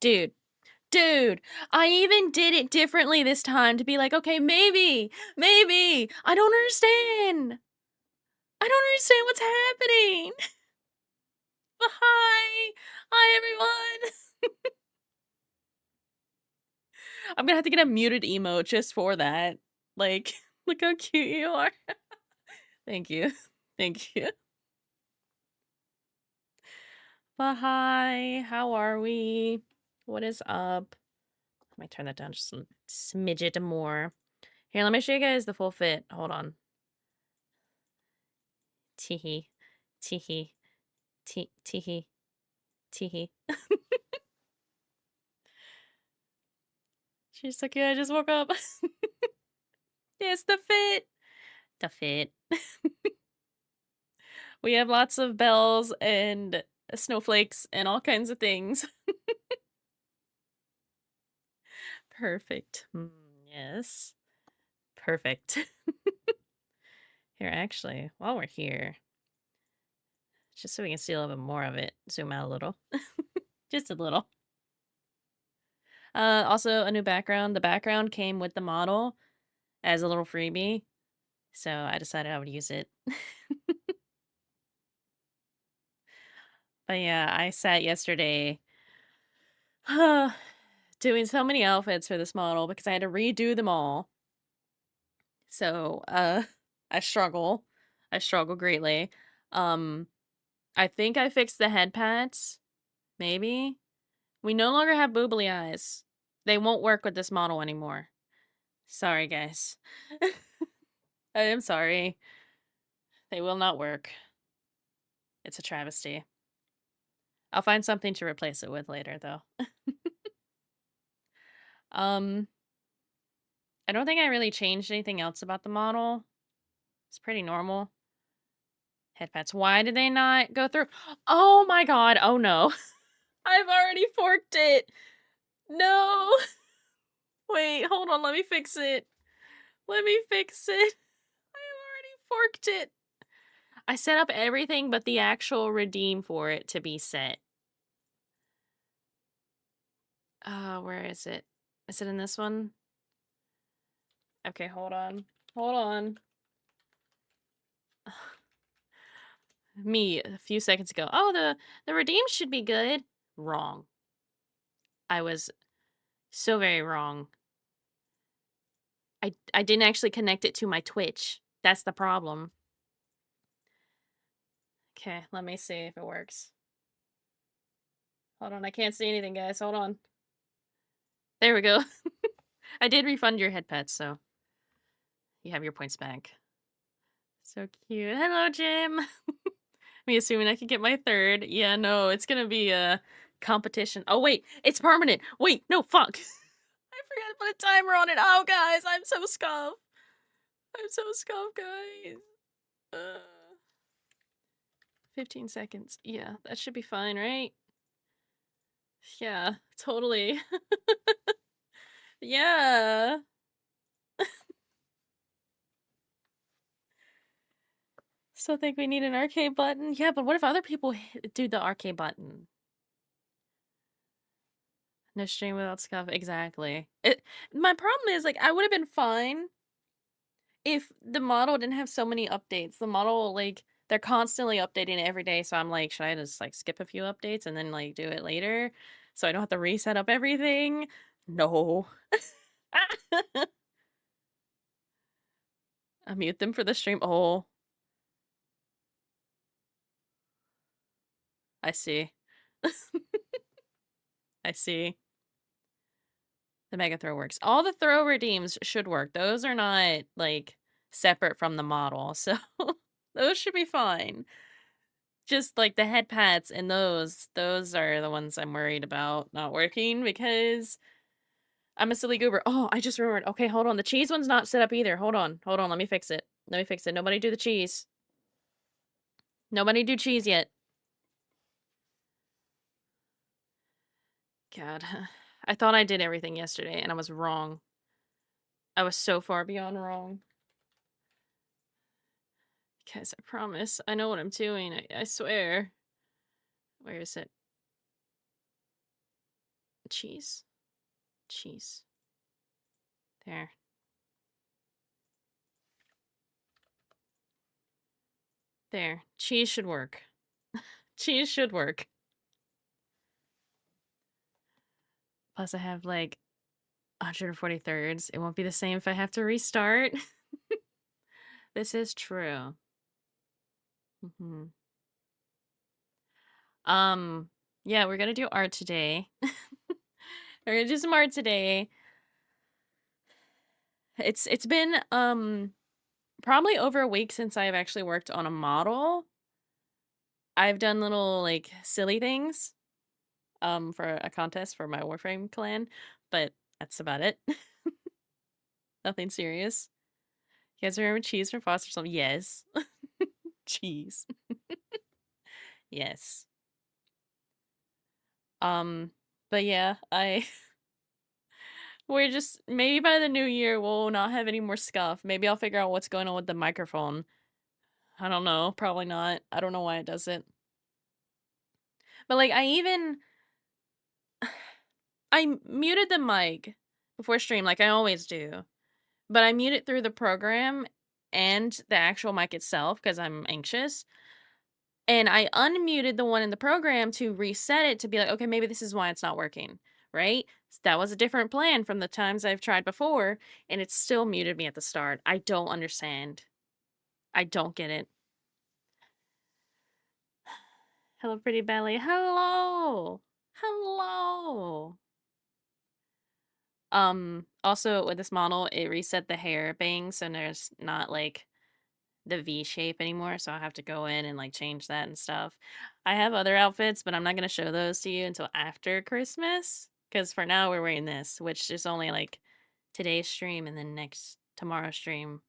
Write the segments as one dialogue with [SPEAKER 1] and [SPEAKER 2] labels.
[SPEAKER 1] Dude, dude, I even did it differently this time to be like, okay, maybe, I don't understand. I don't understand what's happening. But hi everyone. I'm gonna have to get a muted emote just for that. Like, look how cute you are. Thank you. Thank you. But hi, how are we? What is up? I might turn that down just a smidget more. Here, let me show you guys the full fit. Hold on. Teehee. Teehee. Teehee. Teehee. She's so cute. I just woke up. It's the fit. The fit. We have lots of bells and snowflakes and all kinds of things. Perfect. Yes. Perfect. Here, actually, while we're here, just so we can see a little bit more of it, zoom out a little. Just a little. Also, a new background. The background came with the model as a little freebie, so I decided I would use it. But yeah, I sat yesterday doing so many outfits for this model because I had to redo them all. So, I struggle. I struggle greatly. Um, I think I fixed the head pads. Maybe. We no longer have boobly eyes. They won't work with this model anymore. Sorry, guys. I am sorry. They will not work. It's a travesty. I'll find something to replace it with later, though. Um, I don't think I really changed anything else about the model. It's pretty normal. Head pads. Why did they not go through? Oh my god. Oh no. I've already forked it. No. Wait, hold on. Let me fix it. Let me fix it. I've already forked it. I set up everything but the actual redeem for it to be set. Where is it? Is it in this one? Okay, hold on. Hold on. Me a few seconds ago. Oh, the redeem should be good. Wrong. I was so very wrong. I didn't actually connect it to my Twitch. That's the problem. Okay, let me see if it works. Hold on, I can't see anything, guys. Hold on. There we go. I did refund your head pets, so you have your points back. So cute. Hello, Jim. Me assuming I could get my third. Yeah, no, it's gonna be a competition. Oh, wait, it's permanent. Wait, no, fuck. I forgot to put a timer on it. Oh, guys, I'm so scuffed. I'm so scuffed, guys. 15 seconds. Yeah, that should be fine, right? Yeah, totally. Yeah. Still think we need an arcade button? Yeah, but what if other people do the arcade button? No stream without scuff. Exactly. My problem is, like, I would have been fine if the model didn't have so many updates. The model, like, they're constantly updating it every day, so I'm like, should I just, like, skip a few updates and then, like, do it later so I don't have to reset up everything? No. I mute them for the stream. Oh, I see. I see. The mega throw works. All the throw redeems should work. Those are not, like, separate from the model, so those should be fine. Just, like, the head pads and those are the ones I'm worried about not working because I'm a silly goober. Oh, I just remembered. Okay, hold on. The cheese one's not set up either. Hold on. Hold on. Let me fix it. Let me fix it. Nobody do the cheese. Nobody do cheese yet. God. I thought I did everything yesterday, and I was wrong. I was so far beyond wrong. Guys, I promise. I know what I'm doing. I swear. Where is it? cheese. Cheese. There. There. Cheese should work. Cheese should work. Plus I have like 140 thirds. It won't be the same if I have to restart. This is true. Yeah, we're gonna do art today. We're gonna do some art today. It's been probably over a week since I've actually worked on a model. I've done little like silly things for a contest for my Warframe clan, but that's about it. Nothing serious. You guys remember cheese from Foster Home? Yes. Cheese. Yes. But yeah, we're just, maybe by the new year we'll not have any more scuff. Maybe I'll figure out what's going on with the microphone. I don't know. Probably not. I don't know why it does it. But like I muted the mic before stream like I always do. But I mute it through the program and the actual mic itself because I'm anxious. And I unmuted the one in the program to reset it to be like, okay, maybe this is why it's not working, right? That was a different plan from the times I've tried before, and it still muted me at the start. I don't understand. I don't get it. Hello, pretty belly. Hello. Hello. Also with this model, it reset the hair bang, so there's not like the V shape anymore, so I have to go in and like change that and stuff. I have other outfits, but I'm not going to show those to you until after Christmas, because for now we're wearing this, which is only like today's stream and then tomorrow's stream,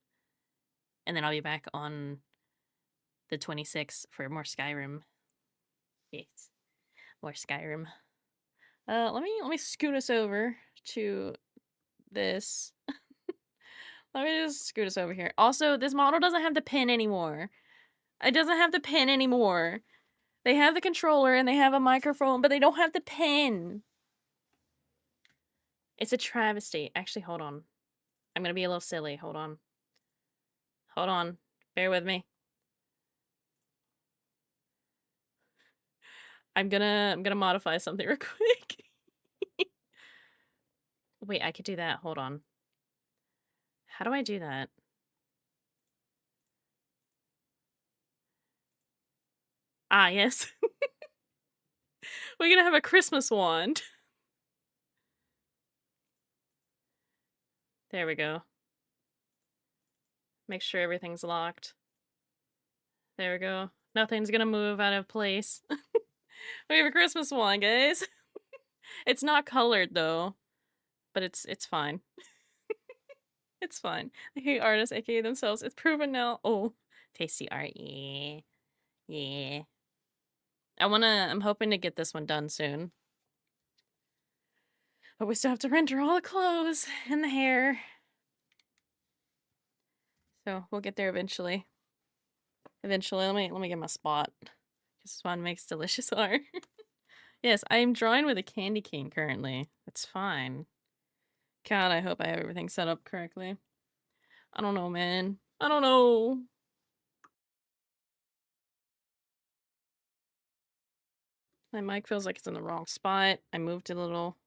[SPEAKER 1] and then I'll be back on the 26th for more Skyrim. Yes, more Skyrim. Let me scoot us over to this. Let me just scoot us over here. Also, this model doesn't have the pin anymore. It doesn't have the pin anymore. They have the controller and they have a microphone, but they don't have the pin. It's a travesty. Actually, hold on. I'm gonna be a little silly. Hold on. Hold on. Bear with me. I'm gonna modify something real quick. Wait, I could do that. Hold on. How do I do that? Ah, yes. We're gonna have a Christmas wand. There we go. Make sure everything's locked. There we go. Nothing's gonna move out of place. We have a Christmas wand, guys. It's not colored though, but it's fine. It's fine. They hate artists, aka themselves. It's proven now. Oh, tasty art. Yeah. Yeah. I'm hoping to get this one done soon. But we still have to render all the clothes and the hair. So we'll get there eventually. Eventually, let me get my spot. This one makes delicious art. Yes, I am drawing with a candy cane currently. It's fine. God, I hope I have everything set up correctly. I don't know, man. I don't know. My mic feels like it's in the wrong spot. I moved a little.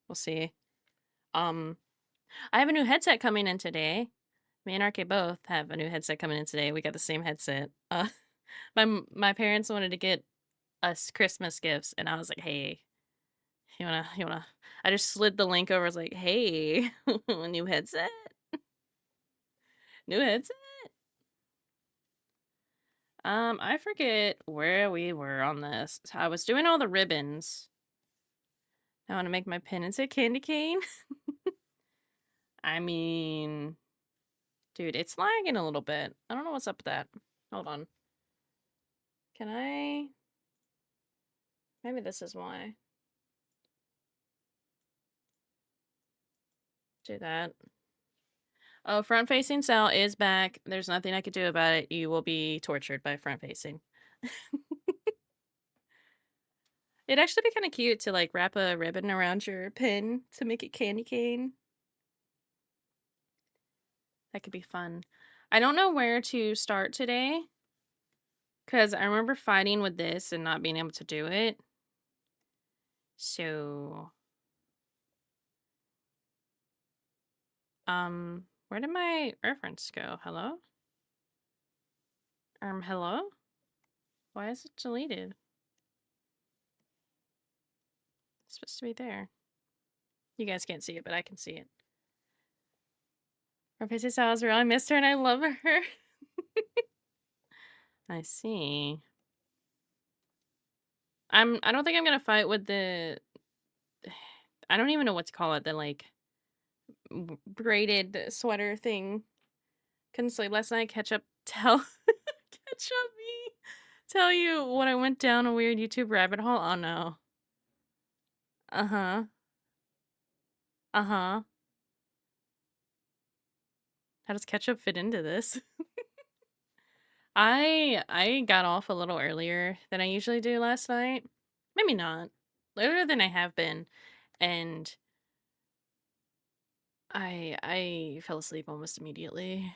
[SPEAKER 1] We'll see. I have a new headset coming in today. Me and RK both have a new headset coming in today. We got the same headset. My parents wanted to get us Christmas gifts, and I was like, "Hey, you wanna?" I just slid the link over. I was like, "Hey, new headset, new headset." I forget where we were on this. I was doing all the ribbons. I want to make my pin into a candy cane. I mean, dude, it's lagging a little bit. I don't know what's up with that. Hold on. Can I? Maybe this is why. Do that. Oh, front facing Sal is back. There's nothing I could do about it. You will be tortured by front facing. It'd actually be kind of cute to like wrap a ribbon around your pin to make it candy cane. That could be fun. I don't know where to start today because I remember fighting with this and not being able to do it. So, where did my reference go? Hello? Hello? Why is it deleted? It's supposed to be there. You guys can't see it, but I can see it. Professor Salazar, I missed her and I love her. I see. I don't think I'm gonna fight with the I don't even know what to call it, the like braided sweater thing. Couldn't sleep last night. Catch up me. Tell you when I went down a weird YouTube rabbit hole. Oh no. Uh-huh. Uh-huh. How does ketchup fit into this? I got off a little earlier than I usually do last night. Maybe not. Later than I have been. And I fell asleep almost immediately.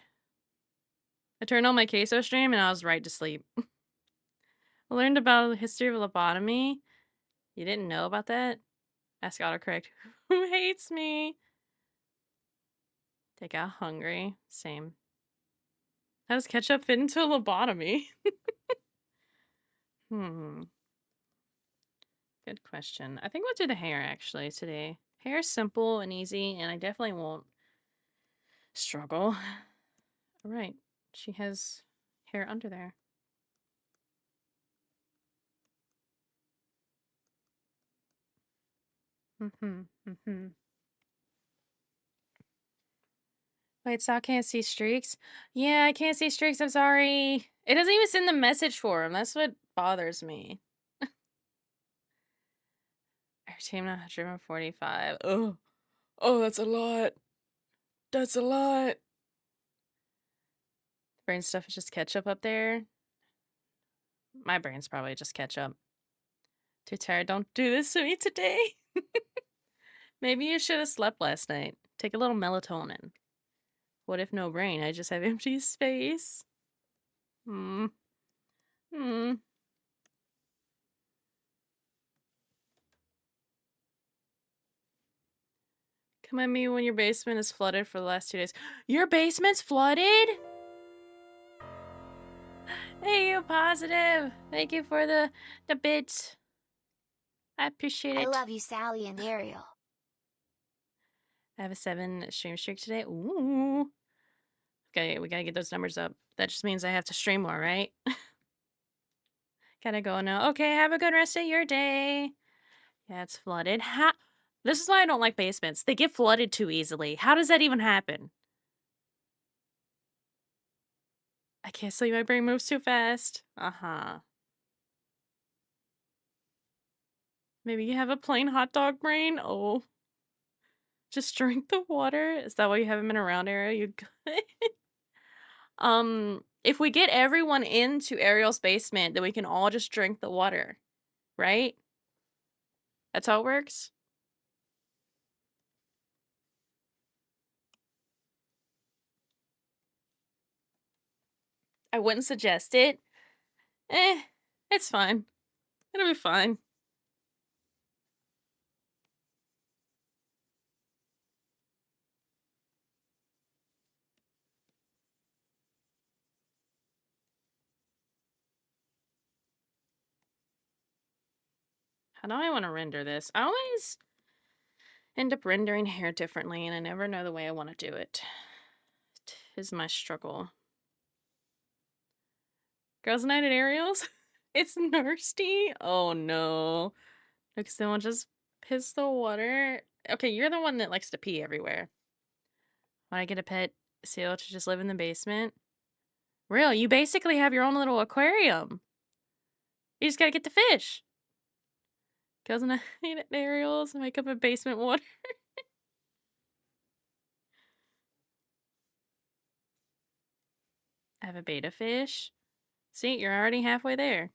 [SPEAKER 1] I turned on my queso stream and I was right to sleep. I learned about the history of lobotomy. You didn't know about that? Ask autocorrect. Who hates me? They got hungry. Same. How does ketchup fit into a lobotomy? Good question. I think we'll do the hair actually today. Hair is simple and easy, and I definitely won't struggle. All right. She has hair under there. Wait, so I can't see streaks? Yeah, I can't see streaks. I'm sorry. It doesn't even send the message for him. That's what bothers me. Our team 145. Oh, that's a lot. That's a lot. Brain stuff is just ketchup up there. My brain's probably just ketchup. Too tired. Don't do this to me today. Maybe you should have slept last night. Take a little melatonin. What if no brain? I just have empty space. Hmm. Come at me when your basement is flooded for the last 2 days. Your basement's flooded? Hey, you positive. Thank you for the bits. I appreciate it.
[SPEAKER 2] I love you, Sally and Ariel.
[SPEAKER 1] I have a 7 stream streak today. Ooh. Okay, we gotta get those numbers up. That just means I have to stream more, right? Gotta go now. Okay, have a good rest of your day. Yeah, it's flooded. This is why I don't like basements. They get flooded too easily. How does that even happen? I can't sleep. My brain moves too fast. Uh-huh. Maybe you have a plain hot dog brain? Oh. Just drink the water? Is that why you haven't been around, Ariel? You good? If we get everyone into Ariel's basement, then we can all just drink the water. Right? That's how it works? I wouldn't suggest it. It's fine. It'll be fine. How do I want to render this? I always end up rendering hair differently, and I never know the way I want to do it. Tis my struggle. Girls' night at Ariel's? It's nasty? Oh no. Because someone just piss the water. Okay, you're the one that likes to pee everywhere. When I get a pet seal to just live in the basement. Real, you basically have your own little aquarium. You just gotta get the fish. Girls' night at Ariel's, make up a basement water. I have a beta fish. See, you're already halfway there.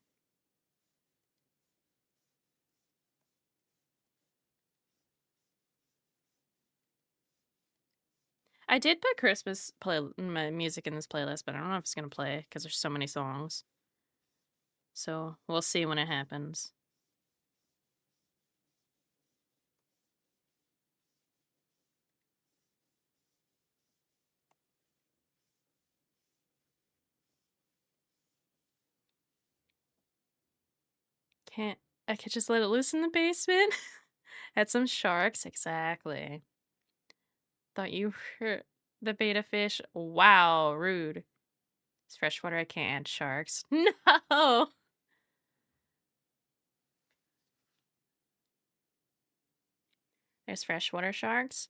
[SPEAKER 1] I did put Christmas play my music in this playlist, but I don't know if it's gonna play because there's so many songs. So we'll see when it happens. Can't I could just let it loose in the basement? Had some sharks, exactly. Thought you were the beta fish. Wow, rude. It's freshwater, I can't add sharks. No! There's freshwater sharks?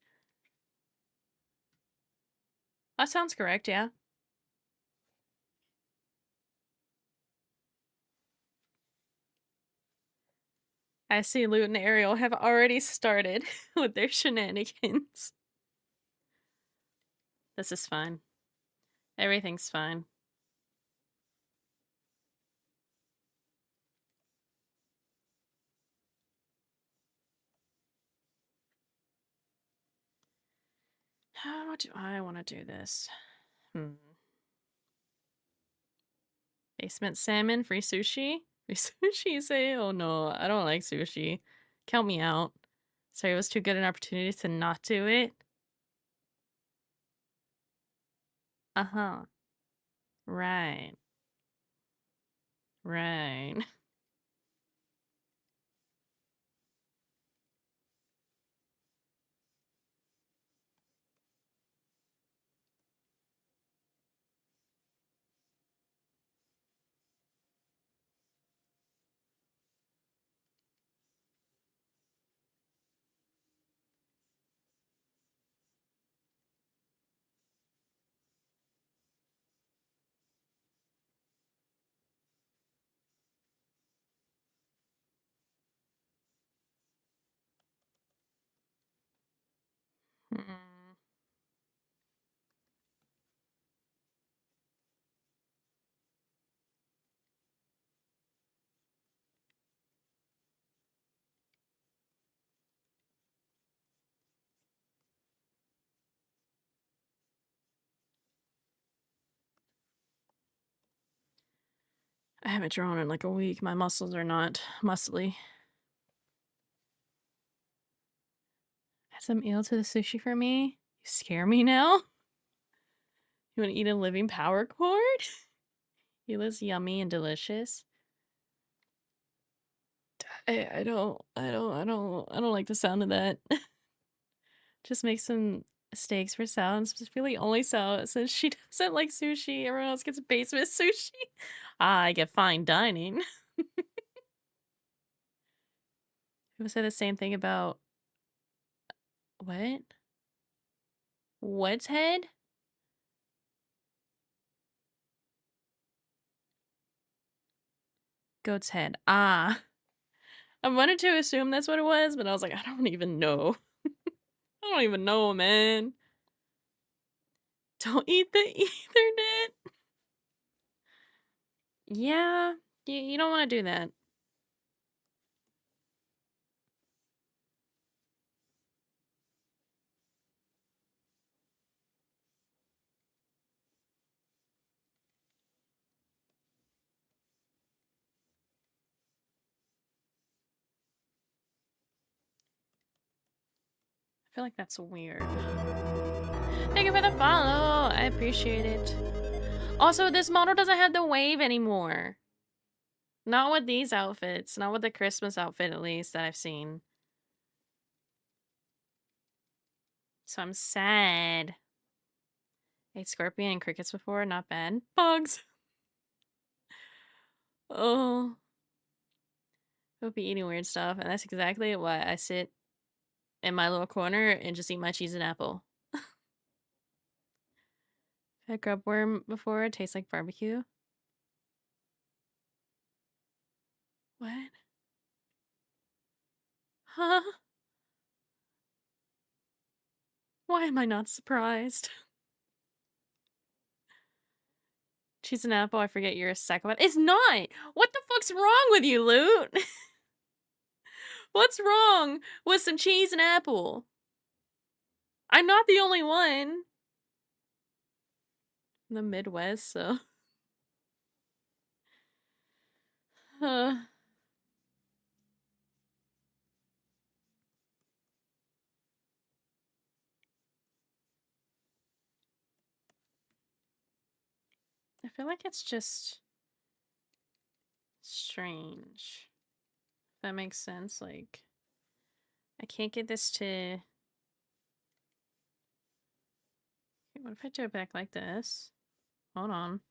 [SPEAKER 1] That sounds correct, yeah. I see Loot and Ariel have already started with their shenanigans. This is fine. Everything's fine. How do I want to do this? Basement salmon, free sushi? Free sushi, say? Oh no, I don't like sushi. Count me out. Sorry, it was too good an opportunity to not do it. Uh-huh. Right. Right. Mm. I haven't drawn in like a week. My muscles are not muscly. Add some eel to the sushi for me? You scare me now? You want to eat a living power cord? Eel is yummy and delicious. I don't like the sound of that. Just make some steaks for Sal, and specifically only Sal, since she doesn't like sushi. Everyone else gets basement sushi. I get fine dining. People say the same thing about what? What's head? Goat's head. Ah. I wanted to assume that's what it was, but I was like, I don't even know. I don't even know, man. Don't eat the Ethernet. Yeah, you don't want to do that. I feel like that's weird. Thank you for the follow. I appreciate it. Also, this model doesn't have the wave anymore. Not with these outfits. Not with the Christmas outfit, at least, that I've seen. So I'm sad. Ate scorpion and crickets before. Not bad. Bugs. Oh. I'll be eating weird stuff. And that's exactly why I sit in my little corner and just eat my cheese and apple. I've had grub worm before. It tastes like barbecue. What? Huh? Why am I not surprised? Cheese and apple, I forget you're a psychopath. It's not! What the fuck's wrong with you, Loot? What's wrong with some cheese and apple? I'm not the only one. in the Midwest, so I feel like it's just strange. If that makes sense. Like, I can't get this to. Okay, what if I do it back like this? Hold on.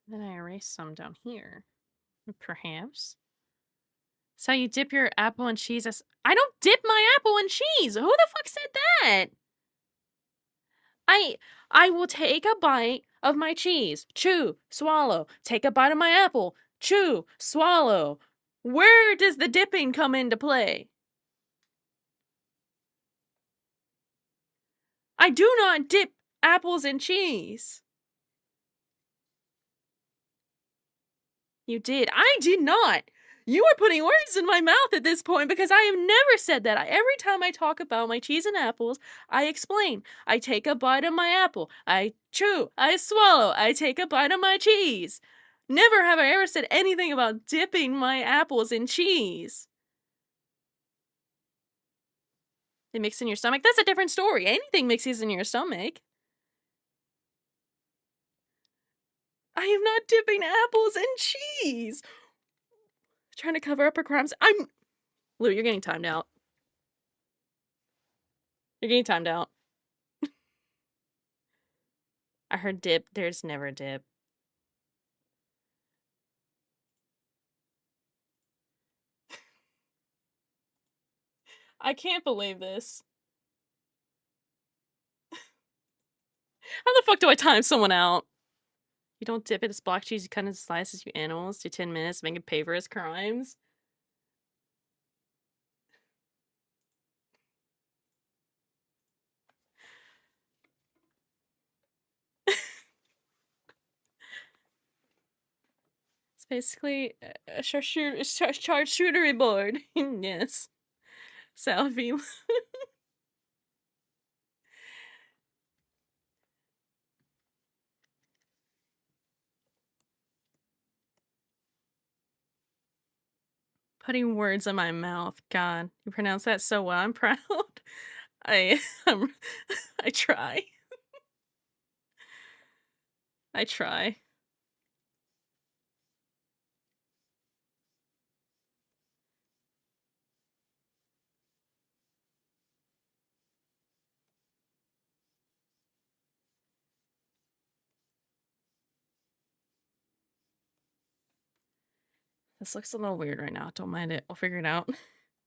[SPEAKER 1] Then I erase some down here. Perhaps. So you dip your apple in cheese. I don't dip my apple in cheese. Who the fuck said that? I I will take a bite of my cheese. Chew, swallow. Take a bite of my apple. Chew, swallow. Where does the dipping come into play? I do not dip apples in cheese. You did. I did not. You are putting words in my mouth at this point because I have never said that. Every time I talk about my cheese and apples, I explain. I take a bite of my apple. I chew. I swallow. I take a bite of my cheese. Never have I ever said anything about dipping my apples in cheese. They mix in your stomach? That's a different story. Anything mixes in your stomach. I am not dipping apples in cheese. Trying to cover up her crimes. Lou, you're getting timed out. You're getting timed out. I heard dip. There's never dip. I can't believe this. How the fuck do I time someone out? You don't dip it as block cheese, you cut into slices, you animals. Do 10 minutes, make him pay for his crimes. It's basically a charcuterie board. Yes. Salvi. Putting words in my mouth. God, you pronounce that so well. I'm proud. I I try. I try. This looks a little weird right now. Don't mind it. We'll figure it out.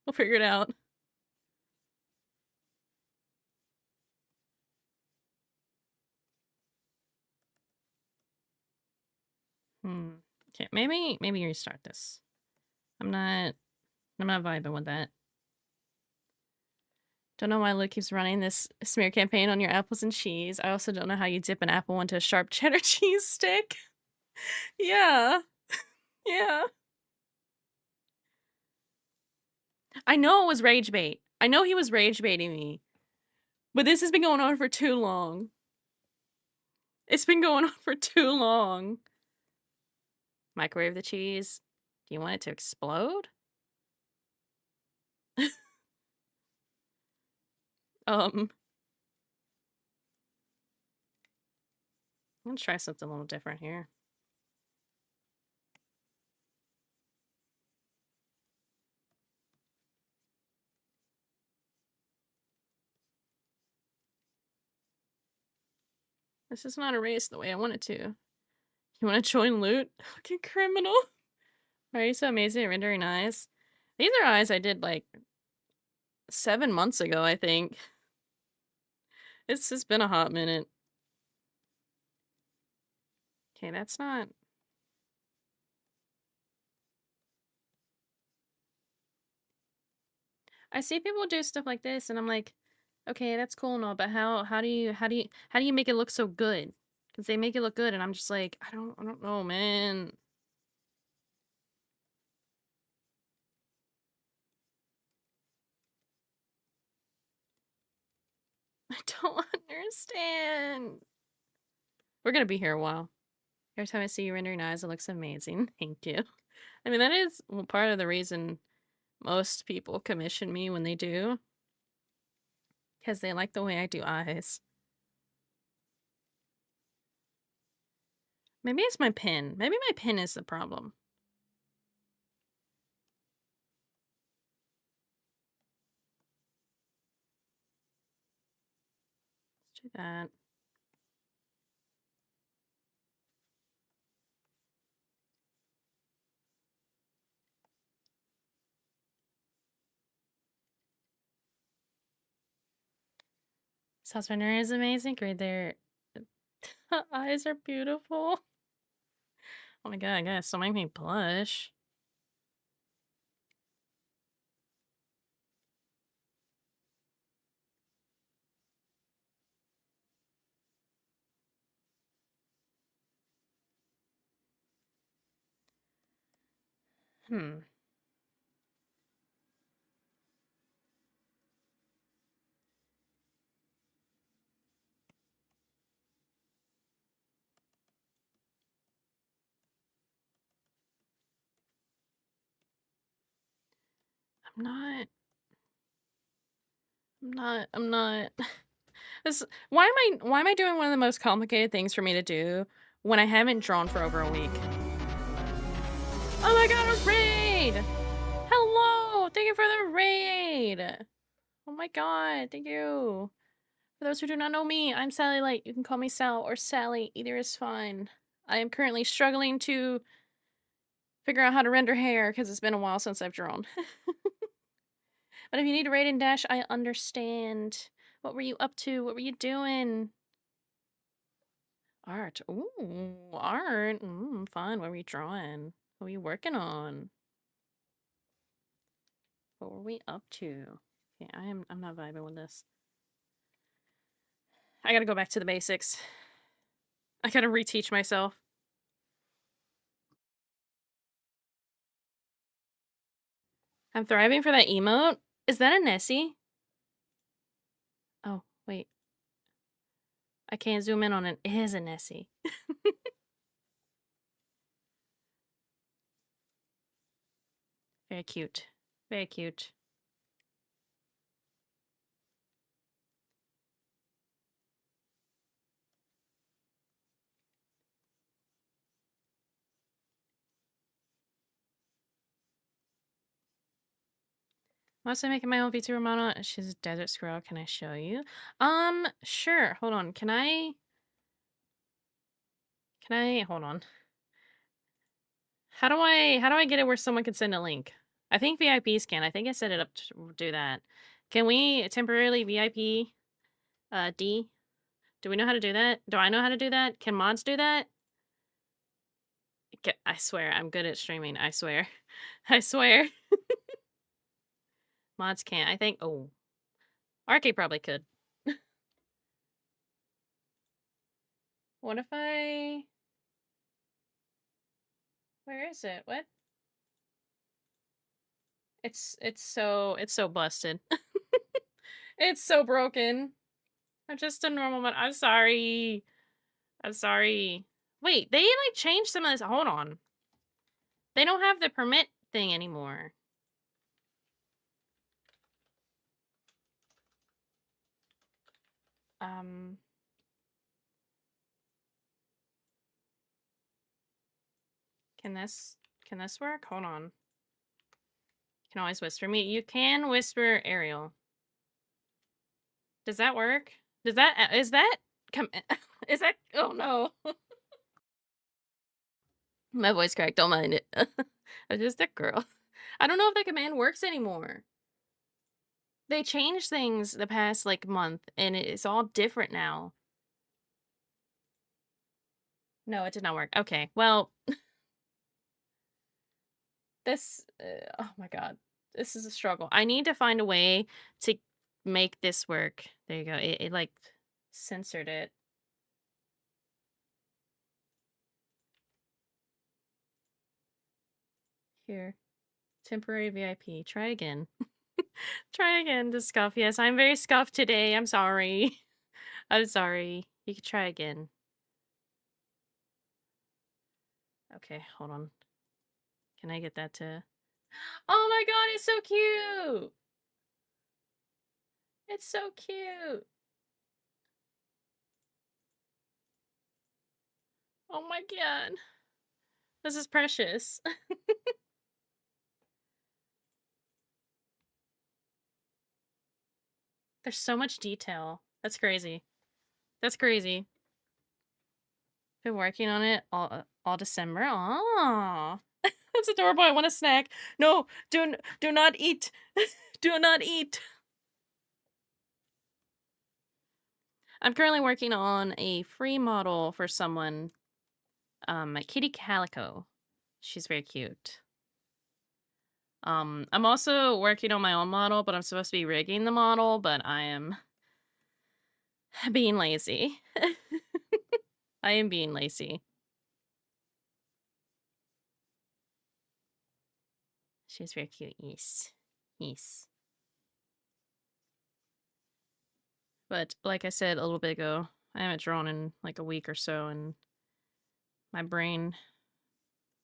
[SPEAKER 1] We'll figure it out. Okay, maybe restart this. I'm not vibing with that. Don't know why Luke keeps running this smear campaign on your apples and cheese. I also don't know how you dip an apple into a sharp cheddar cheese stick. Yeah. Yeah. I know it was rage bait. I know he was rage baiting me. But this has been going on for too long. It's been going on for too long. Microwave the cheese. Do you want it to explode? I'm gonna try something a little different here. This is not erased the way I want it to. You want to join loot? Fucking criminal. Why are you so amazing at rendering eyes? These are eyes I did like 7 months ago, I think. It's just been a hot minute. Okay, that's not... I see people do stuff like this and I'm like, okay, that's cool and all, but how do you make it look so good? Because they make it look good and I'm just like, I don't know, man. I don't understand. We're gonna be here a while. Every time I see you rendering eyes, it looks amazing. Thank you. I mean, that is part of the reason most people commission me when they do, because they like the way I do eyes. Maybe it's my pen. Maybe my pen is the problem. Let's do that. Sauce rendering is amazing. Great there. Eyes are beautiful. Oh my god, guys, don't make me blush. Hmm. I'm not. I'm not. This, why am I doing one of the most complicated things for me to do when I haven't drawn for over a week? Oh my god, a raid! Hello! Thank you for the raid! Oh my god, thank you. For those who do not know me, I'm Sally Light. You can call me Sal or Sally. Either is fine. I am currently struggling to figure out how to render hair because it's been a while since I've drawn. But if you need a raid and dash, I understand. What were you up to? What were you doing? Art. Ooh, art. Fun. What were you drawing? What were you working on? What were we up to? Yeah, I'm not vibing with this. I gotta go back to the basics. I gotta reteach myself. I'm thriving for that emote. Is that a Nessie? Oh, wait. I can't zoom in on it. It is a Nessie. Very cute. Very cute. I'm also making my own VTuber model. She's a desert squirrel. Can I show you? Sure. Hold on. Hold on. How do I get it where someone can send a link? I think VIPs can. I think I set it up to do that. Can we temporarily VIP D? Do we know how to do that? Do I know how to do that? Can mods do that? I swear, I'm good at streaming. I swear. I swear. Mods can't. I think. Oh. RK probably could. What if I. Where is it? What? It's so busted. It's so broken. I'm just a normal one. I'm sorry. I'm sorry. Wait, they like changed some of this. Hold on. They don't have the permit thing anymore. Can this work? Hold on. You can always whisper me. You can whisper Ariel. Does that work? Is that is that oh no. My voice cracked, don't mind it. I'm just a girl. I don't know if that command works anymore. They changed things the past like month and it's all different now. No, it did not work. Okay. Well, this oh my god. This is a struggle. I need to find a way to make this work. There you go. It like censored it. Here. Temporary VIP. Try again. Try again to scuff. Yes, I'm very scuffed today. I'm sorry. I'm sorry. You could try again. Okay, hold on. Can I get that to... Oh my god, it's so cute! It's so cute! Oh my god. This is precious. There's so much detail. That's crazy. That's crazy. Been working on it all December. Aw. That's adorable. I want a snack. No, do not eat. Do not eat. I'm currently working on a free model for someone. Kitty Calico. She's very cute. I'm also working on my own model, but I'm supposed to be rigging the model, but I am being lazy. I am being lazy. She's very cute. Yes. Yes. But like I said a little bit ago, I haven't drawn in like a week or so, and my brain,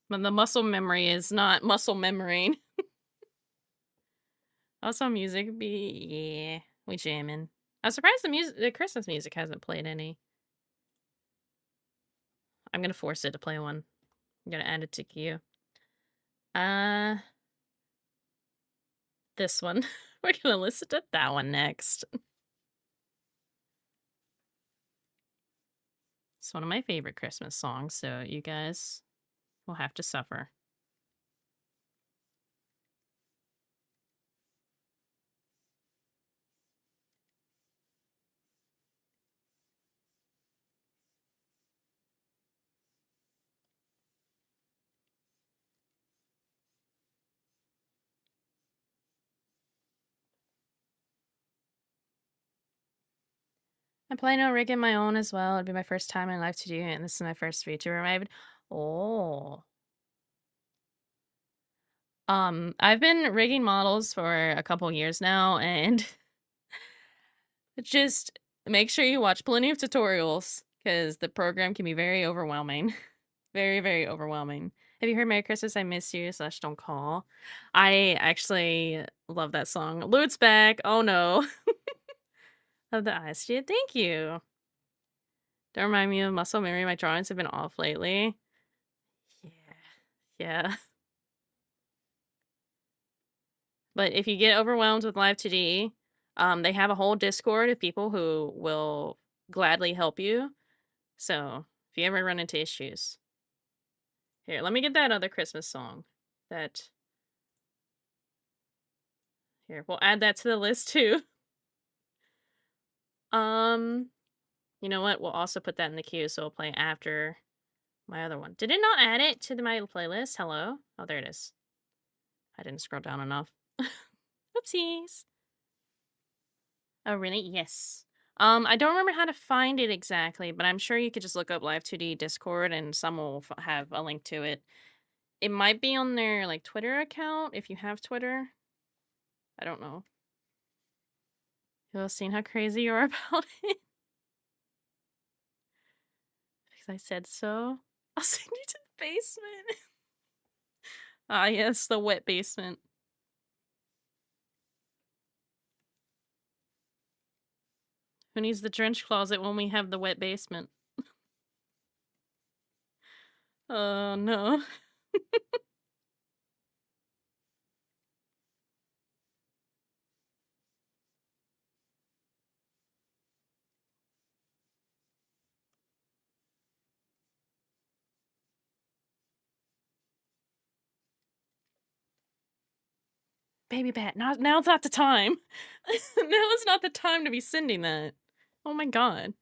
[SPEAKER 1] but the muscle memory is not muscle memorying. Also, music be yeah, we jamming. I'm surprised the Christmas music hasn't played any. I'm gonna force it to play one. I'm gonna add it to queue. Uh, this one. We're gonna listen to that one next. It's one of my favorite Christmas songs, so you guys will have to suffer. I plan on rigging my own as well. It'd be my first time in life to do it, and this is my first feature. Oh. I've been rigging models for a couple years now, and just make sure you watch plenty of tutorials, because the program can be very overwhelming. Very, very overwhelming. Have you heard Merry Christmas, I Miss You, / Don't Call? I actually love that song. Lute's back. Oh no. Love the eyes, dude. Thank you. Don't remind me of muscle memory. My drawings have been off lately. Yeah. Yeah. But if you get overwhelmed with Live 2D, they have a whole Discord of people who will gladly help you. So if you ever run into issues. Here, let me get that other Christmas song. That here, we'll add that to the list too. Um, you know what? We'll also put that in the queue, so it'll play after my other one. Did it not add it to my playlist? Hello? Oh, there it is. I didn't scroll down enough. Oopsies. Oh, really? Yes. I don't remember how to find it exactly, but I'm sure you could just look up Live 2D Discord and some will have a link to it. It might be on their like Twitter account if you have Twitter. I don't know. You'll seen how crazy you are about it. Because I said so. I'll send you to the basement. Ah, yes, the wet basement. Who needs the trench closet when we have the wet basement? Oh, no. Baby bat, now's not the time. Now is not the time to be sending that. Oh my god.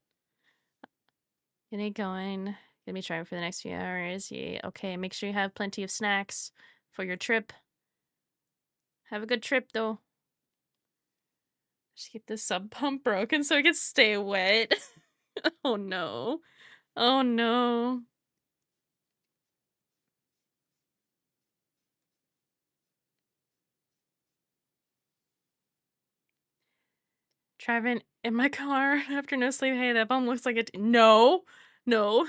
[SPEAKER 1] Getting going. Gonna be trying for the next few hours. Yeah, okay, make sure you have plenty of snacks for your trip. Have a good trip, though. Just keep this sub pump broken so it can stay wet. Oh no. Oh no. Driving in my car after no sleep. Hey, that bum looks like it. No, no.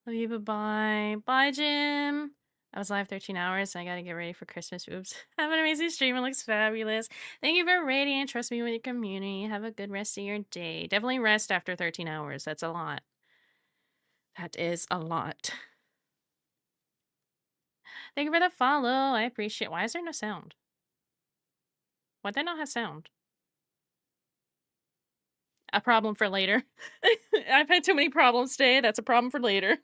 [SPEAKER 1] Love you. Bye. Bye, Jim. I was live 13 hours and I gotta get ready for Christmas. Oops. Have an amazing stream. It looks fabulous. Thank you for rating and trust me with your community. Have a good rest of your day. Definitely rest after 13 hours. That's a lot. That is a lot. Thank you for the follow. I appreciate. Why is there no sound? Why'd they not have sound? A problem for later. I've had too many problems today. That's a problem for later.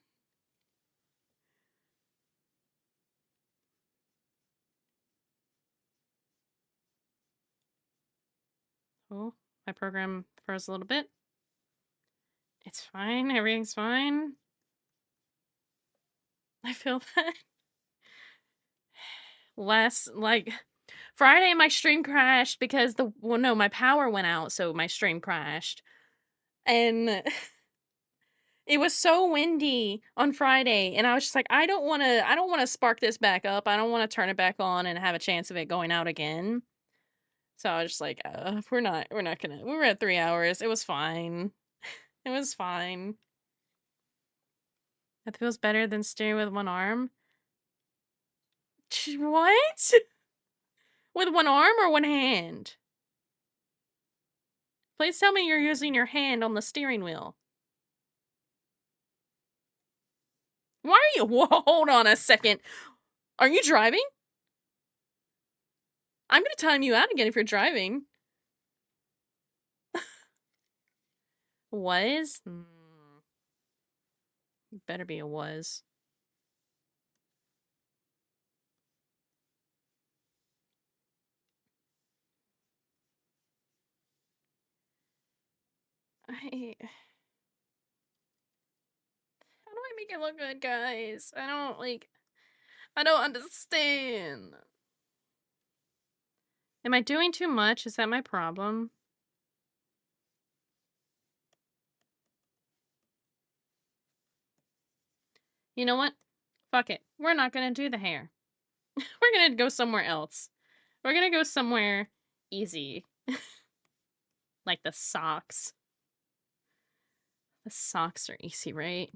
[SPEAKER 1] Oh, my program froze a little bit. It's fine. Everything's fine. I feel that. Friday, my stream crashed because my power went out, so my stream crashed. And it was so windy on Friday, and I was just like, I don't want to spark this back up. I don't want to turn it back on and have a chance of it going out again. So I was just like, we're not gonna. We were at 3 hours. It was fine. It was fine. That feels better than steering with one arm. What? With one arm or one hand? Please tell me you're using your hand on the steering wheel. Why are you? Whoa, hold on a second. Are you driving? I'm gonna time you out again if you're driving. Was? Better be a was. How do I make it look good, guys? I don't understand. Am I doing too much? Is that my problem? You know what? Fuck it. We're not gonna do the hair. We're gonna go somewhere else. We're gonna go somewhere easy. Like the socks. The socks are easy, right?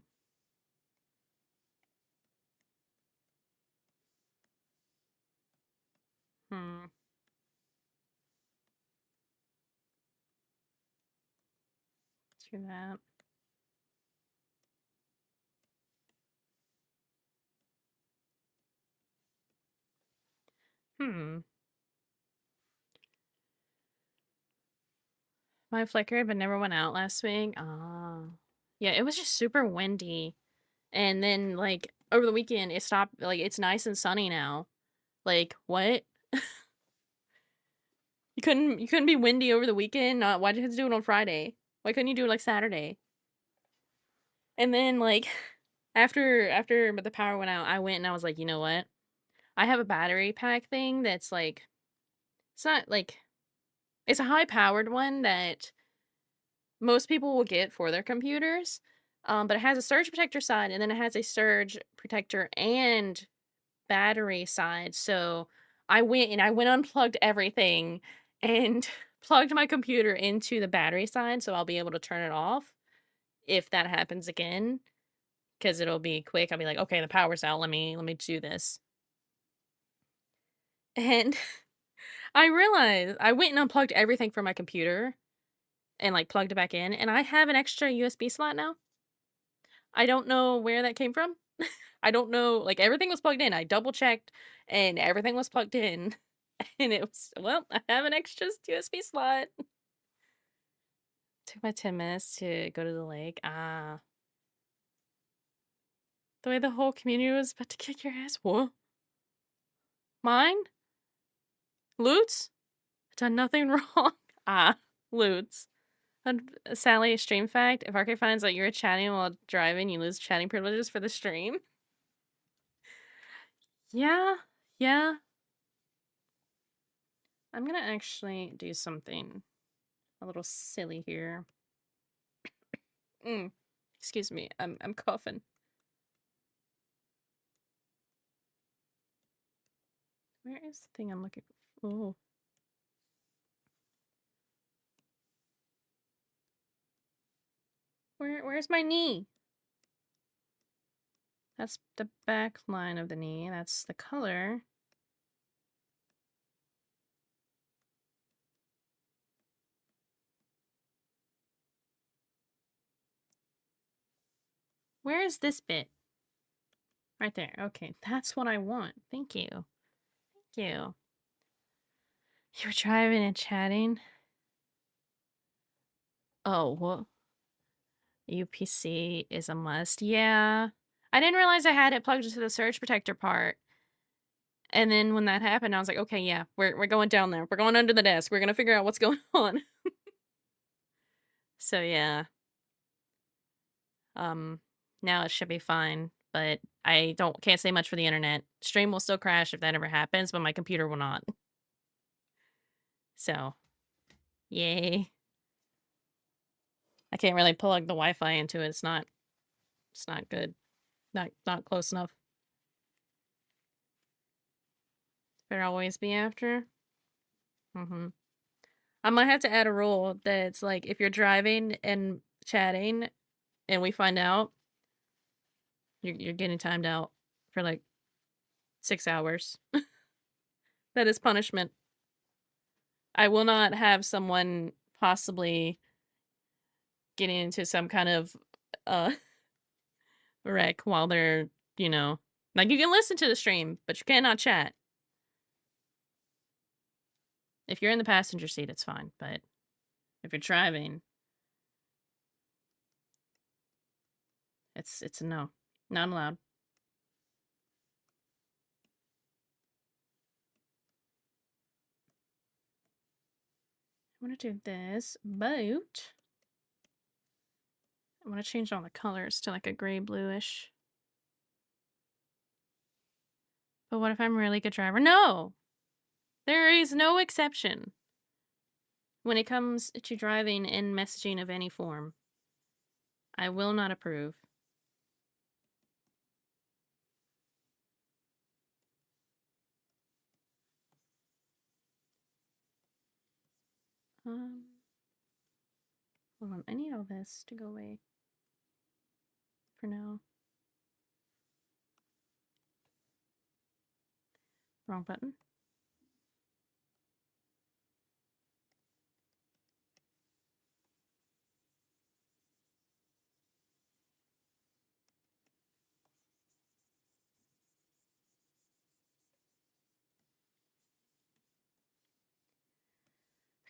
[SPEAKER 1] Hmm. Do that. My flickered but never went out last week. Yeah, it was just super windy. And then over the weekend it stopped. It's nice and sunny now. What? You couldn't be windy over the weekend? Why'd you have to do it on Friday? Why couldn't you do it Saturday? And then after the power went out, I went and I was like, you know what? I have a battery pack thing that's it's not it's a high powered one that most people will get for their computers. But it has a surge protector side and then it has a surge protector and battery side. So I went unplugged everything and plugged my computer into the battery side so I'll be able to turn it off if that happens again. Because it'll be quick. I'll be like, okay, the power's out. Let me do this. And I realized I went and unplugged everything from my computer and plugged it back in, and I have an extra USB slot now. I don't know where that came from. I don't know. Everything was plugged in. I double checked, and everything was plugged in, and it was I have an extra USB slot. Took my 10 minutes to go to the lake. The way the whole community was about to kick your ass. What? Mine? Loots? Done nothing wrong. Loots. Sally, a stream fact. If Arcade finds out you're chatting while driving, you lose chatting privileges for the stream. Yeah. I'm gonna actually do something a little silly here. Excuse me, I'm coughing. Where is the thing I'm looking for? Oh. Where's my knee? That's the back line of the knee. That's the color. Where is this bit? Right there. Okay, that's what I want. Thank you. Thank you. You were driving and chatting? Oh, well, UPC is a must. Yeah. I didn't realize I had it plugged into the surge protector part. And then when that happened, I was like, okay, yeah, we're going down there. We're going under the desk. We're gonna figure out what's going on. So yeah. Um, now it should be fine, but I can't say much for the internet. Stream will still crash if that ever happens, but my computer will not. So, yay. I can't really plug the Wi-Fi into it. It's not good. Not close enough. Better always be after. I might have to add a rule that's like if you're driving and chatting and we find out, you're getting timed out for like 6 hours. That is punishment. I will not have someone possibly getting into some kind of uh wreck while they're, like you can listen to the stream, but you cannot chat. If you're in the passenger seat, it's fine, but if you're driving, it's a no. Not allowed. I want to do this boat. I want to change all the colors to like a gray bluish. But what if I'm a really good driver? No! There is no exception when it comes to driving and messaging of any form. I will not approve. I want any of this to go away for now. Wrong button.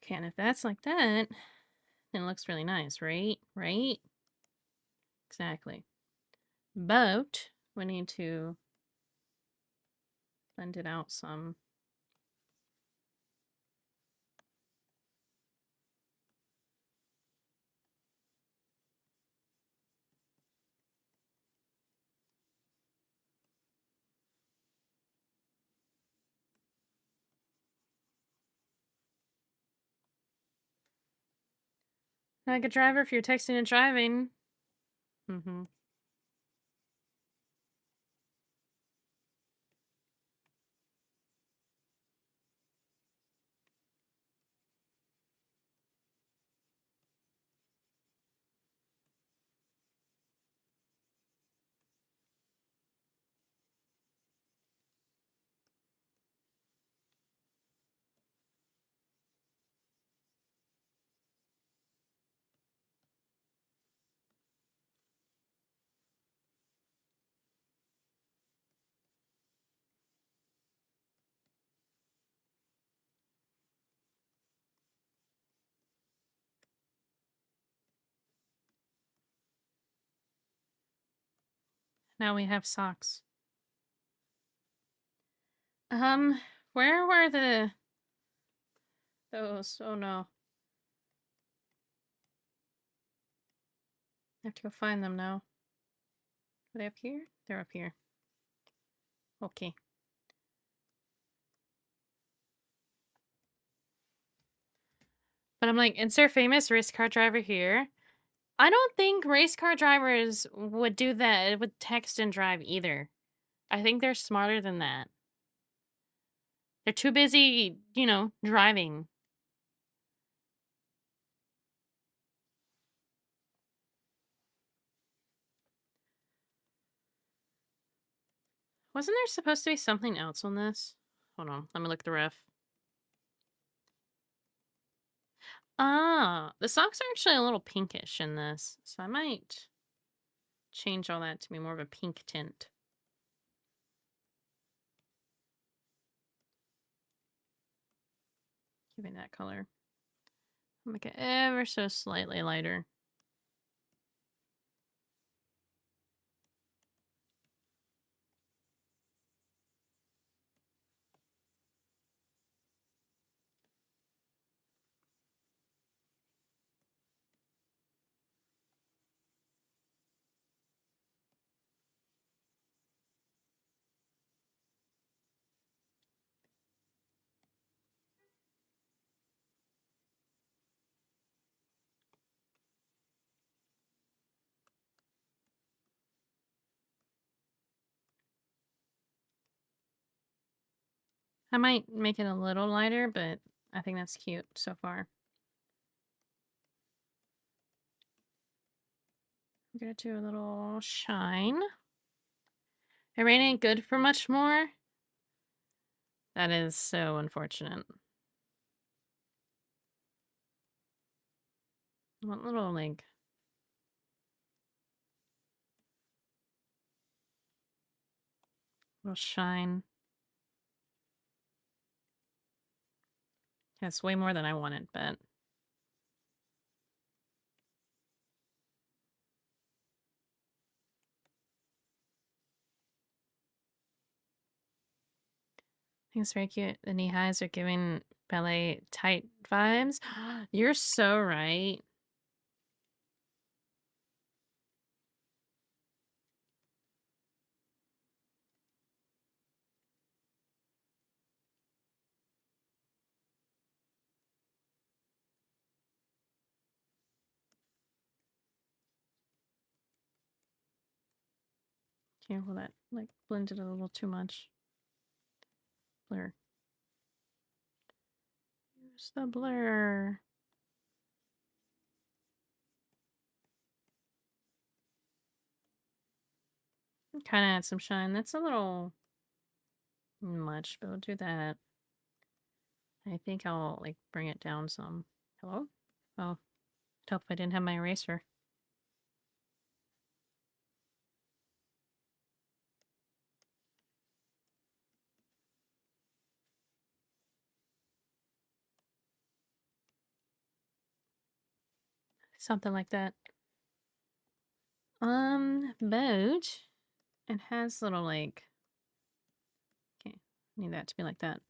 [SPEAKER 1] Okay, and if that's like that, then it looks really nice, right? Right? Exactly. But we need to blend it out some. Like a driver if you're texting and driving. Now we have socks. Where were those? Oh no. I have to go find them now. Are they up here? They're up here. Okay. But I'm like, insert famous race car driver here. I don't think race car drivers would do that with text and drive either. I think they're smarter than that. They're too busy, driving. Wasn't there supposed to be something else on this? Hold on, let me look at the ref. Ah, the socks are actually a little pinkish in this, so I might change all that to be more of a pink tint. Give me that color. I'll make it ever so slightly lighter. I might make it a little lighter, but I think that's cute so far. I'm gonna do a little shine. It rain ain't good for much more. That is so unfortunate. What little like little shine. That's way more than I wanted, but I think it's very cute. The knee highs are giving ballet tight vibes. You're so right. Careful that like blended a little too much. Blur. Use the blur. Kind of add some shine. That's a little much, but we'll do that. I think I'll like bring it down some. Hello? Oh, I'd hope I didn't have my eraser. Something like that. Boat. It has little like. Okay, need that to be like that.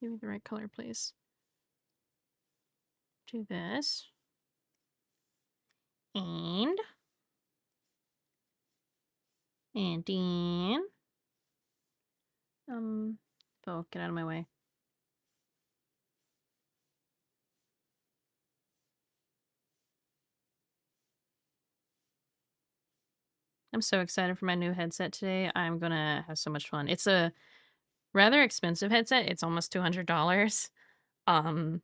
[SPEAKER 1] Give me the right color, please. Do this. And then oh, get out of my way. I'm so excited for my new headset today. I'm gonna have so much fun. It's a rather expensive headset. It's almost $200. Um,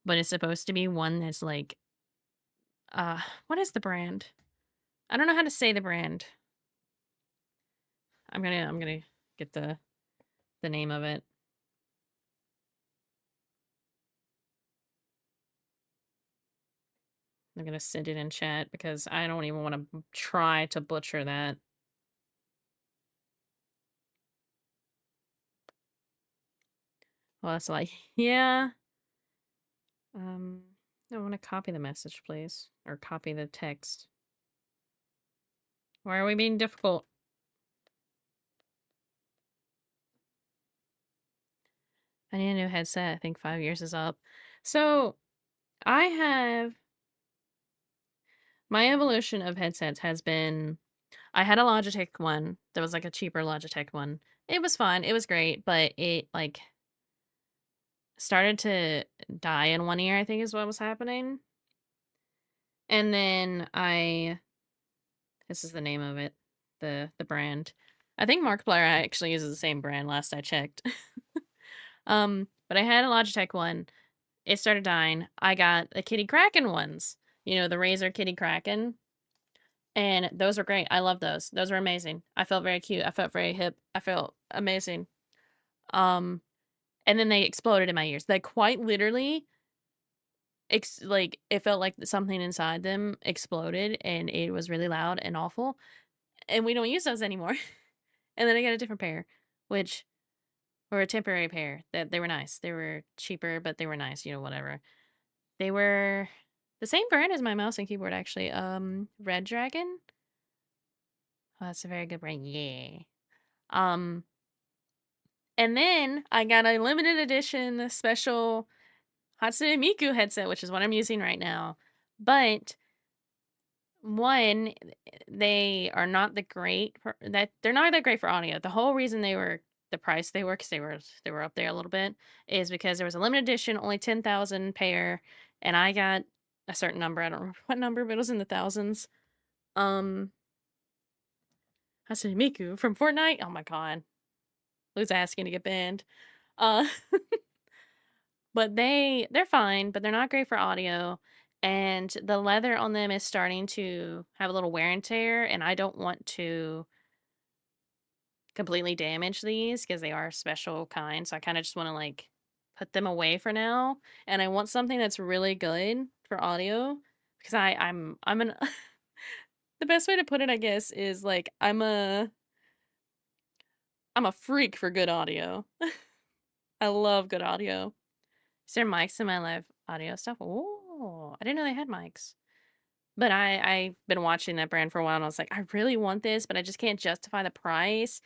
[SPEAKER 1] but it's supposed to be one that's like what is the brand? I don't know how to say the brand. I'm gonna get the name of it. I'm gonna send it in chat because I don't even want to try to butcher that. Well, that's like, yeah. I want to copy the message, please, or copy the text. Why are we being difficult? I need a new headset. I think 5 years is up. So I have my evolution of headsets has been I had a Logitech one that was like a cheaper Logitech one. It was fun. It was great, but it like started to die in one ear, I think is what was happening. And then this is the name of it, the brand. I think Markiplier actually uses the same brand last I checked. But I had a Logitech one. it started dying. I got the Kitty Kraken ones, the Razer Kitty Kraken, and those were great. I love those. Those were amazing. I felt very cute. I felt very hip. I felt amazing. Um, and then they exploded in my ears. They quite literally, like it felt like something inside them exploded, and it was really loud and awful. And we don't use those anymore. And then I got a different pair, which were a temporary pair. That they were nice. They were cheaper, but they were nice. Whatever. They were the same brand as my mouse and keyboard, actually. Red Dragon. Oh, that's a very good brand. Yeah. Um, and then I got a limited edition special Hatsune Miku headset, which is what I'm using right now. But one, they are not the great for that they're not that great for audio. The whole reason they were the price they were, because they were up there a little bit, is because there was a limited edition, only 10,000 pair, and I got a certain number. I don't remember what number, but it was in the thousands. Um, Hatsune Miku from Fortnite. Oh my god, who's asking to get banned? Uh, but they're fine, but they're not great for audio. And the leather on them is starting to have a little wear and tear, and I don't want to completely damage these because they are special kind. So I kind of just want to like put them away for now. And I want something that's really good for audio because I'm an the best way to put it, I guess, is like I'm a freak for good audio. I love good audio. Is there mics in my live audio stuff? Oh, I didn't know they had mics. But I've been watching that brand for a while, and I was like, I really want this, but I just can't justify the price.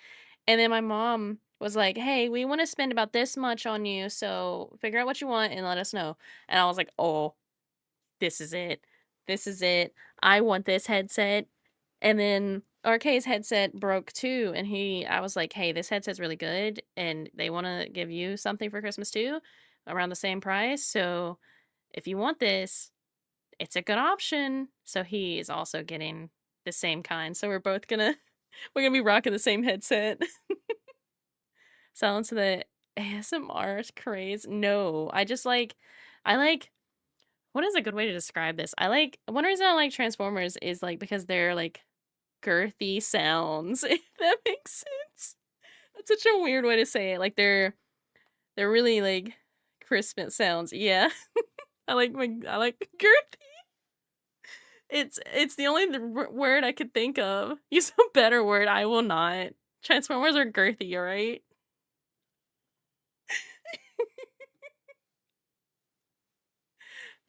[SPEAKER 1] And then my mom was like, "Hey, we want to spend about this much on you, so figure out what you want and let us know." And I was like, "Oh, this is it. This is it. I want this headset." And then RK's headset broke too, and I was like, "Hey, this headset's really good, and they want to give you something for Christmas too, around the same price. So if you want this, it's a good option." So he is also getting the same kind. So we're gonna be rocking the same headset. Silence of the ASMR craze. No, I like what is a good way to describe this? I like one reason I like Transformers is like because they're like girthy sounds, if that makes sense. That's such a weird way to say it. Like they're really like crisp sounds. Yeah. I like girthy. It's the only word I could think of. Use a better word. I will not. Transformers are girthy, alright?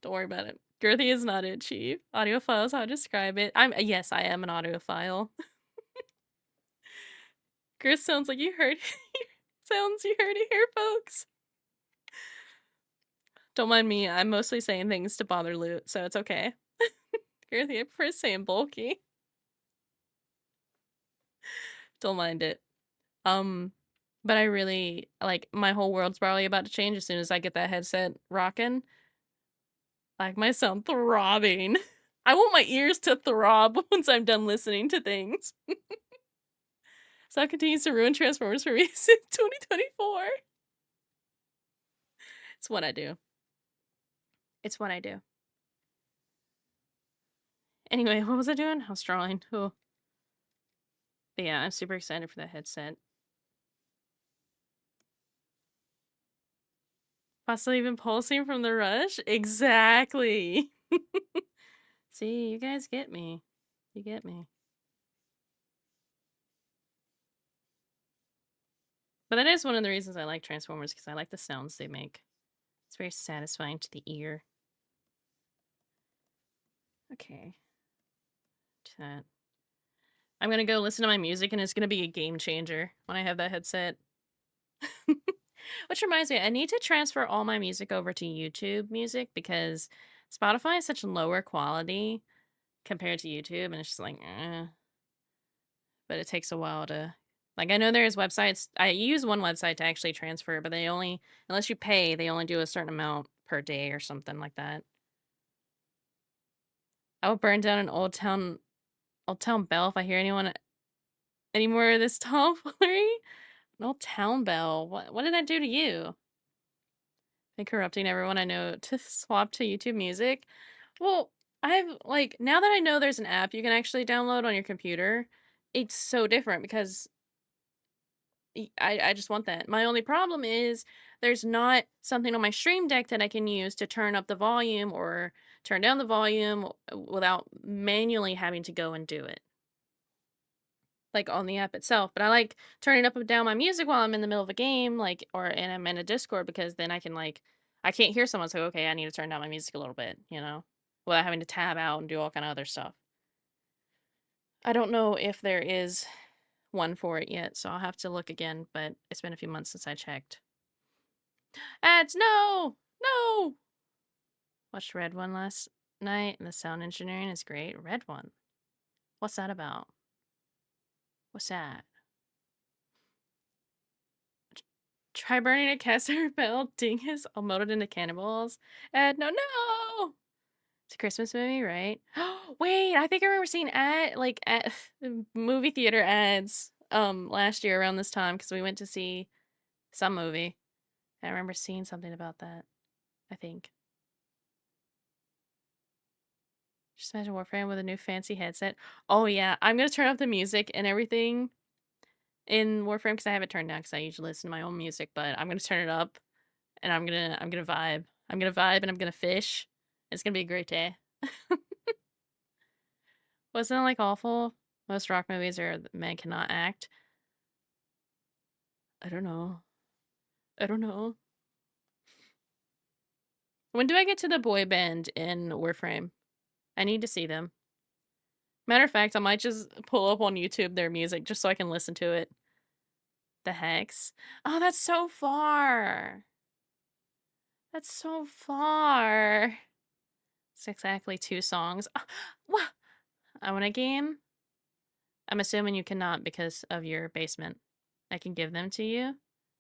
[SPEAKER 1] Don't worry about it. Girthy is not it, Chief. Audiophile is how I describe it. Yes, I am an audiophile. Chris sounds like you heard sounds you heard it here, folks. Don't mind me. I'm mostly saying things to bother Loot, so it's okay. Girthy, I prefer saying bulky. Don't mind it. But I really like my whole world's probably about to change as soon as I get that headset rocking. Like my sound throbbing. I want my ears to throb once I'm done listening to things. So it continues to ruin Transformers for me since 2024. It's what I do. It's what I do. Anyway, what was I doing? I was drawing. Oh. But yeah, I'm super excited for that headset. Possibly even pulsing from the rush? Exactly. See, you guys get me. You get me. But that is one of the reasons I like Transformers, because I like the sounds they make. It's very satisfying to the ear. Okay. That. I'm gonna go listen to my music, and it's gonna be a game changer when I have that headset. Which reminds me, I need to transfer all my music over to YouTube Music because Spotify is such lower quality compared to YouTube, and it's just like, but it takes a while to. Like, I know there's websites. I use one website to actually transfer, but they only, unless you pay, they only do a certain amount per day or something like that. I will burn down an Old Town Bell if I hear any more of this tomfoolery. An Old Town Bell. What did that do to you? and corrupting everyone I know to swap to YouTube Music. Well, I've like now that I know there's an app you can actually download on your computer, it's so different because I just want that. My only problem is there's not something on my stream deck that I can use to turn up the volume or turn down the volume without manually having to go and do it, like on the app itself. But I like turning up and down my music while I'm in the middle of a game, like or and I'm in a Discord because then I can like I can't hear someone say, okay, I need to turn down my music a little bit, without having to tab out and do all kind of other stuff. I don't know if there is one for it yet, so I'll have to look again, but it's been a few months since I checked. Ads, no! No! Watched Red One last night, and the sound engineering is great. Red One? What's that about? What's that? Try burning a caster bell, dingus, all molded into cannonballs. Ad, no, no! It's a Christmas movie, right? Wait, I think I remember seeing at movie theater ads last year around this time because we went to see some movie. I remember seeing something about that, I think. Just imagine Warframe with a new fancy headset. Oh yeah, I'm gonna turn up the music and everything in Warframe because I have it turned down because I usually listen to my own music, but I'm gonna turn it up and I'm gonna vibe. I'm gonna vibe and I'm gonna fish. It's gonna be a great day. Wasn't it like awful? Most rock movies are men cannot act. I don't know. I don't know. When do I get to the boy band in Warframe? I need to see them. Matter of fact, I might just pull up on YouTube their music just so I can listen to it. The Hex. Oh, that's so far. That's so far. It's exactly 2 songs. What? I want a game? I'm assuming you cannot because of your basement. I can give them to you?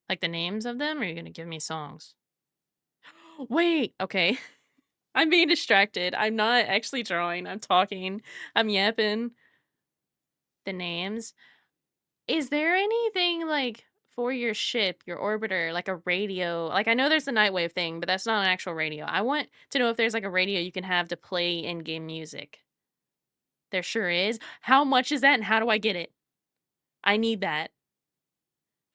[SPEAKER 1] Like the names of them, or are you gonna give me songs? Wait! Okay. I'm being distracted. I'm not actually drawing. I'm talking. I'm yapping. The names. Is there anything, like, for your ship, your orbiter, like a radio? Like, I know there's the Nightwave thing, but that's not an actual radio. I want to know if there's, like, a radio you can have to play in-game music. There sure is. How much is that, and how do I get it? I need that.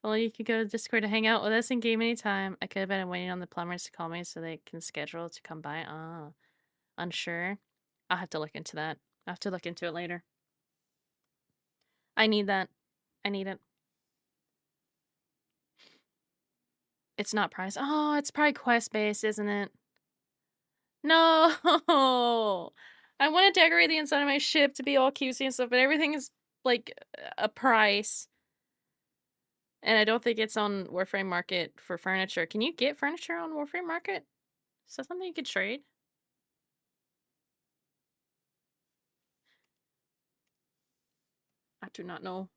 [SPEAKER 1] Well, you could go to Discord to hang out with us in-game anytime. I could have been waiting on the plumbers to call me so they can schedule to come by. Unsure. I'll have to look into that. I'll have to look into it later. I need that. I need it. It's not prize. Oh, it's probably quest-based, isn't it? No! I want to decorate the inside of my ship to be all cutesy and stuff, but everything is, like, a price. And I don't think it's on Warframe Market for furniture. Can you get furniture on Warframe Market? Is that something you could trade? I do not know.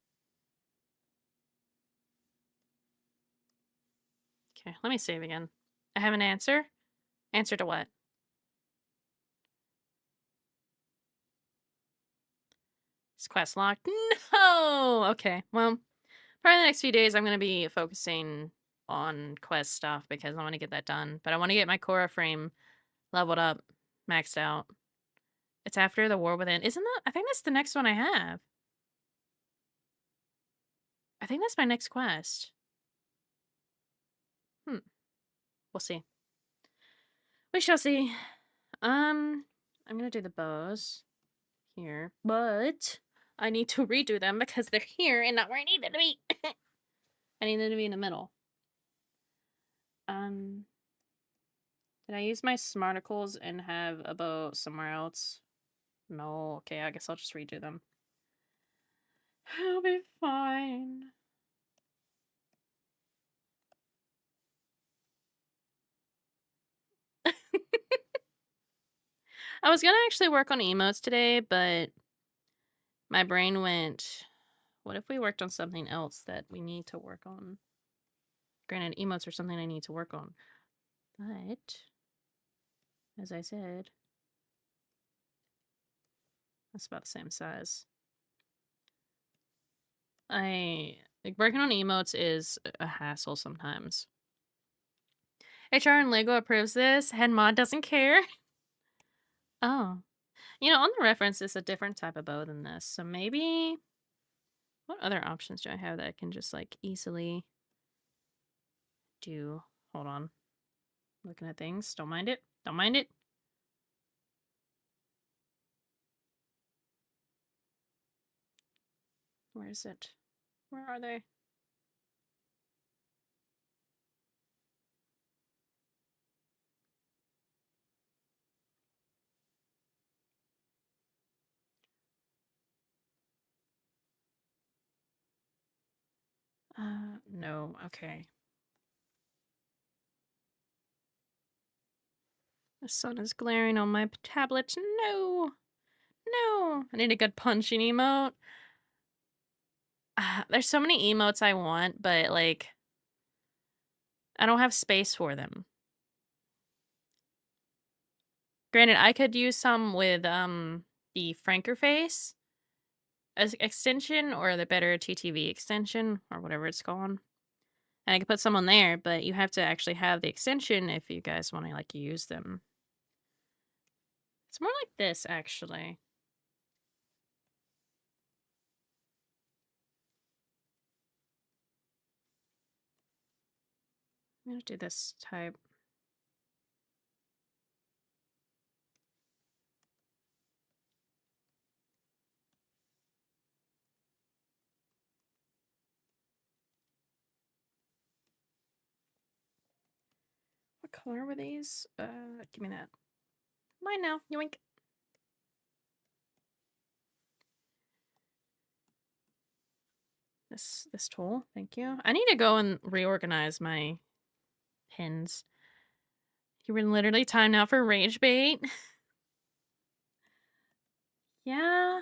[SPEAKER 1] Okay, let me save again. I have an answer. Answer to what? Is quest locked? No! Okay, well, probably the next few days I'm going to be focusing on quest stuff because I want to get that done. But I want to get my Korra frame leveled up, maxed out. It's after the War Within. Isn't that? I think that's the next one I have. I think that's my next quest. We'll see. We shall see. I'm gonna do the bows here, but I need to redo them because they're here and not where I need them to be. I need them to be in the middle. Did I use my smarticles and have a bow somewhere else? No. Okay, I guess I'll just redo them. I'll be fine. I was gonna actually work on emotes today, but my brain went, what if we worked on something else that we need to work on? Granted, emotes are something I need to work on. But, as I said, that's about the same size. Like, working on emotes is a hassle sometimes. HR and Lego approves this. Head mod doesn't care. Oh. On the reference is a different type of bow than this. So maybe what other options do I have that I can just like easily do? Hold on. Looking at things. Don't mind it. Don't mind it. Where is it? Where are they? No. Okay. The sun is glaring on my tablet. No. No. I need a good punching emote. There's so many emotes I want, but like I don't have space for them. Granted, I could use some with the Franker face as extension or the better TTV extension or whatever it's called. And I could put some on there, but you have to actually have the extension if you guys want to like use them. It's more like this actually. I'm gonna do this type. What color were these? Give me that. Mine now. Yoink. This tool. Thank you. I need to go and reorganize my pins. You were literally timed out for rage bait. Yeah.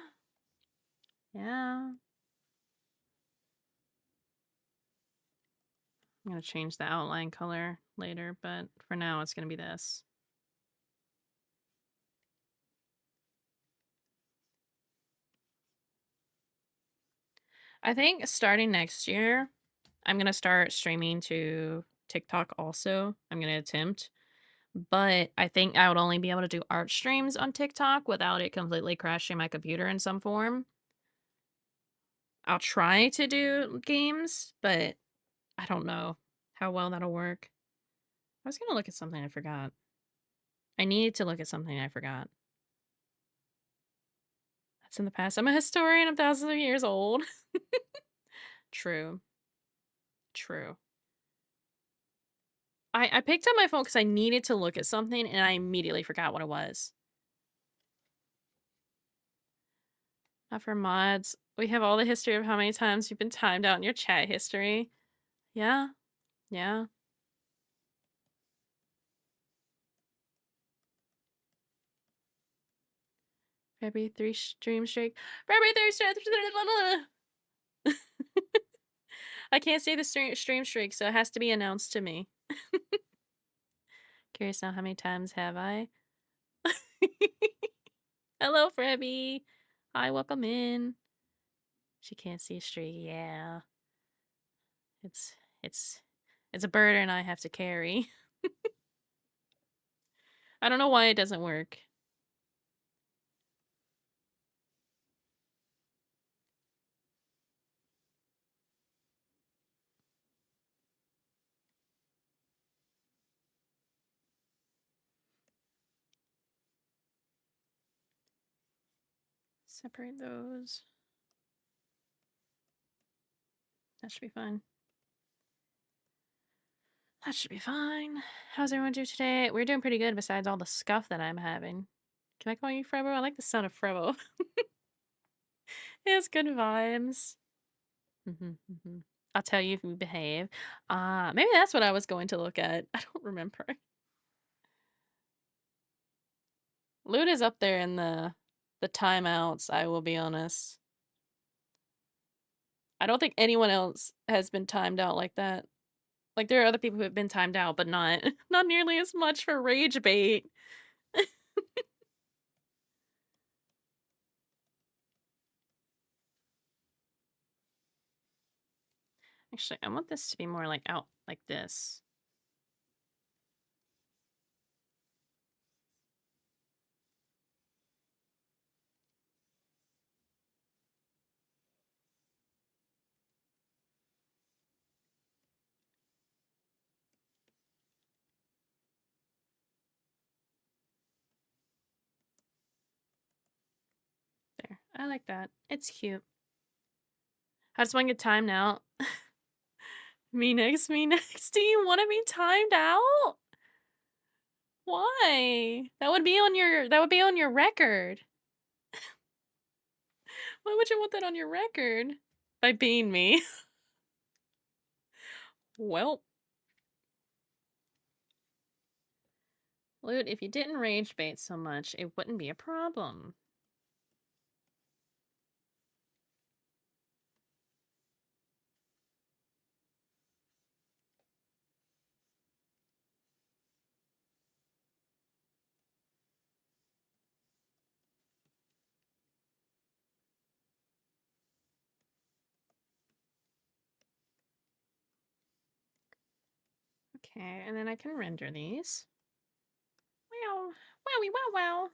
[SPEAKER 1] Yeah. I'm gonna change the outline color later, but for now it's gonna be this. I think starting next year, I'm gonna start streaming to TikTok also. I'm gonna attempt. But I think I would only be able to do art streams on TikTok without it completely crashing my computer in some form. I'll try to do games, but I don't know how well that'll work. I was gonna look at something I forgot. I needed to look at something I forgot. That's in the past. I'm a historian. I'm thousands of years old. True. True. I picked up my phone because I needed to look at something and I immediately forgot what it was. Not for mods. We have all the history of how many times you've been timed out in your chat history. Yeah. Yeah. February 3 stream streak. February 3 stream. I can't say the stream streak, so it has to be announced to me. Curious now, how many times have I? Hello, Frebby. Hi, welcome in. She can't see a streak. Yeah. It's it's it's a burden I have to carry. I don't know why it doesn't work. Separate those. That should be fine. That should be fine. How's everyone doing today? We're doing pretty good besides all the scuff that I'm having. Can I call you Frebo? I like the sound of Frebo. It has good vibes. I'll tell you if you behave. Maybe that's what I was going to look at. I don't remember. Loot is up there in the timeouts, I will be honest. I don't think anyone else has been timed out like that. Like there are other people who have been timed out, but not not nearly as much for rage bait. Actually, I want this to be more like out like this. I like that. It's cute. I just want to get timed out. Me next, me next. Do you want to be timed out? Why? That would be on your record. Why would you want that on your record? By being me. Well. Loot, if you didn't rage bait so much, it wouldn't be a problem. Okay, and then I can render these. Wow. Wowie wow wow.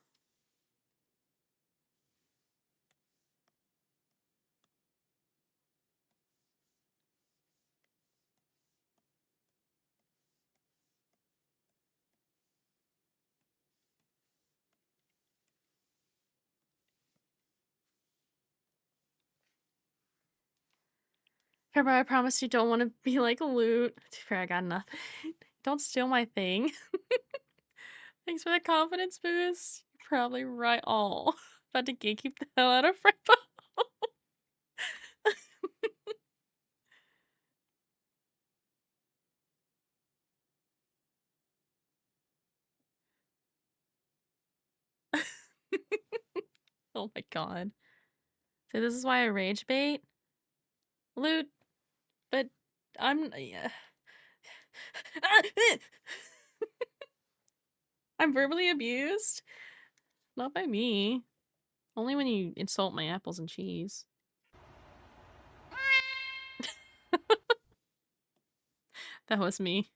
[SPEAKER 1] Herbo, I promise you don't want to be like Loot. Too fair, I got nothing. Don't steal my thing. Thanks for the confidence boost. You're probably right all. About to gatekeep the hell out of Herbo. Oh my god. So this is why I rage bait? Loot, but I'm... Yeah. I'm verbally abused? Not by me. Only when you insult my apples and cheese. That was me.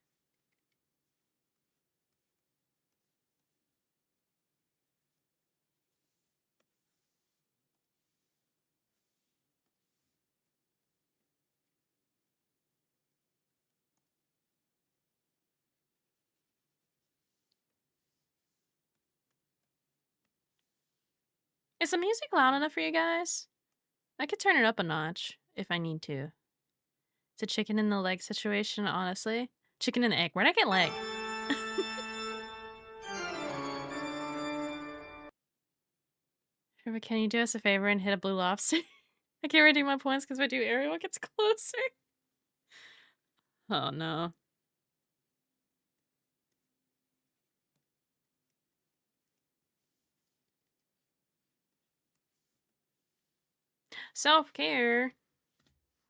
[SPEAKER 1] Is the music loud enough for you guys? I could turn it up a notch if I need to. It's a chicken in the leg situation, honestly. Chicken and the egg. Where'd I get leg? Can you do us a favor and hit a blue lobster? I can't redeem my points because if I do, Ariel gets closer. Oh no. Self-care.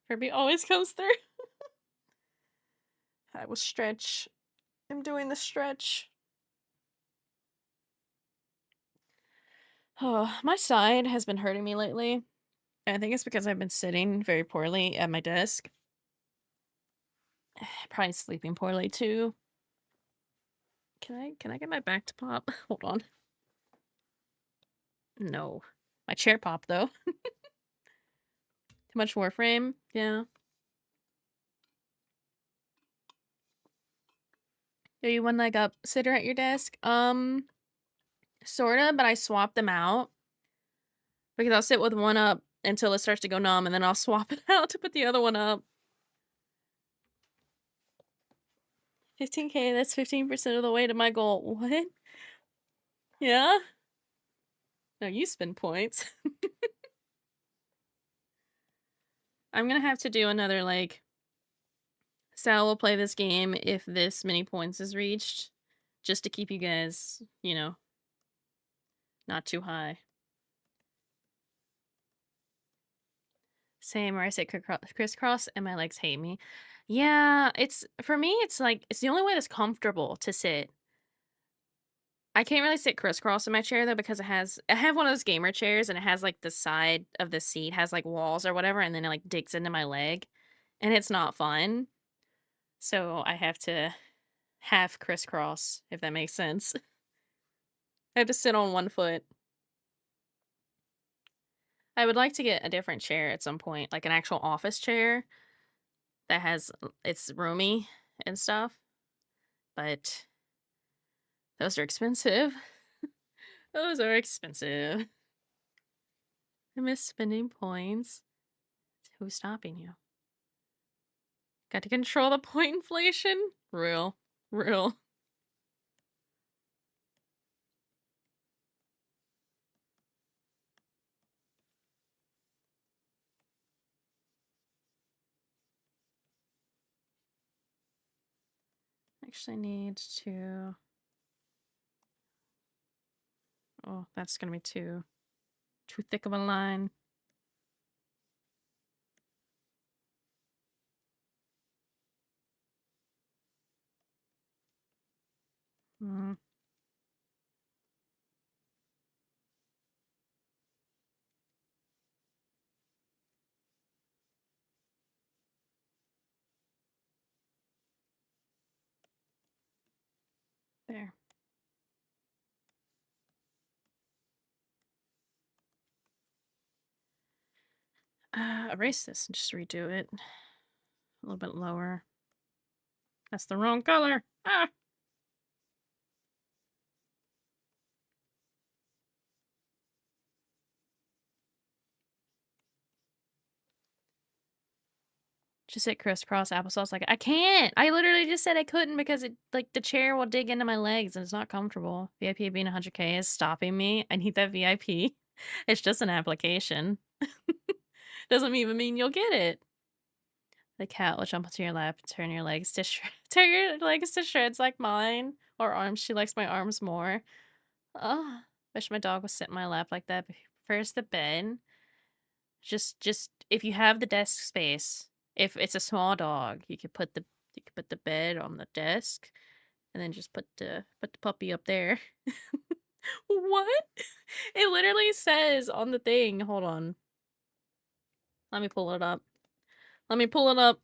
[SPEAKER 1] Kirby always comes through. I will stretch. I'm doing the stretch. Oh, my side has been hurting me lately. And I think it's because I've been sitting very poorly at my desk. Probably sleeping poorly too. Can I get my back to pop? Hold on. No. My chair popped though. Too much Warframe? Yeah. Are you one leg up sitter at your desk? Sorta, but I swap them out. Because I'll sit with one up until it starts to go numb, and then I'll swap it out to put the other one up. 15k, that's 15% of the way to my goal. What? Yeah? No, you spend points. I'm gonna have to do another, like, Sal will play this game if this many points is reached. Just to keep you guys, you know, not too high. Same, where I say crisscross and my legs hate me. Yeah, it's, for me, it's like, it's the only way that's comfortable to sit. I can't really sit crisscross in my chair though because I have one of those gamer chairs and it has like the side of the seat has like walls or whatever and then it like digs into my leg and it's not fun. So I have to half crisscross, if that makes sense. I have to sit on one foot. I would like to get a different chair at some point, like an actual office chair that has, it's roomy and stuff, but those are expensive. Those are expensive. I miss spending points. Who's stopping you? Got to control the point inflation? Real. Real. Actually need to... Oh, that's gonna be too thick of a line. Hmm. There. Erase this and just redo it. A little bit lower. That's the wrong color. Ah! Just hit crisscross applesauce. Like, I can't. I literally just said I couldn't because it, like, the chair will dig into my legs and it's not comfortable. VIP being 100K is stopping me. I need that VIP. It's just an application. Doesn't even mean you'll get it. The cat will jump onto your lap and turn your legs to tear your legs to shreds like mine. Or arms. She likes my arms more. Oh, wish my dog would sit in my lap like that. First the bed. Just if you have the desk space, if it's a small dog, you could put the bed on the desk, and then just put the puppy up there. What? It literally says on the thing. Hold on. Let me pull it up. Let me pull it up.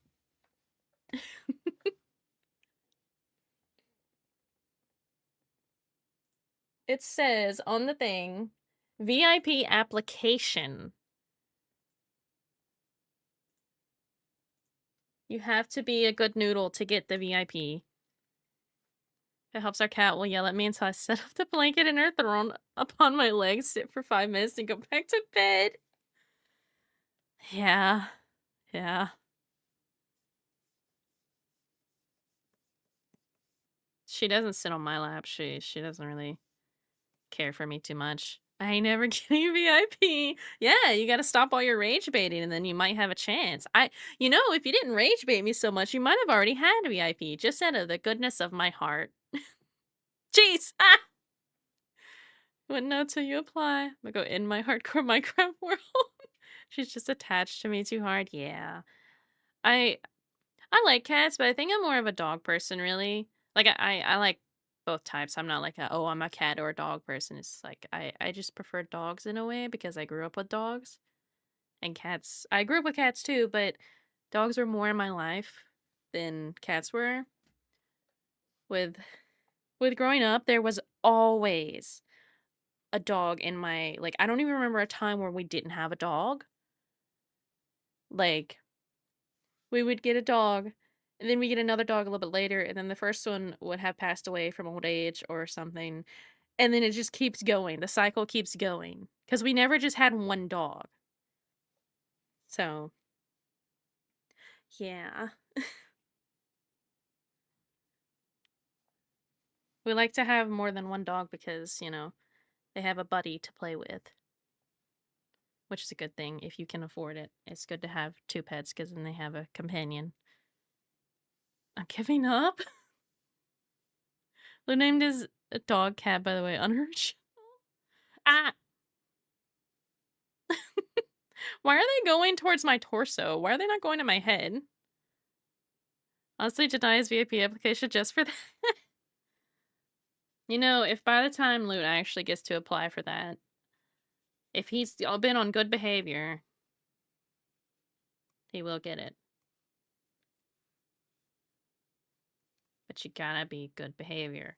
[SPEAKER 1] It says on the thing, VIP application. You have to be a good noodle to get the VIP. It helps our cat will yell at me until I set up the blanket and her thrown upon my legs, sit for 5 minutes, and go back to bed. Yeah. Yeah. She doesn't sit on my lap. She doesn't really care for me too much. I ain't never getting VIP. Yeah, you gotta stop all your rage baiting and then you might have a chance. If you didn't rage bait me so much, you might have already had VIP just out of the goodness of my heart. Jeez! Ah! Wouldn't know till you apply. I'm gonna go in my hardcore Minecraft world. She's just attached to me too hard. Yeah. I I like cats, but I think I'm more of a dog person, really. Like I like both types. I'm not like I'm a cat or a dog person. It's like I just prefer dogs in a way because I grew up with dogs and cats. I grew up with cats too, but dogs were more in my life than cats were. With growing up, there was always a dog in my like I don't even remember a time where we didn't have a dog. Like we would get a dog, and then we get another dog a little bit later, and then the first one would have passed away from old age or something, and then it just keeps going. The cycle keeps going because we never just had one dog. So, yeah. We like to have more than one dog because, they have a buddy to play with, which is a good thing if you can afford it. It's good to have two pets because then they have a companion. I'm giving up. Who named his dog Cat, by the way, on her channel? Ah! Why are they going towards my torso? Why are they not going to my head? Honestly, deny his VIP application just for that. If by the time Loot actually gets to apply for that, if he's been on good behavior, he will get it. But you gotta be good behavior.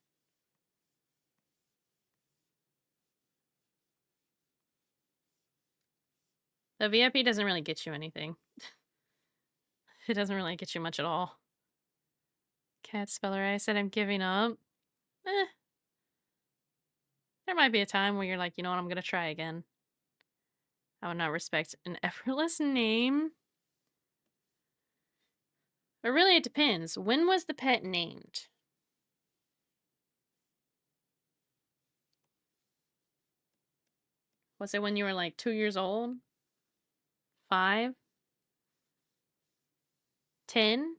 [SPEAKER 1] The VIP doesn't really get you anything. It doesn't really get you much at all. Cat speller, I said I'm giving up. There might be a time where you're like, you know what, I'm gonna try again. I would not respect an effortless name. But really, it depends. When was the pet named? Was it when you were like 2 years old? 5? 10?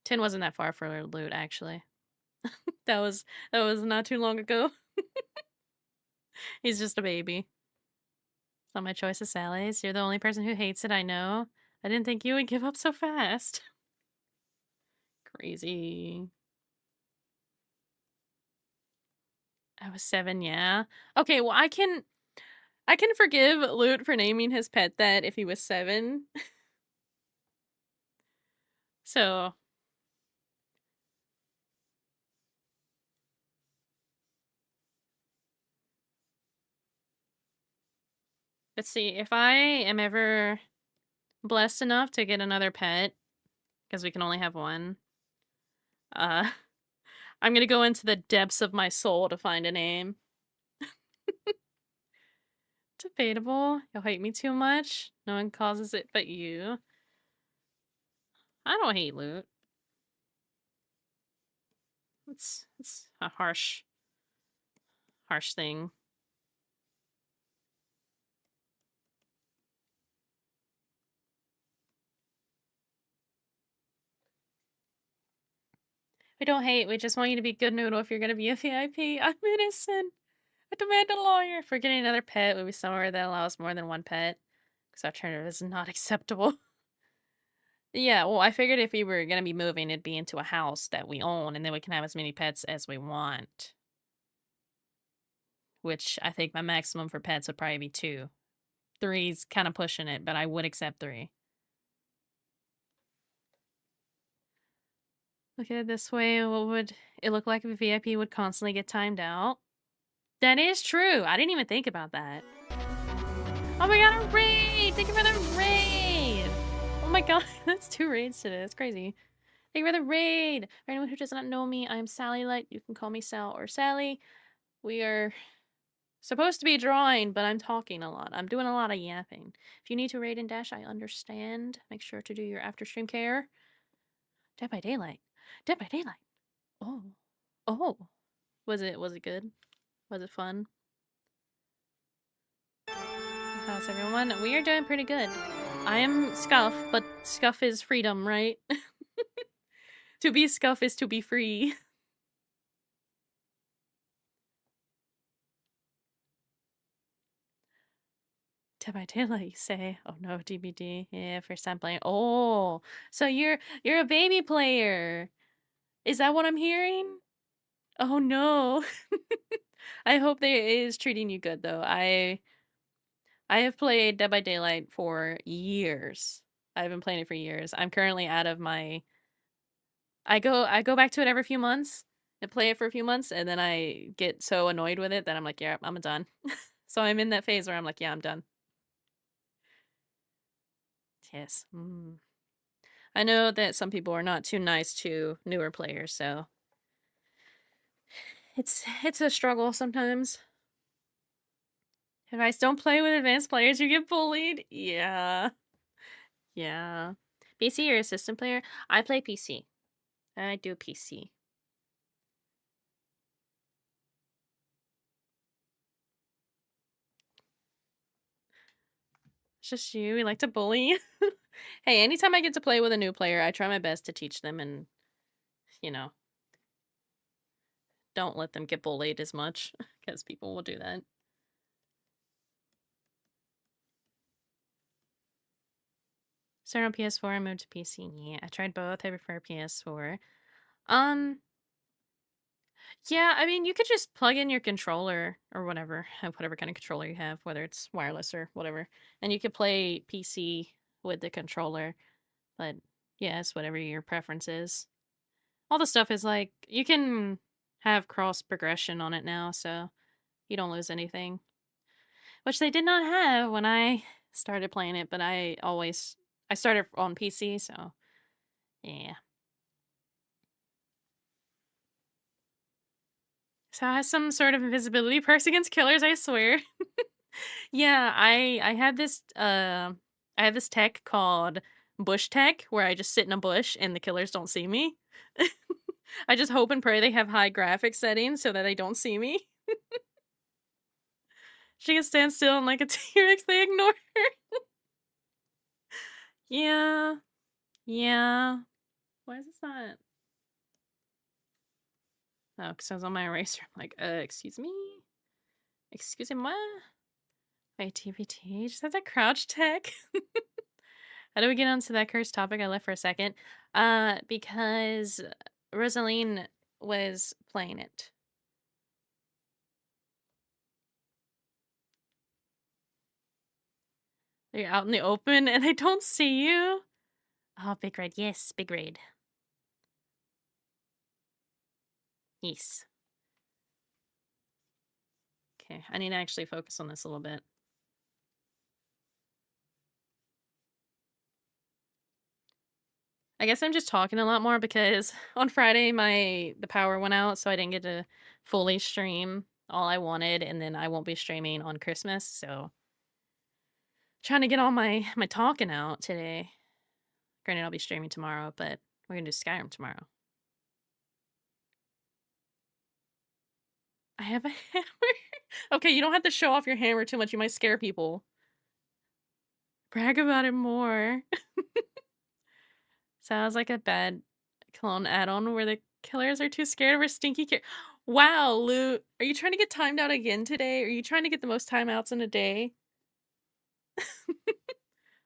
[SPEAKER 1] 10 wasn't that far for Loot, actually. That was that was not too long ago. He's just a baby. It's not my choice of Sally's. You're the only person who hates it, I know. I didn't think you would give up so fast. Crazy. I was 7, yeah. Okay, well I can forgive Loot for naming his pet that if he was 7. So let's see. If I am ever blessed enough to get another pet, because we can only have one, uh, I'm gonna go into the depths of my soul to find a name. Debatable. You'll hate me too much. No one causes it but you. I don't hate Loot. It's a harsh thing. We don't hate. We just want you to be good, Noodle. If you're gonna be a VIP, I'm innocent. I demand a lawyer. For getting another pet, would be somewhere that allows more than one pet, because alternative is not acceptable. Yeah, well, I figured if we were gonna be moving, it'd be into a house that we own, and then we can have as many pets as we want. Which I think my maximum for pets would probably be 2. 3's kind of pushing it, but I would accept 3. Look at it this way. What would it look like if a VIP would constantly get timed out? That is true. I didn't even think about that. Oh my god, a raid! Thank you for the raid! Oh my god, that's 2 raids today. That's crazy. Thank you for the raid! For anyone who does not know me, I am Sally Light. You can call me Sal or Sally. We are supposed to be drawing, but I'm talking a lot. I'm doing a lot of yapping. If you need to raid and dash, I understand. Make sure to do your after stream care. Dead by Daylight. Dead by Daylight. Oh. Oh. Was it good? Was it fun? How's everyone? We are doing pretty good. I am Scuff, but Scuff is freedom, right? To be Scuff is to be free. Dead by Daylight, you say? Oh no, DBD. Yeah, first time playing. Oh, so you're a baby player. Is that what I'm hearing? Oh no. I hope they is treating you good though. I have played Dead by Daylight for years. I've been playing it for years. I'm currently out of my I go back to it every few months and play it for a few months, and then I get so annoyed with it that I'm like, yeah, I'm done. So I'm in that phase where I'm like, yeah, I'm done. Yes. I know that some people are not too nice to newer players, so it's a struggle sometimes. Advice: don't play with advanced players, you get bullied. Yeah. Yeah. PC or assistant player? I play PC. I do PC. It's just you. We like to bully. Hey, anytime I get to play with a new player, I try my best to teach them and, you know, don't let them get bullied as much, because people will do that. Start on PS4 and move to PC. Yeah, I tried both. I prefer PS4. Um, yeah, I mean, you could just plug in your controller or whatever, whatever kind of controller you have, whether it's wireless or whatever, and you could play PC with the controller. But yeah, it's whatever your preference is. All the stuff is like, you can have cross progression on it now, so you don't lose anything. Which they did not have when I started playing it, but I started on PC, so yeah. So it has some sort of invisibility perks against killers, I swear. Yeah, I have this tech called bush tech where I just sit in a bush and the killers don't see me. I just hope and pray they have high graphic settings so that they don't see me. She can stand still and like a T-Rex, they ignore her. Yeah. Yeah. Why is this not? Oh, because I was on my eraser. I'm like, excuse me? Excuse me? Wait, TPT? Just have that crouch tech? How do we get onto that cursed topic? I left for a second. Because Rosaline was playing it. You're out in the open and I don't see you. Oh, big raid. Yes, big raid. Yes. Okay, I need to actually focus on this a little bit. I guess I'm just talking a lot more because on Friday the power went out, so I didn't get to fully stream all I wanted, and then I won't be streaming on Christmas, so trying to get all my talking out today. Granted, I'll be streaming tomorrow, but we're gonna do Skyrim tomorrow. I have a hammer. Okay, you don't have to show off your hammer too much. You might scare people. Brag about it more. Sounds like a bad clone add-on where the killers are too scared of a stinky Wow, Loot. Are you trying to get timed out again today? Are you trying to get the most timeouts in a day?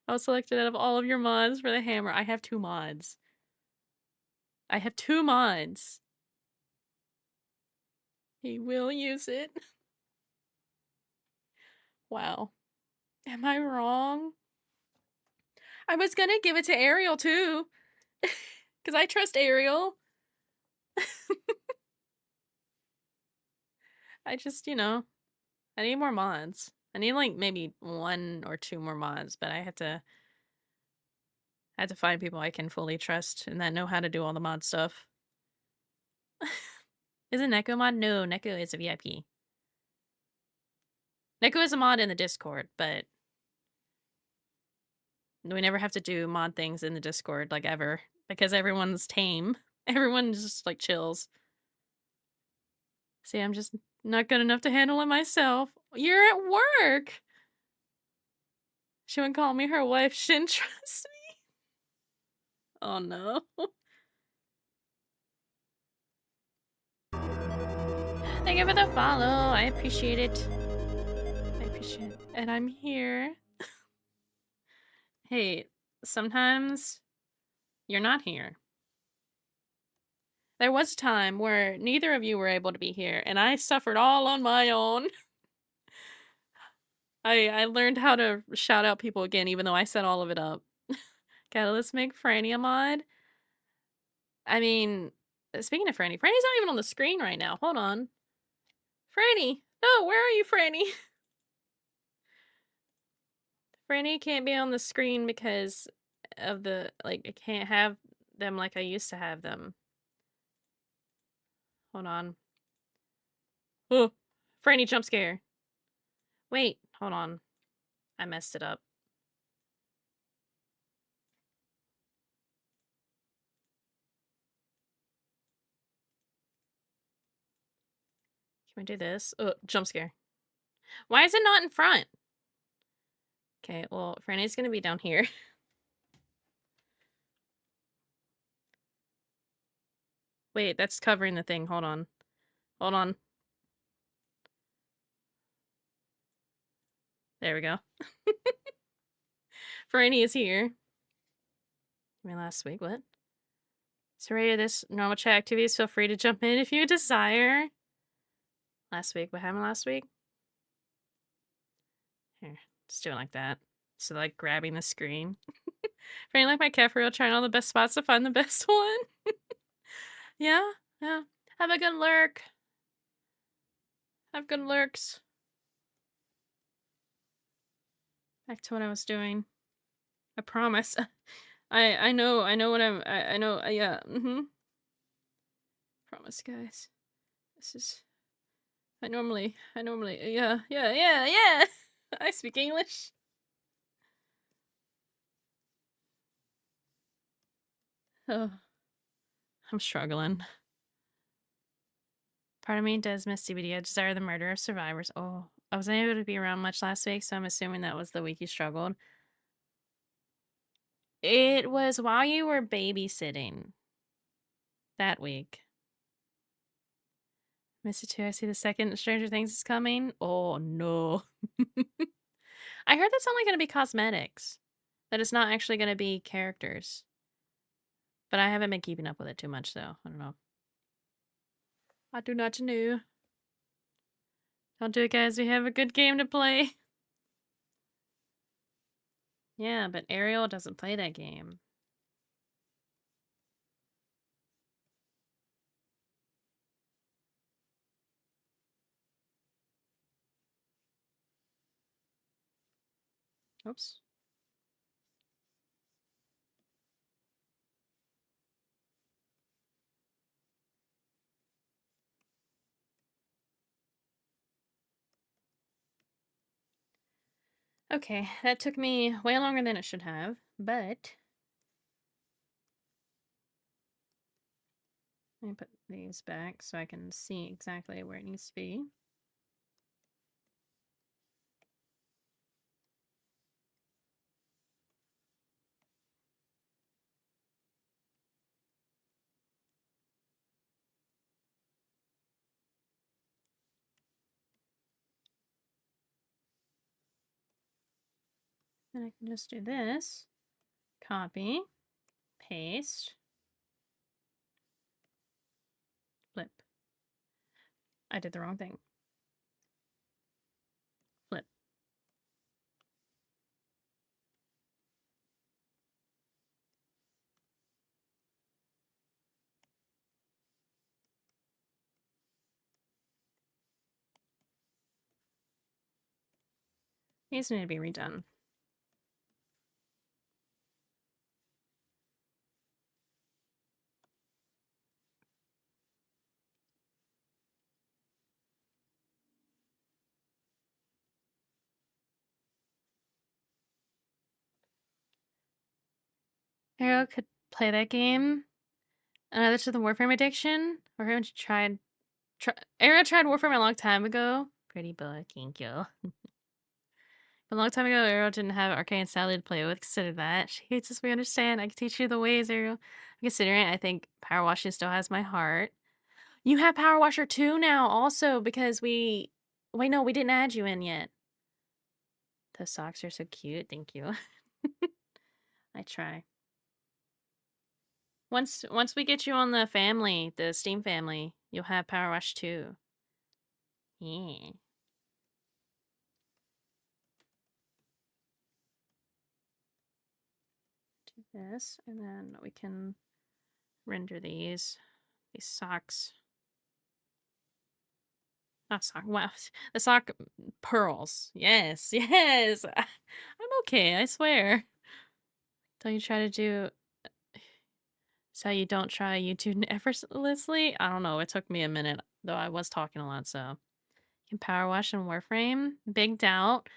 [SPEAKER 1] I was selected out of all of your mods for the hammer. I have 2 mods. I have 2 mods. He will use it. Wow. Am I wrong? I was gonna give it to Ariel too. Because I trust Ariel. I just, I need more mods. I need like maybe 1 or 2 more mods, but I have to find people I can fully trust and that know how to do all the mod stuff. Isn't Neko mod? No, Neko is a VIP. Neko is a mod in the Discord, but we never have to do mod things in the Discord, like, ever. Because everyone's tame. Everyone just, like, chills. See, I'm just not good enough to handle it myself. You're at work! She wouldn't call me her wife. She didn't trust me. Oh, no. Thank you for the follow. I appreciate it. I appreciate it. And I'm here. Hey, sometimes you're not here. There was a time where neither of you were able to be here, and I suffered all on my own. I learned how to shout out people again, even though I set all of it up. Okay, let's make Franny a mod. I mean, speaking of Franny's not even on the screen right now. Hold on. Franny! No, where are you, Franny? Franny can't be on the screen because of I can't have them like I used to have them. Hold on. Oh, Franny jump scare. Wait, hold on. I messed it up. Can we do this? Oh, jump scare. Why is it not in front? Okay, well, Franny's gonna be down here. Wait, that's covering the thing. Hold on. Hold on. There we go. Franny is here. I mean, last week, what? So ready to this normal chat activities, feel free to jump in if you desire. Last week, what happened last week? Here, just do it like that. So like grabbing the screen. Franny like my cat for real, trying all the best spots to find the best one. Yeah. Have a good lurk. Have good lurks. Back to what I was doing. I promise. I know what I know, yeah, Promise, guys. This is, I normally, yeah. I speak English. Oh, I'm struggling. Part of me does miss CBD. I desire the murder of survivors. Oh, I wasn't able to be around much last week, so I'm assuming that was the week you struggled. It was while you were babysitting that week. Miss it too. I see the second Stranger Things is coming. Oh, no. I heard that's only going to be cosmetics, that it's not actually going to be characters. But I haven't been keeping up with it too much, so I don't know. I do not know. Don't do it, guys. We have a good game to play. Yeah, but Ariel doesn't play that game. Oops. Okay, that took me way longer than it should have, but let me put these back so I can see exactly where it needs to be. And I can just do this. Copy, paste, flip. I did the wrong thing. Flip. These need to be redone. Ariel could play that game. Another to the Warframe addiction. Warframe tried. Ariel tried Warframe a long time ago. Pretty boy, thank you. A long time ago, Ariel didn't have Arcane Sally to play with. Consider that. She hates us, we understand. I can teach you the ways, Ariel. Considering I think Power Washing still has my heart. You have Power Washer 2 now, also, because we... Wait, no, we didn't add you in yet. The socks are so cute. Thank you. I try. Once we get you on the family, the Steam family, you'll have Power Wash 2. Yeah. Do this, and then we can render these socks. Not sock. Wow, the sock pearls. Yes, yes. I'm okay. I swear. Don't you try to do so you don't try YouTube effortlessly? I don't know. It took me a minute, though I was talking a lot, so. You can power wash in Warframe. Big doubt.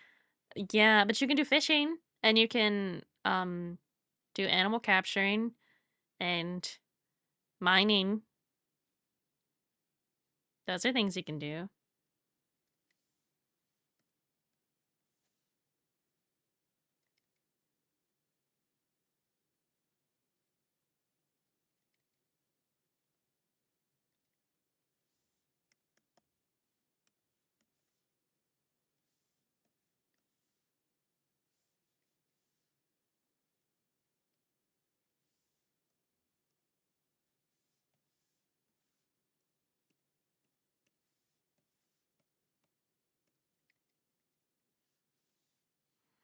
[SPEAKER 1] Yeah, but you can do fishing and you can do animal capturing and mining. Those are things you can do.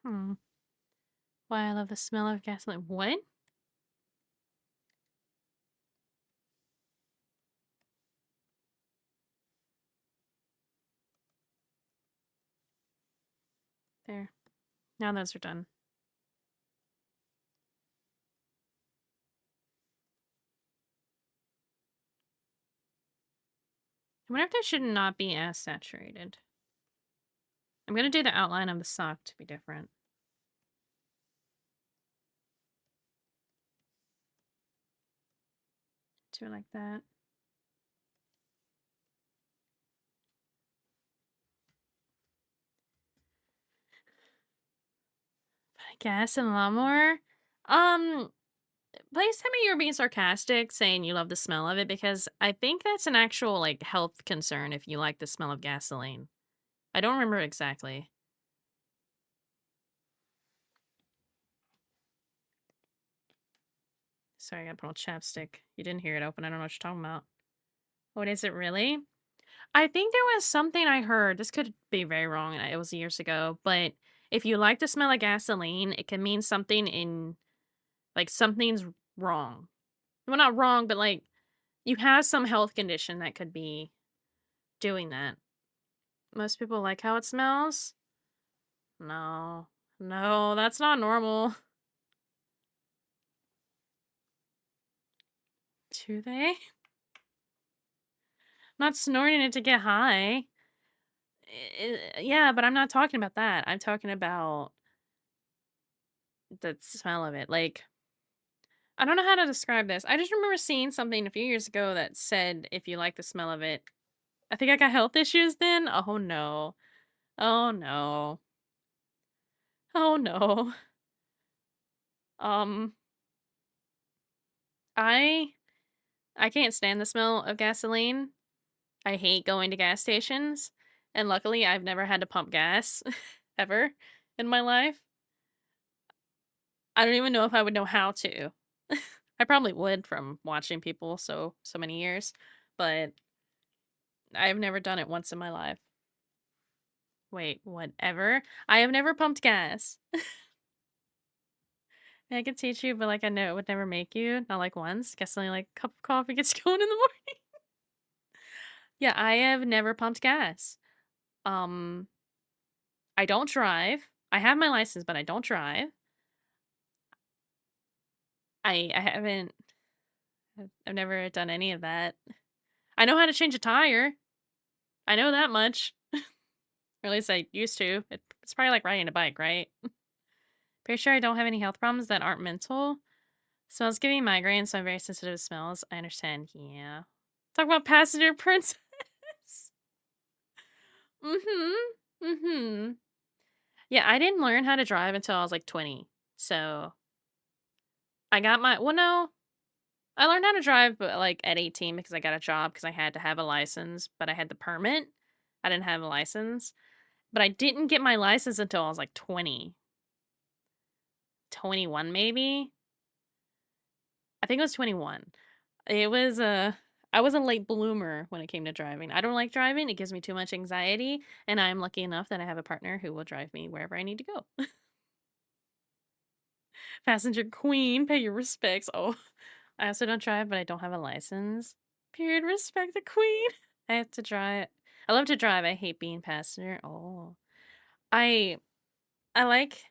[SPEAKER 1] Hmm. Why I love the smell of gasoline. What? There. Now those are done. I wonder if they should not be as saturated. I'm gonna do the outline of the sock to be different. Do it like that. But I guess and a lot more. Please tell me you were being sarcastic saying you love the smell of it because I think that's an actual like health concern if you like the smell of gasoline. I don't remember exactly. Sorry, I gotta put on chapstick. You didn't hear it open. I don't know what you're talking about. What is it really? I think there was something I heard. This could be very wrong, and it was years ago. But if you like the smell of gasoline, it can mean something in like something's wrong. Well, not wrong, but like you have some health condition that could be doing that. Most people like how it smells. No, no, that's not normal. Do they? Not snorting it to get high. Yeah, but I'm not talking about that. I'm talking about the smell of it. Like, I don't know how to describe this. I just remember seeing something a few years ago that said if you like the smell of it, I think I got health issues then. Oh no. Oh no. Oh no. Um, I I can't stand the smell of gasoline. I hate going to gas stations, and luckily I've never had to pump gas ever in my life. I don't even know if I would know how to. I probably would from watching people so many years, but I've never done it once in my life. Wait, whatever? I have never pumped gas. I could teach you, but like I know it would never make you. Not like once. Guess only like a cup of coffee gets going in the morning. Yeah, I have never pumped gas. Um, I don't drive. I have my license, but I don't drive. I haven't. I've never done any of that. I know how to change a tire. I know that much. Or at least I used to. It's probably like riding a bike, right? Pretty sure I don't have any health problems that aren't mental. Smells give me migraines, so I'm very sensitive to smells. I understand. Yeah. Talk about passenger princess. Mm-hmm. Mm-hmm. Yeah, I didn't learn how to drive until I was like 20. So I got my well no. I learned how to drive but like at 18 because I got a job because I had to have a license, but I had the permit. I didn't have a license. But I didn't get my license until I was like 20. 21 maybe? I think it was 21. It was I was a late bloomer when it came to driving. I don't like driving. It gives me too much anxiety, and I'm lucky enough that I have a partner who will drive me wherever I need to go. Passenger queen, pay your respects. Oh, I also don't drive, but I don't have a license. Period. Respect the queen. I have to drive. I love to drive. I hate being passenger. Oh, I I like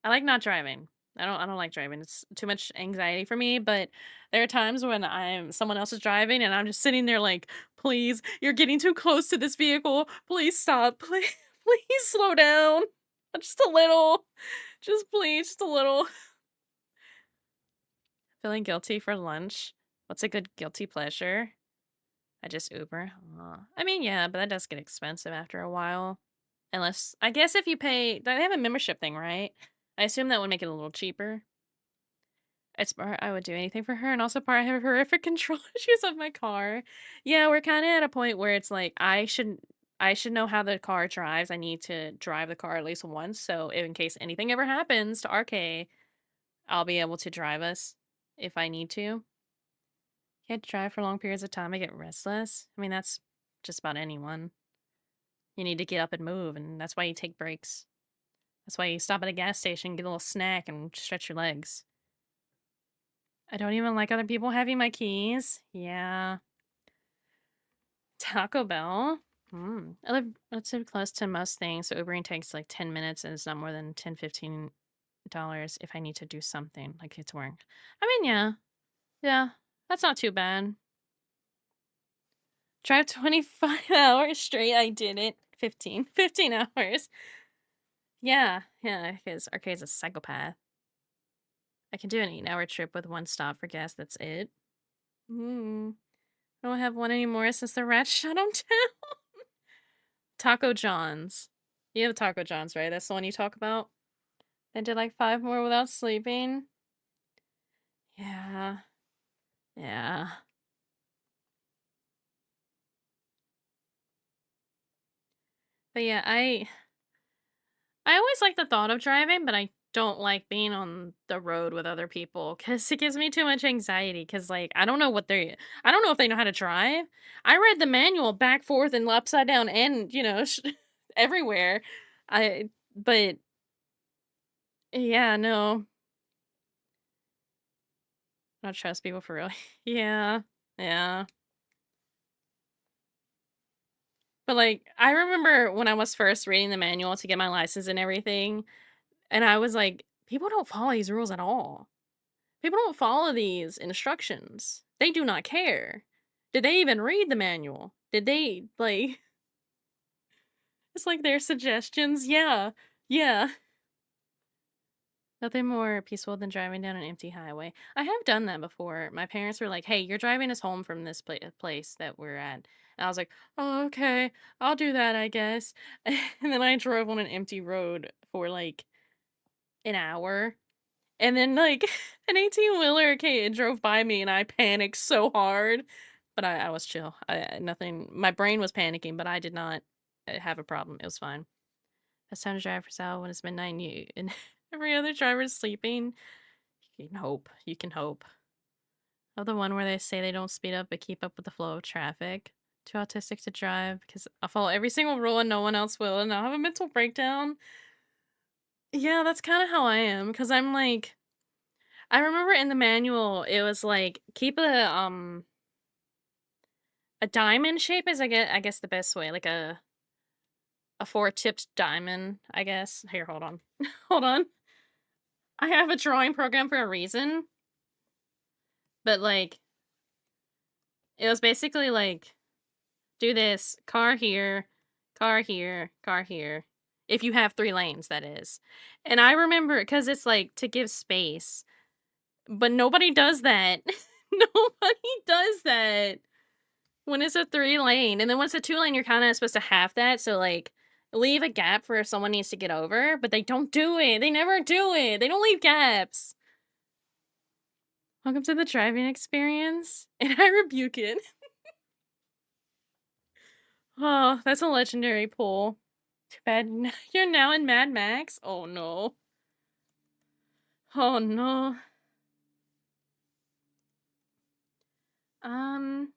[SPEAKER 1] I like not driving. I don't like driving. It's too much anxiety for me, but there are times when someone else is driving and I'm just sitting there like, "Please, you're getting too close to this vehicle. Please stop. Please please slow down. Just a little. Just please, just a little." Feeling guilty for lunch. What's a good guilty pleasure? I just Uber. I mean, yeah, but that does get expensive after a while. Unless I guess if you pay, they have a membership thing, right? I assume that would make it a little cheaper. It's part I would do anything for her, and also part I have horrific control issues of my car. Yeah, we're kind of at a point where it's like I should know how the car drives. I need to drive the car at least once, so in case anything ever happens to RK, I'll be able to drive us if I need to. Can't drive for long periods of time. I get restless. I mean, that's just about anyone. You need to get up and move, and that's why you take breaks. That's why you stop at a gas station, get a little snack, and stretch your legs. I don't even like other people having my keys. Yeah. Taco Bell? I live close to most things, so Ubering takes like 10 minutes and it's not more than $10-15 if I need to do something, like get to work. I mean, yeah. Yeah. That's not too bad. Drive 25 hours straight. I did it. 15 hours. Yeah, yeah, because Arcade's a psychopath. I can do an 8-hour trip with one stop for gas, that's it. Mm. I don't have one anymore since the rat shut 'em down. Taco John's. You have Taco John's, right? That's the one you talk about? I did like 5 more without sleeping. Yeah. Yeah. But yeah, I always like the thought of driving, but I don't like being on the road with other people because it gives me too much anxiety. Because like, I don't know if they know how to drive. I read the manual back, forth, and upside down and, everywhere. But yeah, no, I don't trust people for real. Yeah. Yeah. But like, I remember when I was first reading the manual to get my license and everything, and I was like, people don't follow these rules at all. People don't follow these instructions. They do not care. Did they even read the manual? Did they, like, it's like their suggestions? Yeah. Yeah. Nothing more peaceful than driving down an empty highway. I have done that before. My parents were like, "Hey, you're driving us home from this place that we're at." And I was like, "Oh, okay. I'll do that, I guess." And then I drove on an empty road for like an hour. And then, like, an 18-wheeler drove by me, and I panicked so hard, but I was chill. Nothing my brain was panicking, but I did not, have a problem. It was fine. It's time to drive for Sal when it's midnight and every other driver's sleeping. You can hope. You can hope. Oh, the one where they say they don't speed up but keep up with the flow of traffic. Too autistic to drive because I follow every single rule and no one else will, and I'll have a mental breakdown. Yeah, that's kinda how I am. Because 'cause I'm like I remember in the manual, it was like, keep a diamond shape is I guess the best way, like a four-tipped diamond, I guess. Here, hold on. Hold on. I have a drawing program for a reason, but, like, it was basically like, do this, car here, car here, car here. If you have 3 lanes, that is. And I remember because it's, like, to give space, but nobody does that. Nobody does that. When it's a 3 lane, and then when it's a 2 lane, you're kinda supposed to half that, so, like, leave a gap for if someone needs to get over, but they don't do it, they never do it, they don't leave gaps. Welcome to the driving experience, and I rebuke it. Oh, that's a legendary pull. Too bad you're now in Mad Max? Oh, no. Oh, no. Um,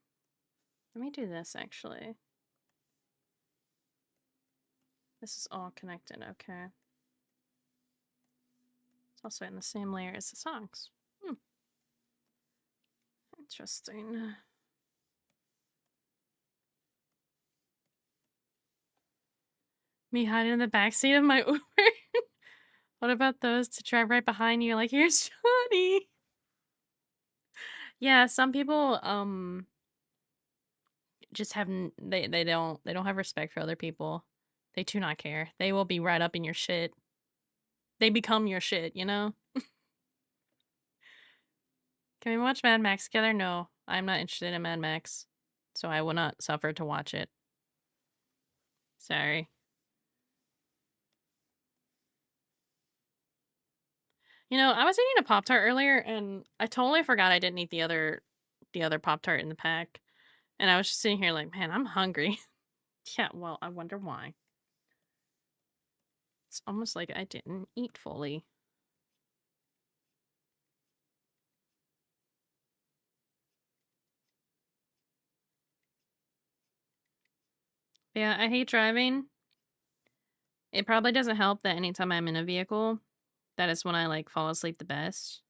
[SPEAKER 1] let me do this, actually. This is all connected, okay. It's also in the same layer as the songs. Hmm, interesting. Me hiding in the backseat of my Uber. What about those to drive right behind you? Like, here's Johnny. Yeah, some people just have they don't have respect for other people. They do not care. They will be right up in your shit. They become your shit, you know? Can we watch Mad Max together? No, I'm not interested in Mad Max, so I will not suffer to watch it. Sorry. I was eating a Pop Tart earlier, and I totally forgot I didn't eat the other Pop Tart in the pack, and I was just sitting here like, man, I'm hungry. Yeah, well, I wonder why. It's almost like I didn't eat fully. Yeah, I hate driving. It probably doesn't help that anytime I'm in a vehicle, that is when I like fall asleep the best.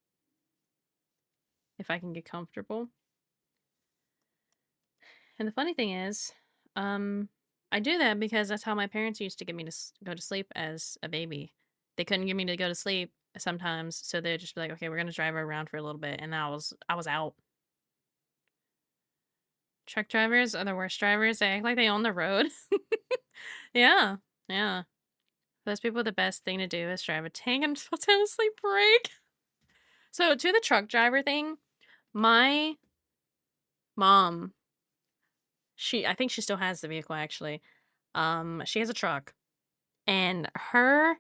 [SPEAKER 1] If I can get comfortable. And the funny thing is, um, I do that because that's how my parents used to get me to go to sleep as a baby. They couldn't get me to go to sleep sometimes, so they'd just be like, "Okay, we're gonna drive her around for a little bit," and I was out. Truck drivers are the worst drivers. They act like they own the road. Yeah, yeah. For those people, the best thing to do is drive a tank and spontaneously brake. So, to the truck driver thing, my mom, I think she still has the vehicle actually. She has a truck, and her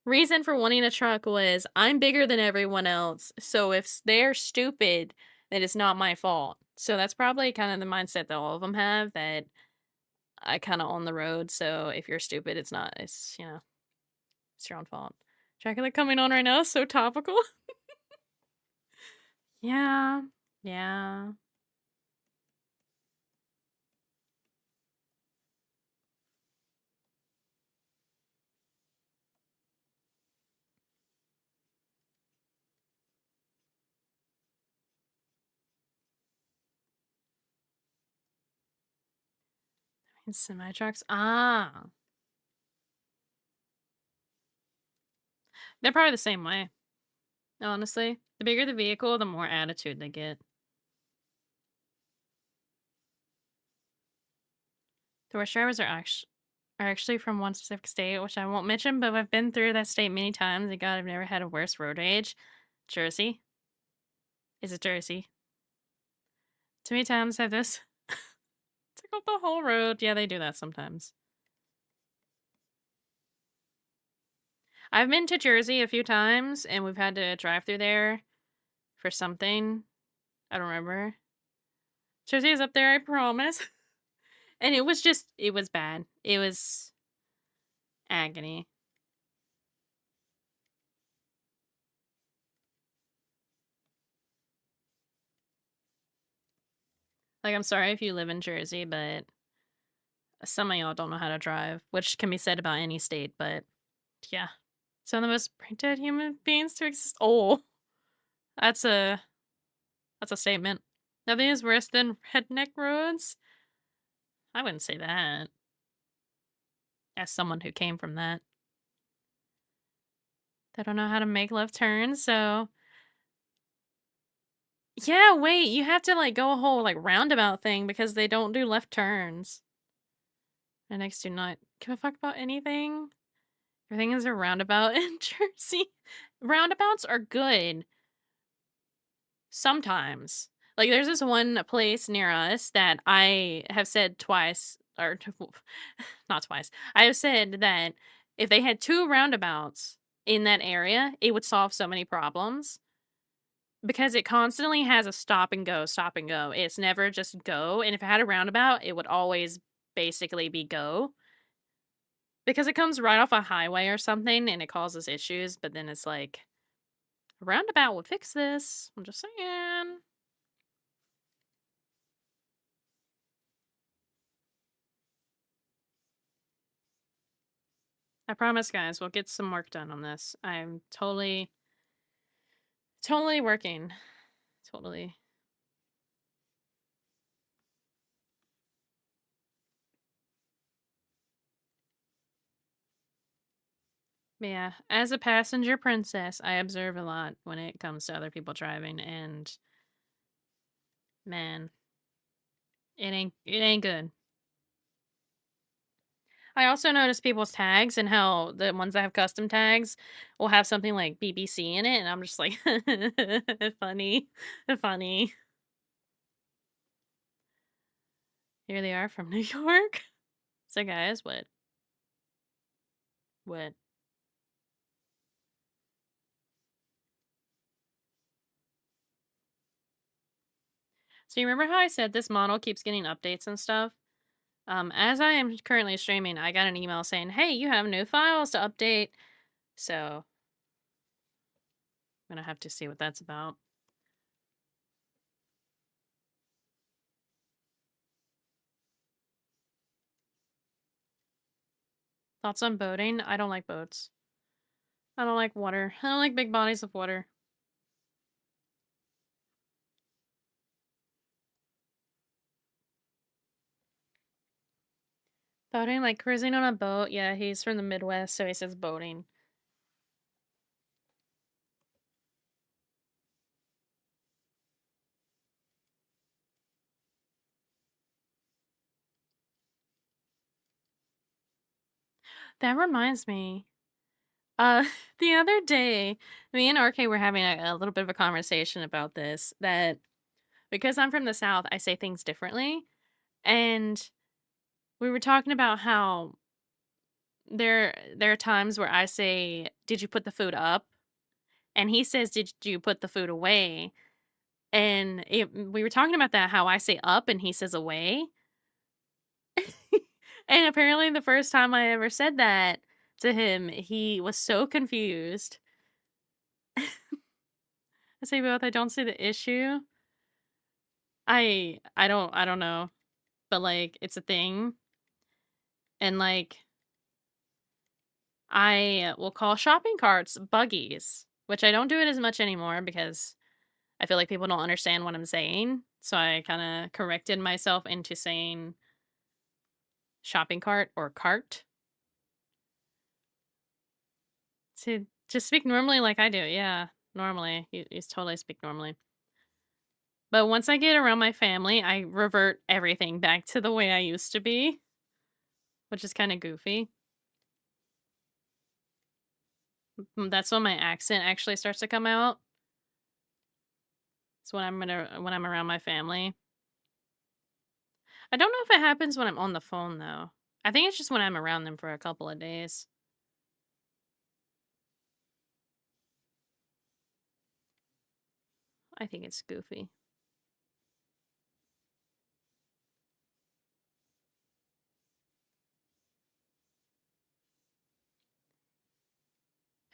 [SPEAKER 1] reason for wanting a truck was I'm bigger than everyone else. So if they're stupid, then it's not my fault. So that's probably kind of the mindset that all of them have, that I kind of own the road. So if you're stupid, it's not, it's your own fault. Dracula coming on right now, so topical. Yeah. Yeah. And semi trucks. Ah. They're probably the same way, honestly. The bigger the vehicle, the more attitude they get. The worst drivers are actually from one specific state, which I won't mention, but I've been through that state many times, and God, I've never had a worse road rage. Jersey. Is it Jersey? Too many times I've just took up the whole road. Yeah, they do that sometimes. I've been to Jersey a few times, and we've had to drive through there for something. I don't remember. Jersey is up there, I promise. And it was bad. It was agony. Like, I'm sorry if you live in Jersey, but some of y'all don't know how to drive, which can be said about any state, but yeah. Some of the most brain dead human beings to exist. Oh, that's a that's a statement. Nothing is worse than redneck roads. I wouldn't say that. As someone who came from that. They don't know how to make left turns, so yeah, wait, you have to like go a whole like roundabout thing because they don't do left turns. Rednecks do not give a fuck about anything. Everything is a roundabout in Jersey. Roundabouts are good. Sometimes. Like, there's this one place near us that I have said twice, or not twice. I have said that if they had 2 roundabouts in that area, it would solve so many problems because it constantly has a stop and go, stop and go. It's never just go, and if it had a roundabout, it would always basically be go because it comes right off a highway or something and it causes issues, but then it's like, a roundabout would fix this. I'm just saying. I promise, guys, we'll get some work done on this. I'm totally working. Totally. But yeah, as a passenger princess, I observe a lot when it comes to other people driving, and man, it ain't good. I also notice people's tags and how the ones that have custom tags will have something like BBC in it, and I'm just like, funny, funny. Here they are from New York. So, guys, what? What? So, you remember how I said this model keeps getting updates and stuff? As I am currently streaming, I got an email saying, "Hey, you have new files to update." So, I'm gonna have to see what that's about. Thoughts on boating? I don't like boats. I don't like water. I don't like big bodies of water. Boating, like cruising on a boat. Yeah, he's from the Midwest, so he says boating. That reminds me. Uh, the other day, me and RK were having a little bit of a conversation about this, that because I'm from the South, I say things differently. And we were talking about how there are times where I say, "Did you put the food up?" And he says, "Did you put the food away?" And we were talking about that, how I say up and he says away. And apparently, the first time I ever said that to him, he was so confused. I say both. I don't see the issue. I don't know, but like it's a thing, and like I will call shopping carts buggies, which I don't do it as much anymore because I feel like people don't understand what I'm saying. So I kind of corrected myself into saying shopping cart or cart to just speak normally like I do. Yeah, normally you totally speak normally. But once I get around my family, I revert everything back to the way I used to be, which is kind of goofy. That's when my accent actually starts to come out. It's when I'm around my family. I don't know if it happens when I'm on the phone though. I think it's just when I'm around them for a couple of days. I think it's goofy.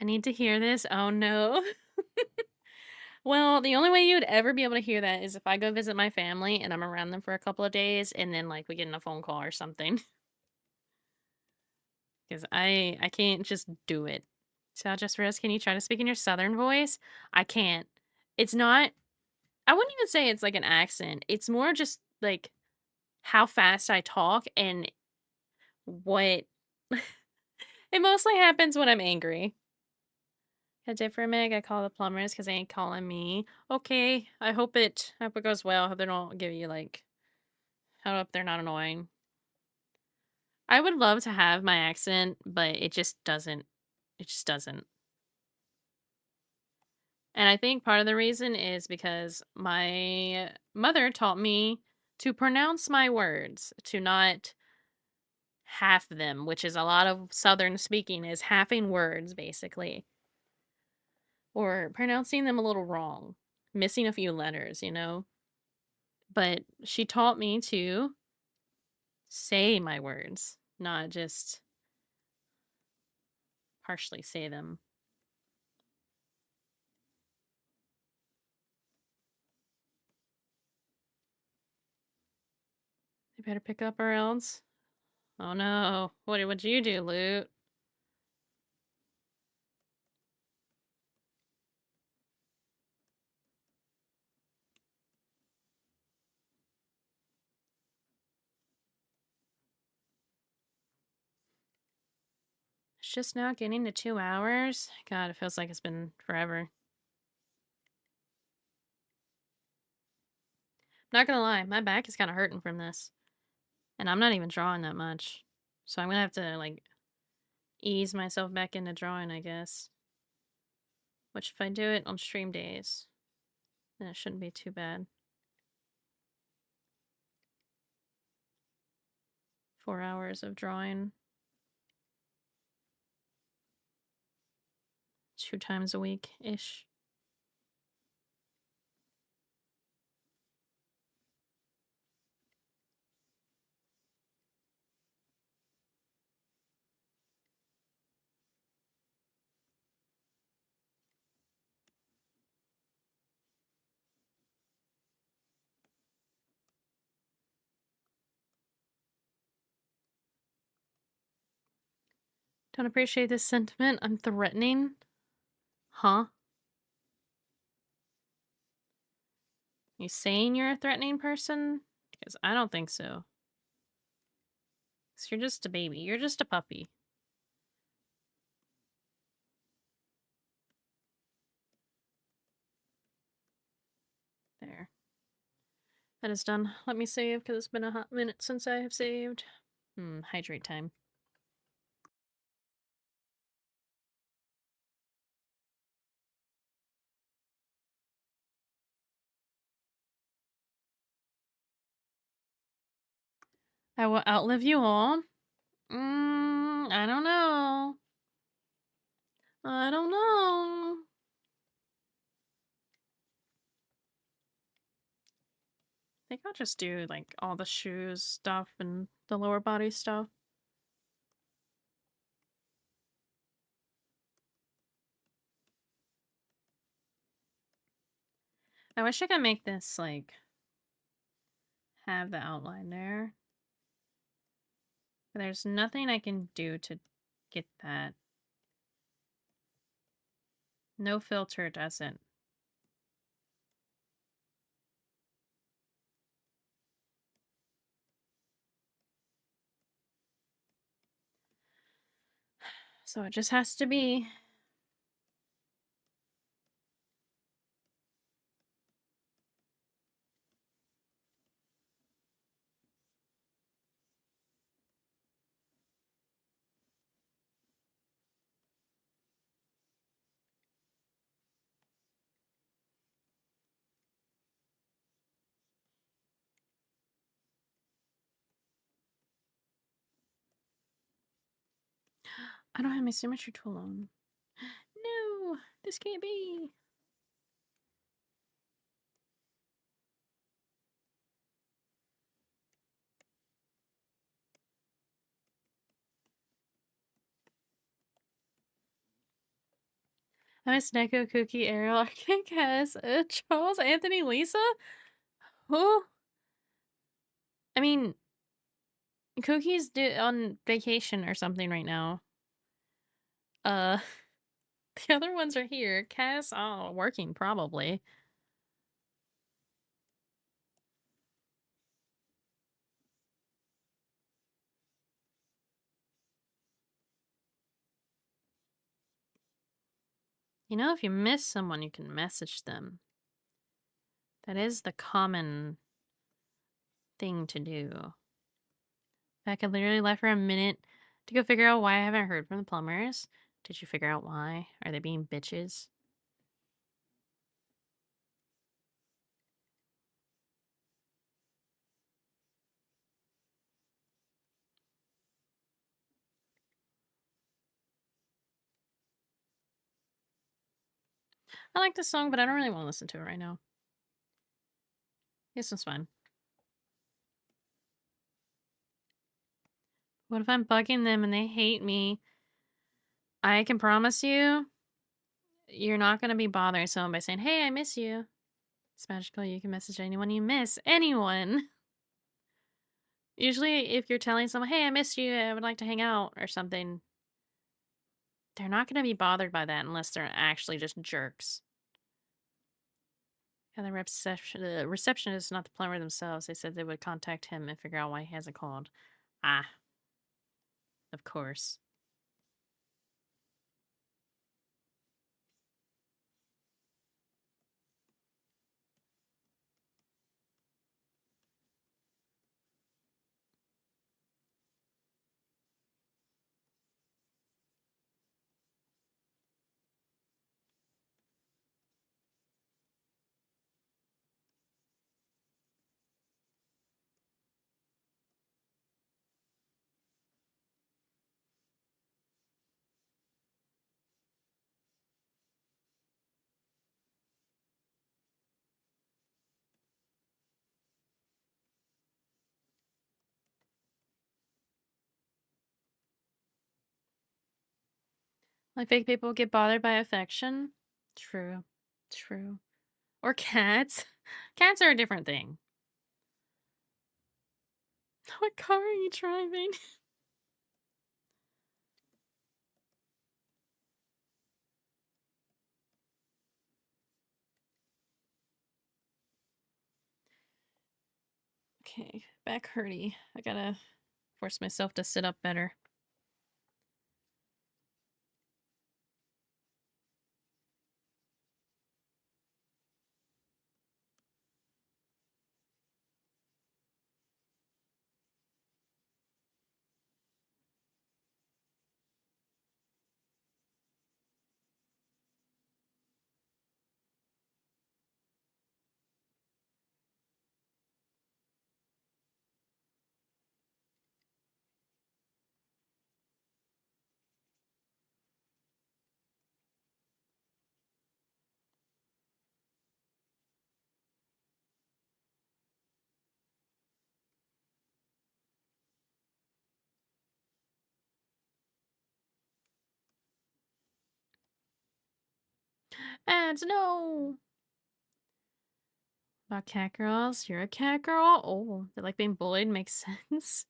[SPEAKER 1] I need to hear this. Oh no. Well, the only way you'd ever be able to hear that is if I go visit my family and I'm around them for a couple of days and then like we get in a phone call or something. Because I can't just do it. So just Rose, can you try to speak in your southern voice? I can't. It's not, I wouldn't even say it's like an accent. It's more just like how fast I talk and what it mostly happens when I'm angry. A different Meg, I call the plumbers because they ain't calling me. Okay, I hope it goes well. I hope they don't give you like, I hope they're not annoying. I would love to have my accent, but it just doesn't. It just doesn't. And I think part of the reason is because my mother taught me to pronounce my words, to not half them, which is a lot of Southern speaking, is halving words basically, or pronouncing them a little wrong, missing a few letters, you know? But she taught me to say my words, not just partially say them. You better pick up or else. Oh no. What would you do, Loot? It's just now getting to 2 hours. God, it feels like it's been forever. Not gonna lie, my back is kind of hurting from this. And I'm not even drawing that much. So I'm gonna have to, like, ease myself back into drawing, I guess. Which, if I do it on stream days, then it shouldn't be too bad. 4 hours of drawing. 2 times a week-ish. Don't appreciate this sentiment. I'm threatening. Huh? You saying you're a threatening person? Because I don't think so. Because you're just a baby. You're just a puppy. There. That is done. Let me save because it's been a hot minute since I have saved. Hydrate time. I will outlive you all. I don't know. I don't know. I think I'll just do like all the shoes stuff and the lower body stuff. I wish I could make this like have the outline there. But there's nothing I can do to get that. No filter doesn't. So it just has to be. I don't have my symmetry tool on. No, this can't be. I miss Neko, Cookie, Ariel, Arctic Cass, Charles, Anthony, Lisa. Who? I mean, Cookie's on vacation or something right now. Uh, the other ones are here. Cass, oh, working probably. You know, if you miss someone, you can message them. That is the common thing to do. I could literally left for a minute to go figure out why I haven't heard from the plumbers. Did you figure out why? Are they being bitches? I like this song, but I don't really want to listen to it right now. This one's fine. What if I'm bugging them and they hate me? I can promise you, you're not going to be bothering someone by saying, hey, I miss you. It's magical. You can message anyone you miss. Anyone. Usually, if you're telling someone, hey, I miss you, I would like to hang out or something, they're not going to be bothered by that unless they're actually just jerks. And the receptionist, not the plumber themselves, they said they would contact him and figure out why he hasn't called. Ah, of course. Like fake people get bothered by affection. True. True. Or cats. Cats are a different thing. What car are you driving? Okay, back hurty. I gotta force myself to sit up better. Ads, no! About cat girls. You're a cat girl? Oh, they're like being bullied makes sense.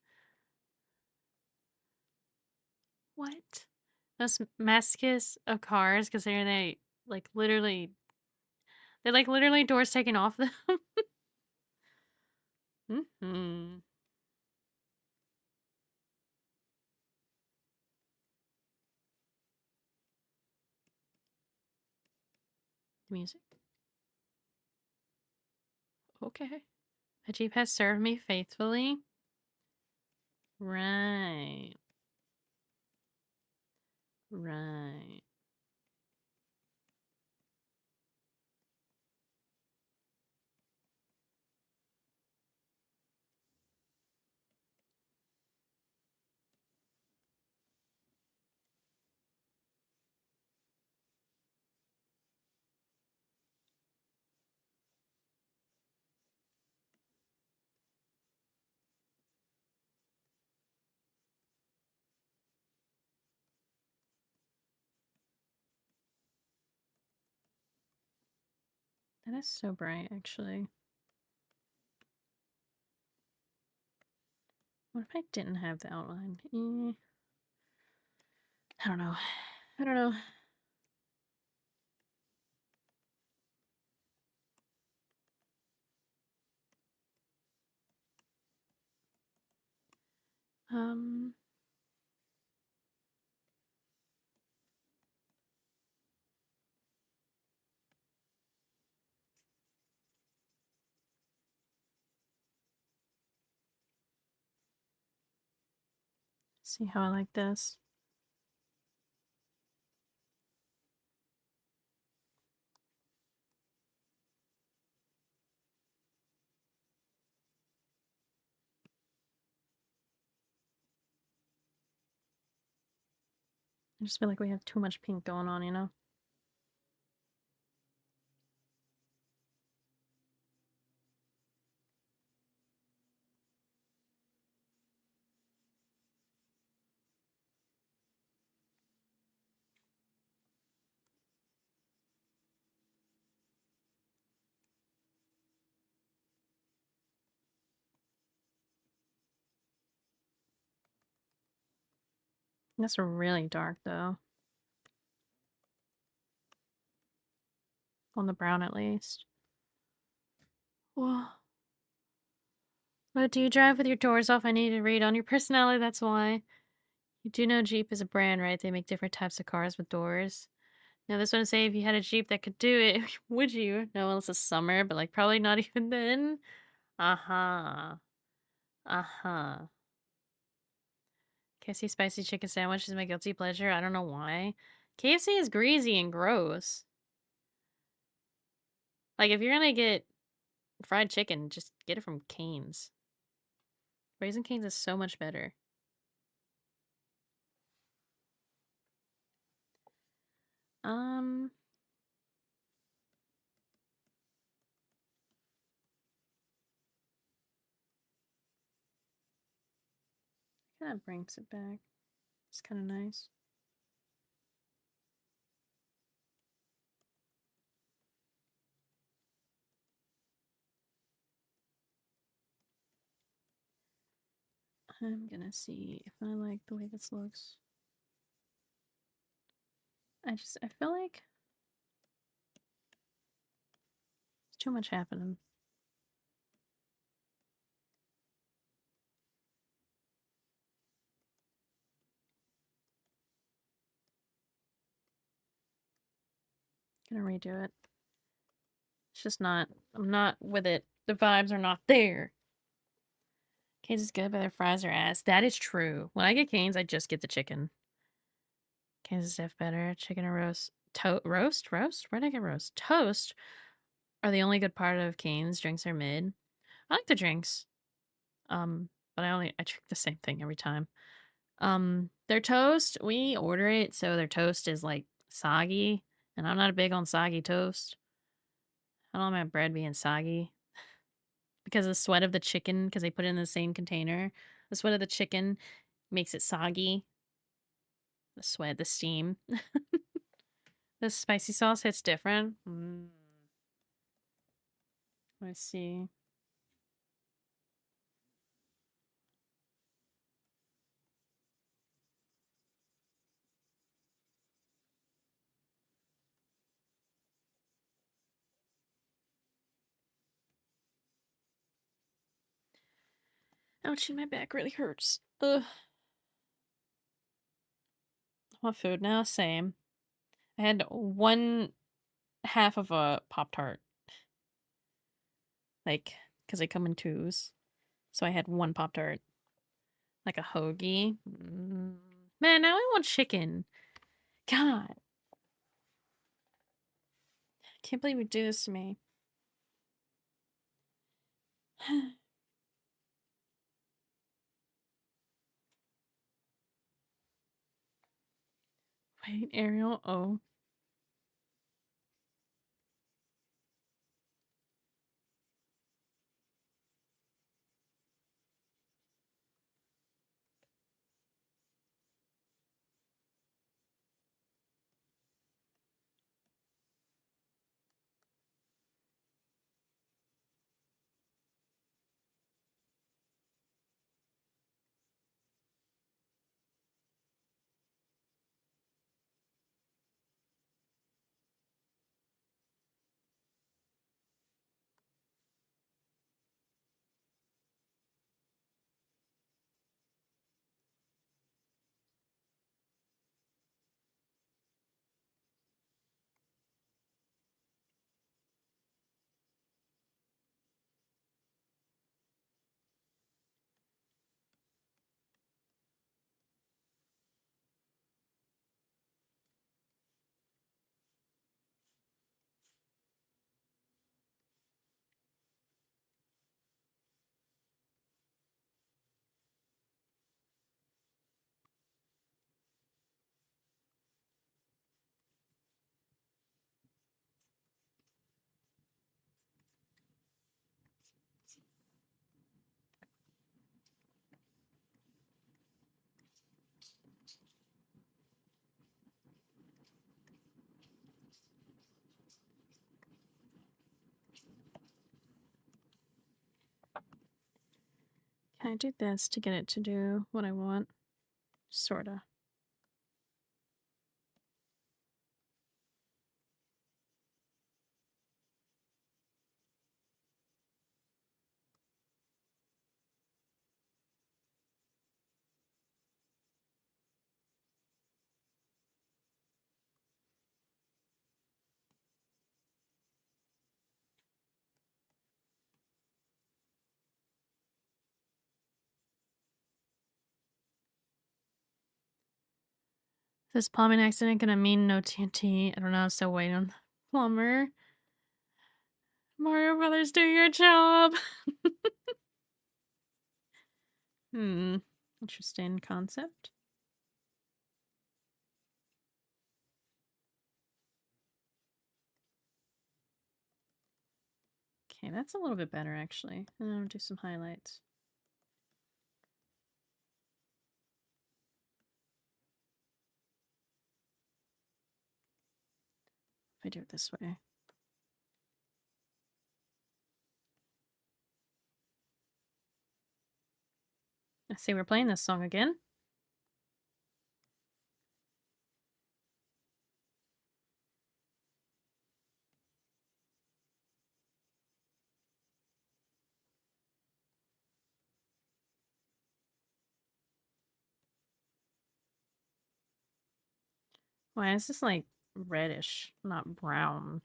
[SPEAKER 1] What? Those masochists of cars, considering they, like, literally... They're, like, literally doors taken off them. Mm-hmm. Music. Okay. A Jeep has served me faithfully. Right. Right. That is so bright, actually. What if I didn't have the outline? I don't know. I don't know. Um, see how I like this. I just feel like we have too much pink going on, you know? That's really dark, though. On the brown, at least. Whoa. But do you drive with your doors off? I need to read on your personality, that's why. You do know Jeep is a brand, right? They make different types of cars with doors. Now, this one say if you had a Jeep that could do it, would you? No, unless it's summer, but like probably not even then. Uh-huh. Uh-huh. KFC spicy chicken sandwich is my guilty pleasure. I don't know why. KFC is greasy and gross. Like, if you're gonna get fried chicken, just get it from Cane's. Raising Cane's is so much better. Um, kind of brings it back. It's kind of nice. I'm gonna see if I like the way this looks. I feel like there's too much happening. Gonna redo it. It's just not, I'm not with it. The vibes are not there. Cane's is good, but their fries are ass. That is true. When I get Cane's, I just get the chicken. Cane's is def better. Chicken or roast? Roast? Roast? Where'd I get roast? Toast are the only good part of Cane's. Drinks are mid. I like the drinks. But I drink the same thing every time. Their toast, we order it so their toast is like soggy, and I'm not a big on soggy toast. I don't want my bread being soggy because the sweat of the chicken, because they put it in the same container, the sweat of the chicken makes it soggy. The sweat, the steam. The spicy sauce hits different. Let's see. Ouchie, my back really hurts. Ugh. What food now? Same. I had one half of a Pop-Tart. Like, because they come in twos. So I had one Pop-Tart. Like a hoagie. Man, now I want chicken. God. Can't believe you do this to me. Wait, Ariel. Oh. Can I do this to get it to do what I want? Sorta. Is this plumbing accident gonna mean no TNT? I don't know. I'm still waiting on the plumber. Mario Brothers, do your job. Interesting concept. Okay, that's a little bit better actually. I'll do some highlights. If I do it this way. I see we're playing this song again. Why is this like reddish, not brown?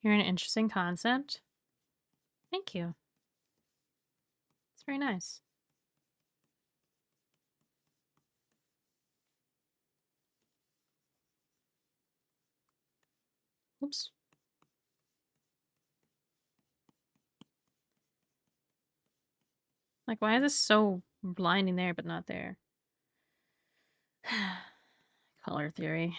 [SPEAKER 1] You're an interesting concept. Thank you. It's very nice. Oops. Like, why is this so blinding there but not there? Color theory.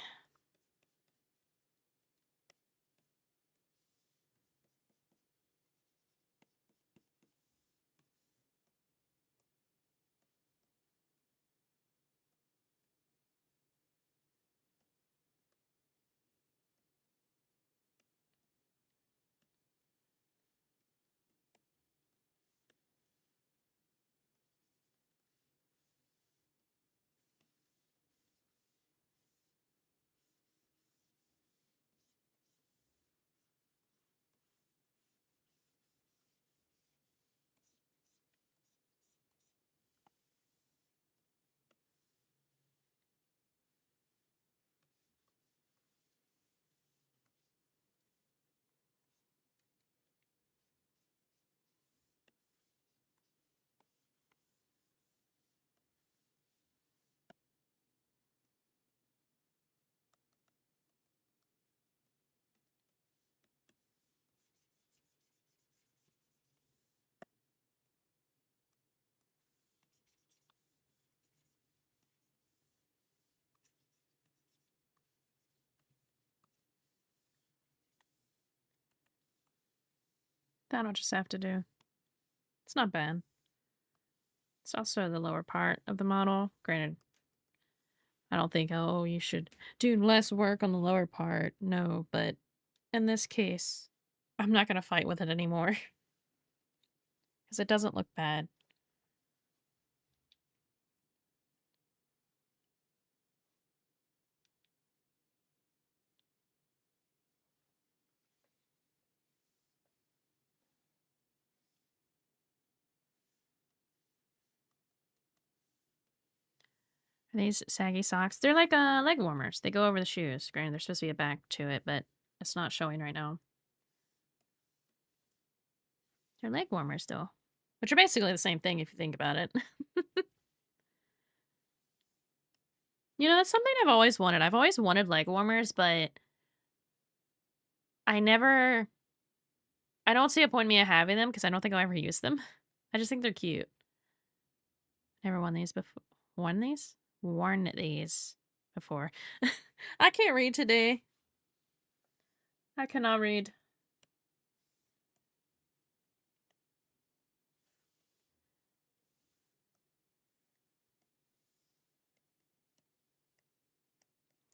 [SPEAKER 1] That I'll just have to do. It's not bad. It's also the lower part of the model. Granted, I don't think, oh, you should do less work on the lower part. No, but in this case, I'm not going to fight with it anymore because it doesn't look bad. These saggy socks, they're like leg warmers. They go over the shoes. Granted, there's supposed to be a back to it, but it's not showing right now. They're leg warmers, though, which are basically the same thing if you think about it. You know, that's something I've always wanted. I've always wanted leg warmers, but I never. I don't see a point in me having them because I don't think I'll ever use them. I just think they're cute. Never worn these before. Worn these? Worn these before. I can't read today. I cannot read.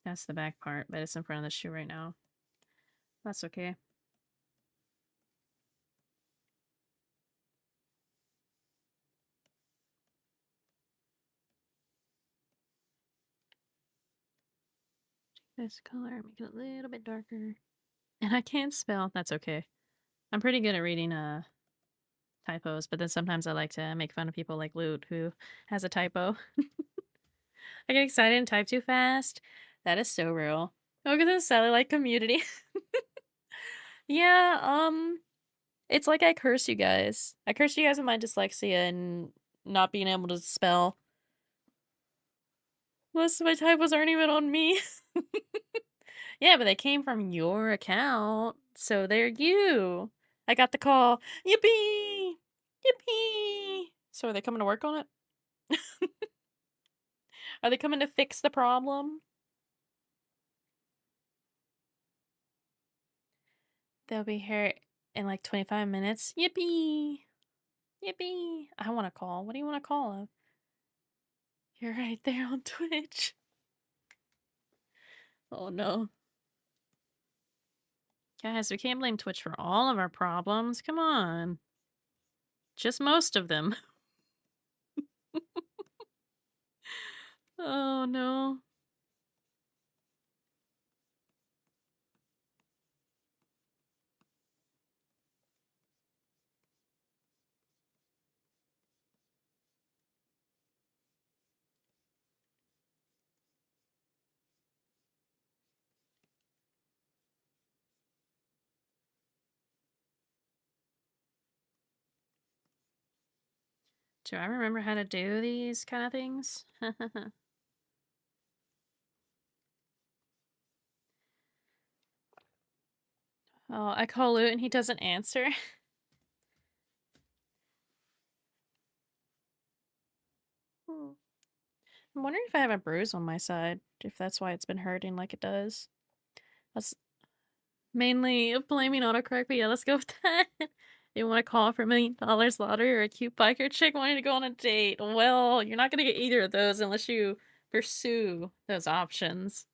[SPEAKER 1] That's the back part, but it's in front of the shoe right now. That's okay. This color, make it a little bit darker. And I can't spell. That's okay. I'm pretty good at reading typos, but then sometimes I like to make fun of people like Loot who has a typo. I get excited and type too fast. That is so real. Look at this Sally like community. Yeah, it's like I curse you guys. I curse you guys with my dyslexia and not being able to spell. Most of my typos aren't even on me. Yeah, but they came from your account, so they're you. I got the call. Yippee! Yippee! So are they coming to work on it? Are they coming to fix the problem? They'll be here in like 25 minutes. Yippee! Yippee! I want to call. What do you want to call them? You're right there on Twitch. Oh no. Guys, we can't blame Twitch for all of our problems. Come on. Just most of them. Oh no. Do I remember how to do these kind of things? Oh, I call Loot and he doesn't answer. I'm wondering if I have a bruise on my side, if that's why it's been hurting like it does. That's mainly blaming autocorrect, but yeah, let's go with that. You want to call for $1,000,000 lottery or a cute biker chick wanting to go on a date? Well, you're not going to get either of those unless you pursue those options.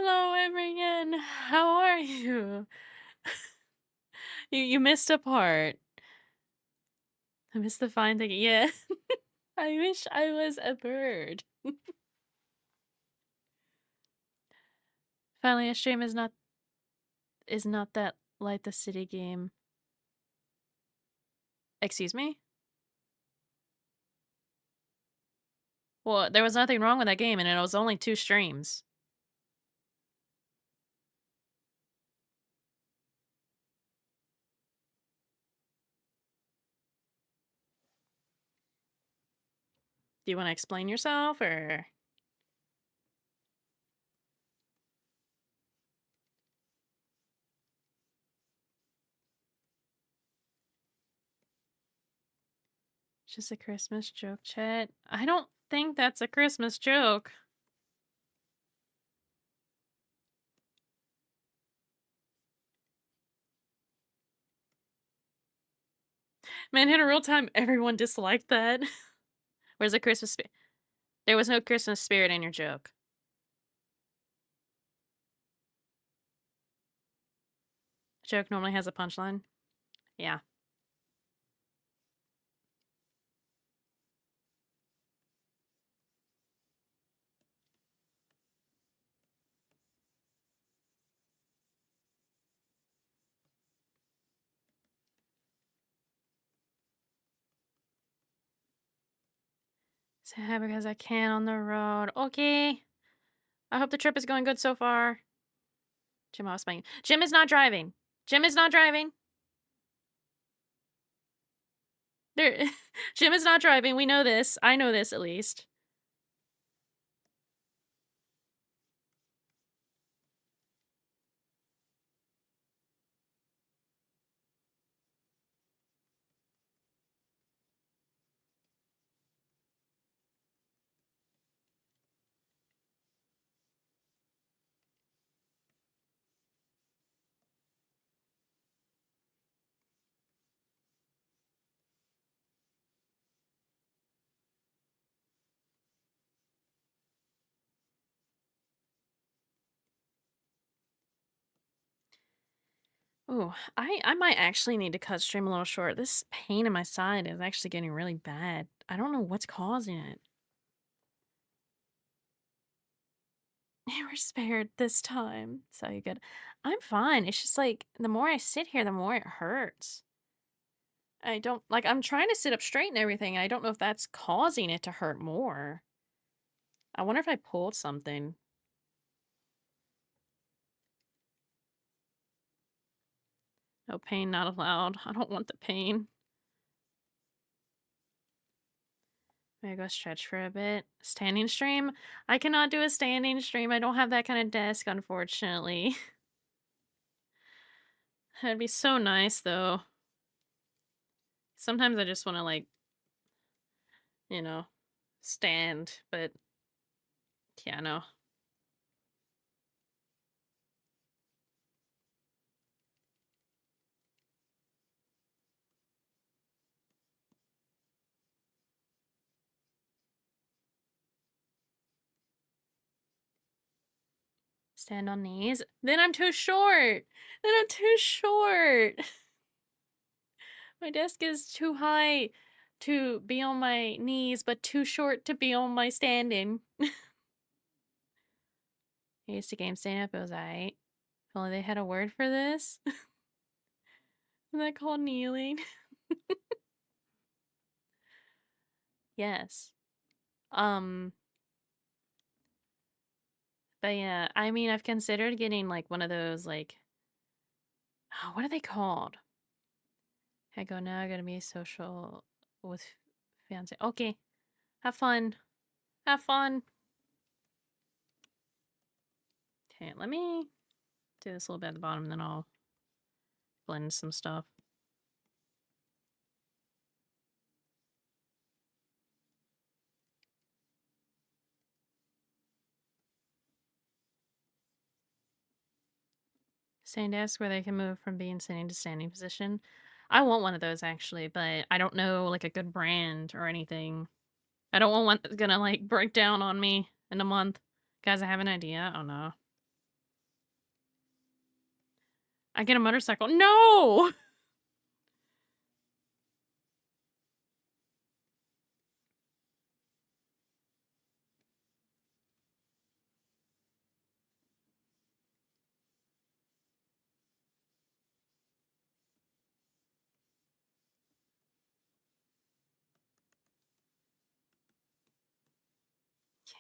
[SPEAKER 1] Hello, everyone. How are you? You missed a part. I missed the fine thing. Yeah. I wish I was a bird. Finally, a stream is not that like the city game. Excuse me? Well, there was nothing wrong with that game, and it was only 2 streams. Do you want to explain yourself, or just a Christmas joke, chat? I don't think that's a Christmas joke. Man, in real time, everyone disliked that. Where's the Christmas spirit? There was no Christmas spirit in your joke. Joke normally has a punchline. Yeah. Say hi because I can on the road. Okay. I hope the trip is going good so far. Jim, I was playing. Jim is not driving. Jim is not driving. There, Jim is not driving. We know this. I know this at least. Ooh, I might actually need to cut stream a little short. This pain in my side is actually getting really bad. I don't know what's causing it. You were spared this time. So you good. I'm fine. It's just like the more I sit here, the more it hurts. I don't like I'm trying to sit up straight and everything. I don't know if that's causing it to hurt more. I wonder if I pulled something. No pain not allowed. I don't want the pain. Maybe go stretch for a bit. Standing stream? I cannot do a standing stream. I don't have that kind of desk, unfortunately. That'd be so nice, though. Sometimes I just want to, like, you know, stand, but yeah, no. Stand on knees. Then I'm too short. Then I'm too short. My desk is too high to be on my knees, but too short to be on my standing. I used to game stand up, it was alright. If only they had a word for this. Isn't that called kneeling? Yes. Um, but yeah, I mean, I've considered getting like one of those, like, oh, what are they called? I go now, I gotta be social with fiance. Okay, have fun. Have fun. Okay, let me do this a little bit at the bottom, and then I'll blend some stuff. Standing desk where they can move from being sitting to standing position. I want one of those actually, but I don't know like a good brand or anything. I don't want one that's gonna like break down on me in a month. Guys, I have an idea. Oh no. I get a motorcycle. No!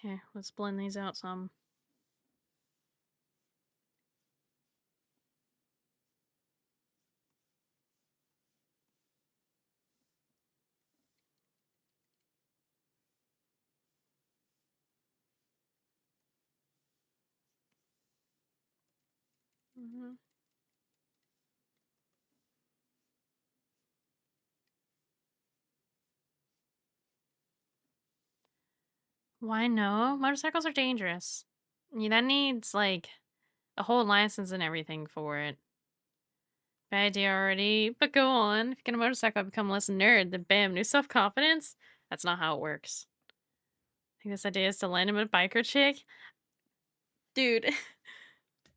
[SPEAKER 1] Okay, let's blend these out some. Mm-hmm. Why no? Motorcycles are dangerous. Yeah, that needs, like, a whole license and everything for it. Bad idea already, but go on. If you get a motorcycle, I become less nerd, then bam, new self-confidence? That's not how it works. I think this idea is to land him a biker chick? Dude,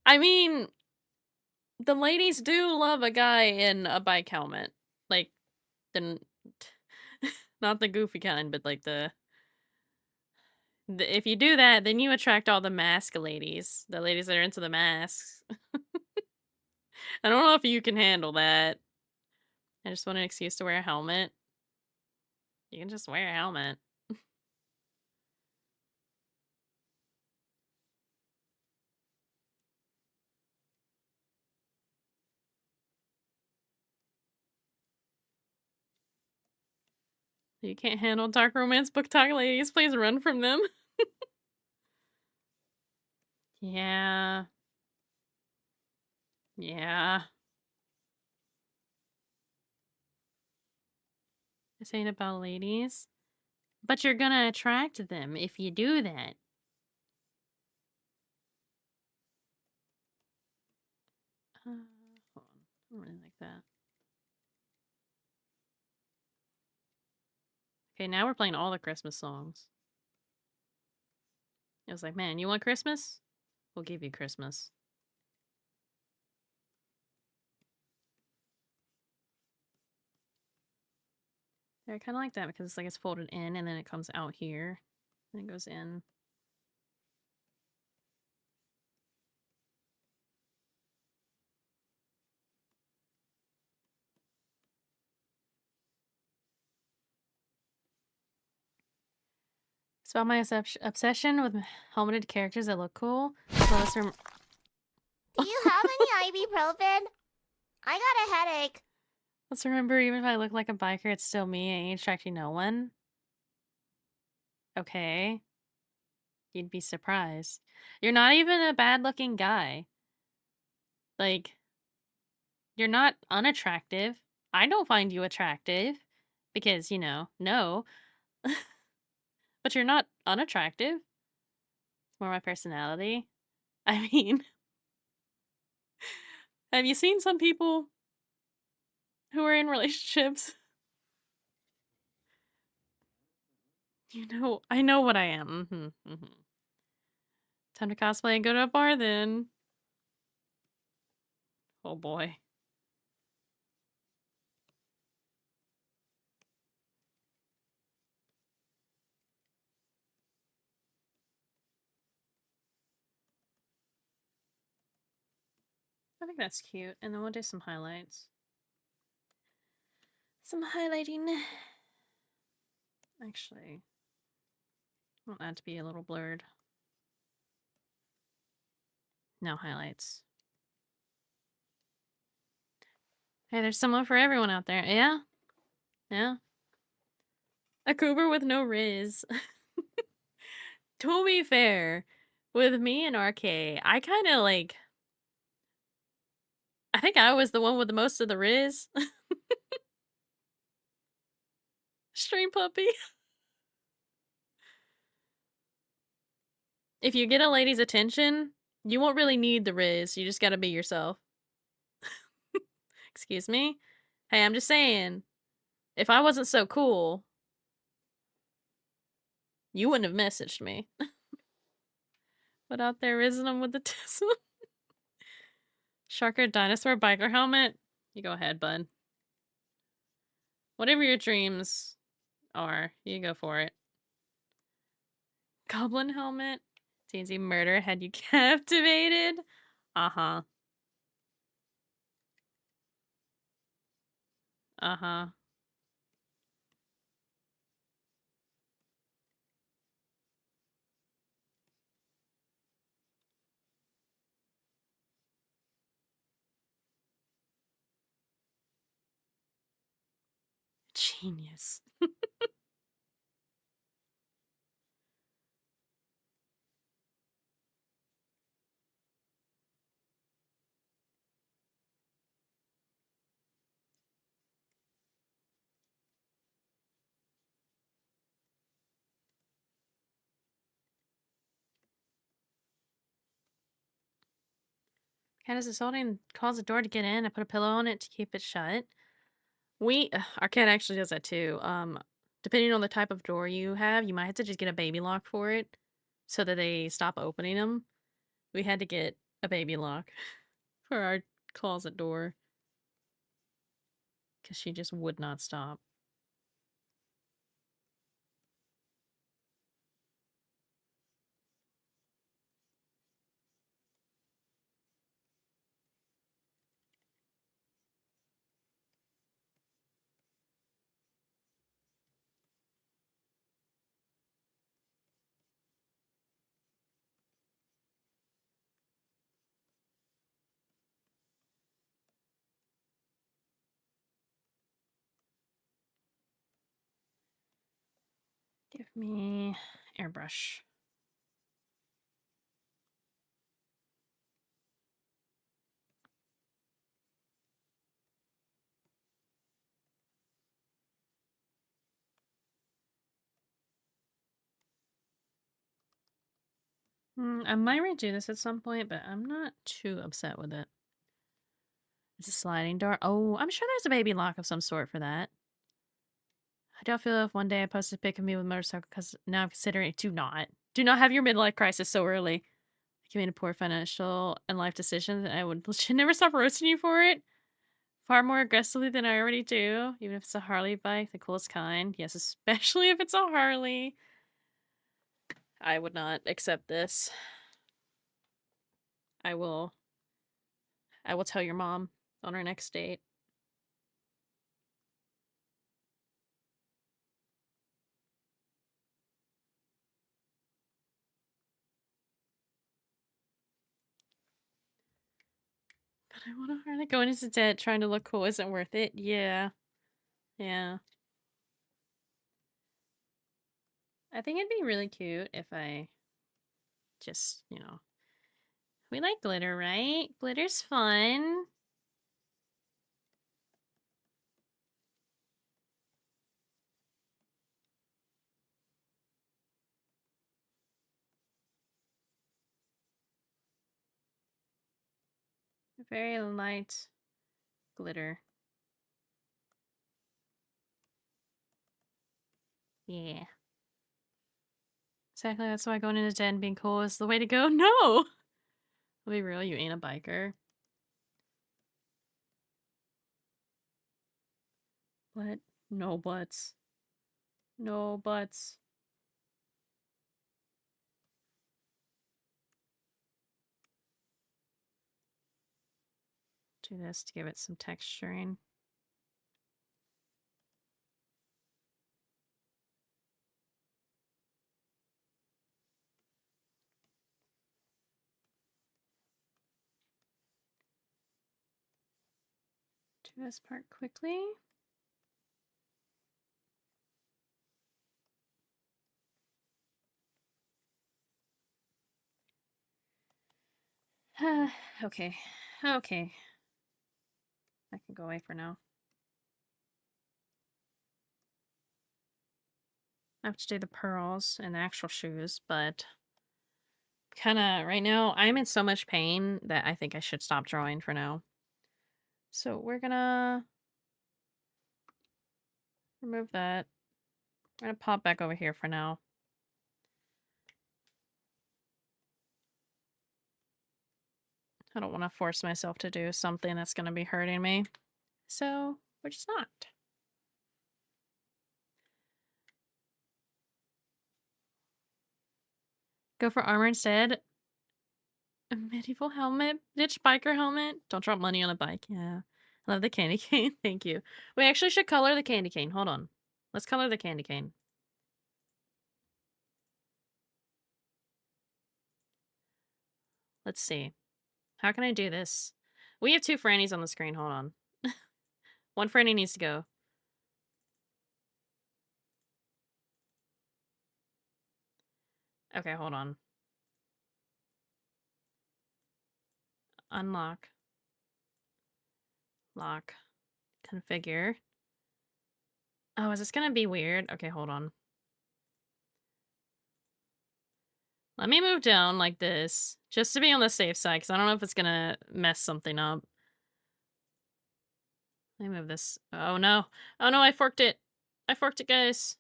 [SPEAKER 1] I mean, the ladies do love a guy in a bike helmet. Like, the... not the goofy kind, but like if you do that, then you attract all the mask ladies. The ladies that are into the masks. I don't know if you can handle that. I just want an excuse to wear a helmet. You can just wear a helmet. You can't handle dark romance book talk ladies. Please run from them. Yeah. Yeah. This ain't about ladies. But you're gonna attract them if you do that. Hold on. I don't really like that. Okay, now we're playing all the Christmas songs. It was like, man, you want Christmas? We'll give you Christmas. I kind of like that because it's like it's folded in and then it comes out here. And it goes in. It's about my obsession with helmeted characters that look cool. So let's
[SPEAKER 2] Do you have any ibuprofen? I got a headache.
[SPEAKER 1] let's remember, even if I look like a biker, it's still me. I ain't attracting no one. Okay. You'd be surprised. You're not even a bad-looking guy. Like, you're not unattractive. I don't find you attractive. Because, you know, no. But you're not unattractive. It's more my personality. I mean, have you seen some people who are in relationships? You know, I know what I am. Time to cosplay and go to a bar then. Oh boy. I think that's cute. And then we'll do some highlights. Some highlighting. Actually, I want that to be a little blurred. No highlights. Hey, there's someone for everyone out there. Yeah? Yeah. A cougar with no riz. To be fair, with me and RK, I kind of like... I think I was the one with the most of the riz. Stream puppy. If you get a lady's attention, you won't really need the riz. You just gotta be yourself. Excuse me? Hey, I'm just saying, if I wasn't so cool, you wouldn't have messaged me. But out there isn't him with the Tesla. Shark or dinosaur biker helmet? You go ahead, bud. Whatever your dreams are, you go for it. Goblin helmet? TNT murder had you captivated? Uh-huh. Uh-huh. Genius. Cat is holding calls the door to get in. I put a pillow on it to keep it shut. Our cat actually does that too. Depending on the type of door you have, you might have to just get a baby lock for it so that they stop opening them. We had to get a baby lock for our closet door because she just would not stop. Give me airbrush. I might redo this at some point, but I'm not too upset with it. It's a sliding door. Oh, I'm sure there's a baby lock of some sort for that. I don't feel if one day I post a pic of me with a motorcycle because now I'm considering do not. Do not have your midlife crisis so early. You made a poor financial and life decision, and I would legit never stop roasting you for it. Far more aggressively than I already do, even if it's a Harley bike, the coolest kind. Yes, especially if it's a Harley. I would not accept this. I will tell your mom on our next date. But I want a Harley. Going into debt trying to look cool isn't worth it. Yeah. Yeah. I think it'd be really cute if I just, we like glitter, right? Glitter's fun. Very light glitter. Yeah. Exactly, that's why going into debt and being cool is the way to go. No! I'll be real, you ain't a biker. What? No buts. No buts. Do this to give it some texturing. Do this part quickly. Okay. Okay. I can go away for now. I have to do the pearls and the actual shoes, but kind of right now, I'm in so much pain that I think I should stop drawing for now. So we're gonna remove that. I'm gonna pop back over here for now. I don't want to force myself to do something that's going to be hurting me. So we're just not. Go for armor instead. A medieval helmet? Ditch biker helmet? Don't drop money on a bike. Yeah. I love the candy cane. Thank you. We actually should color the candy cane. Hold on. Let's color the candy cane. Let's see. How can I do this? We have 2 Frannies on the screen. Hold on. One Franny needs to go. Okay, hold on. Unlock. Lock. Configure. Oh, is this gonna be weird? Okay, hold on. Let me move down like this, just to be on the safe side, because I don't know if it's gonna mess something up. Let me move this. Oh no. Oh no, I forked it. I forked it, guys.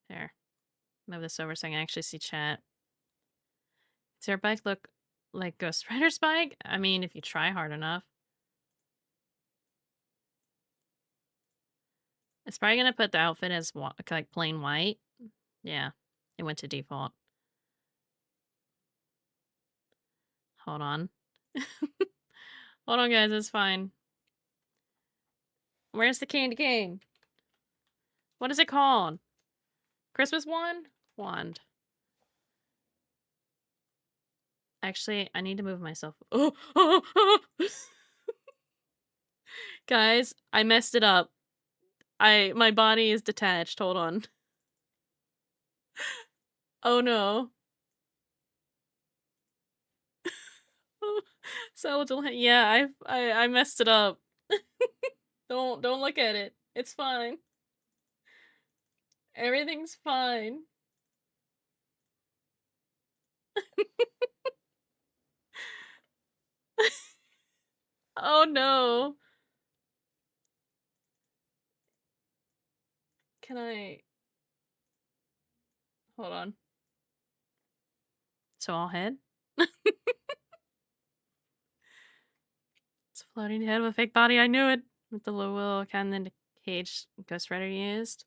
[SPEAKER 1] There. Move this over so I can actually see chat. Does your bike look like Ghost Rider's bike? I mean, if you try hard enough. It's probably gonna put the outfit as like plain white. Yeah, it went to default. Hold on. Hold on, guys. It's fine. Where's the candy cane? What is it called? Christmas wand? Wand. Actually, I need to move myself. Oh. Guys, I messed it up. My body is detached. Hold on. Oh no. Yeah, I messed it up. Don't look at it. It's fine. Everything's fine. Oh no. Can I hold on? So I'll head. It's a floating head with a fake body. I knew it. With the low will cannon the cage Ghost Rider used.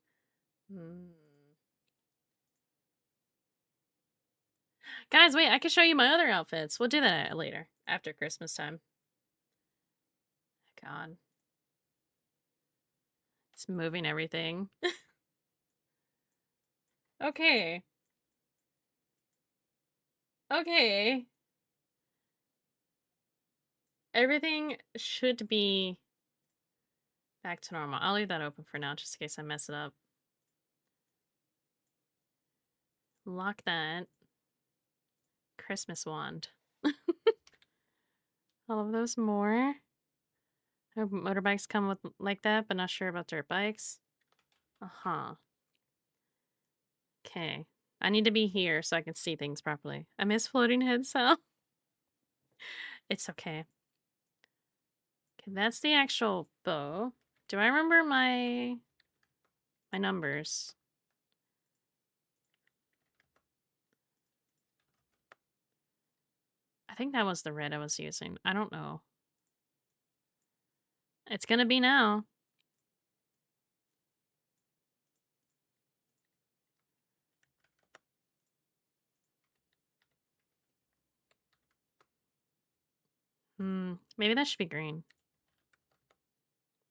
[SPEAKER 1] Guys, wait, I can show you my other outfits. We'll do that later, after Christmas time. God. It's moving everything. Okay. Okay. Everything should be back to normal. I'll leave that open for now, just in case I mess it up. Lock that. Christmas wand. All of those more. Motorbikes come with like that, but not sure about dirt bikes. Uh-huh. Okay. I need to be here so I can see things properly. I miss floating head sound. It's okay. Okay, that's the actual bow. Do I remember my numbers? I think that was the red I was using. I don't know. It's gonna be now. Maybe that should be green.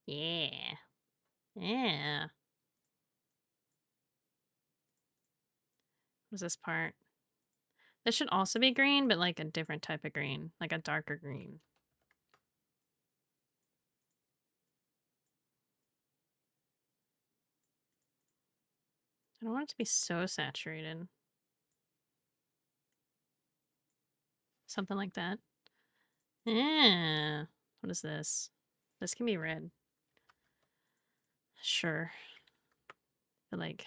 [SPEAKER 1] Yeah. Yeah. What's this part? This should also be green, but like a different type of green. Like a darker green. I don't want it to be so saturated. Something like that. Yeah. What is this? This can be red. Sure. But like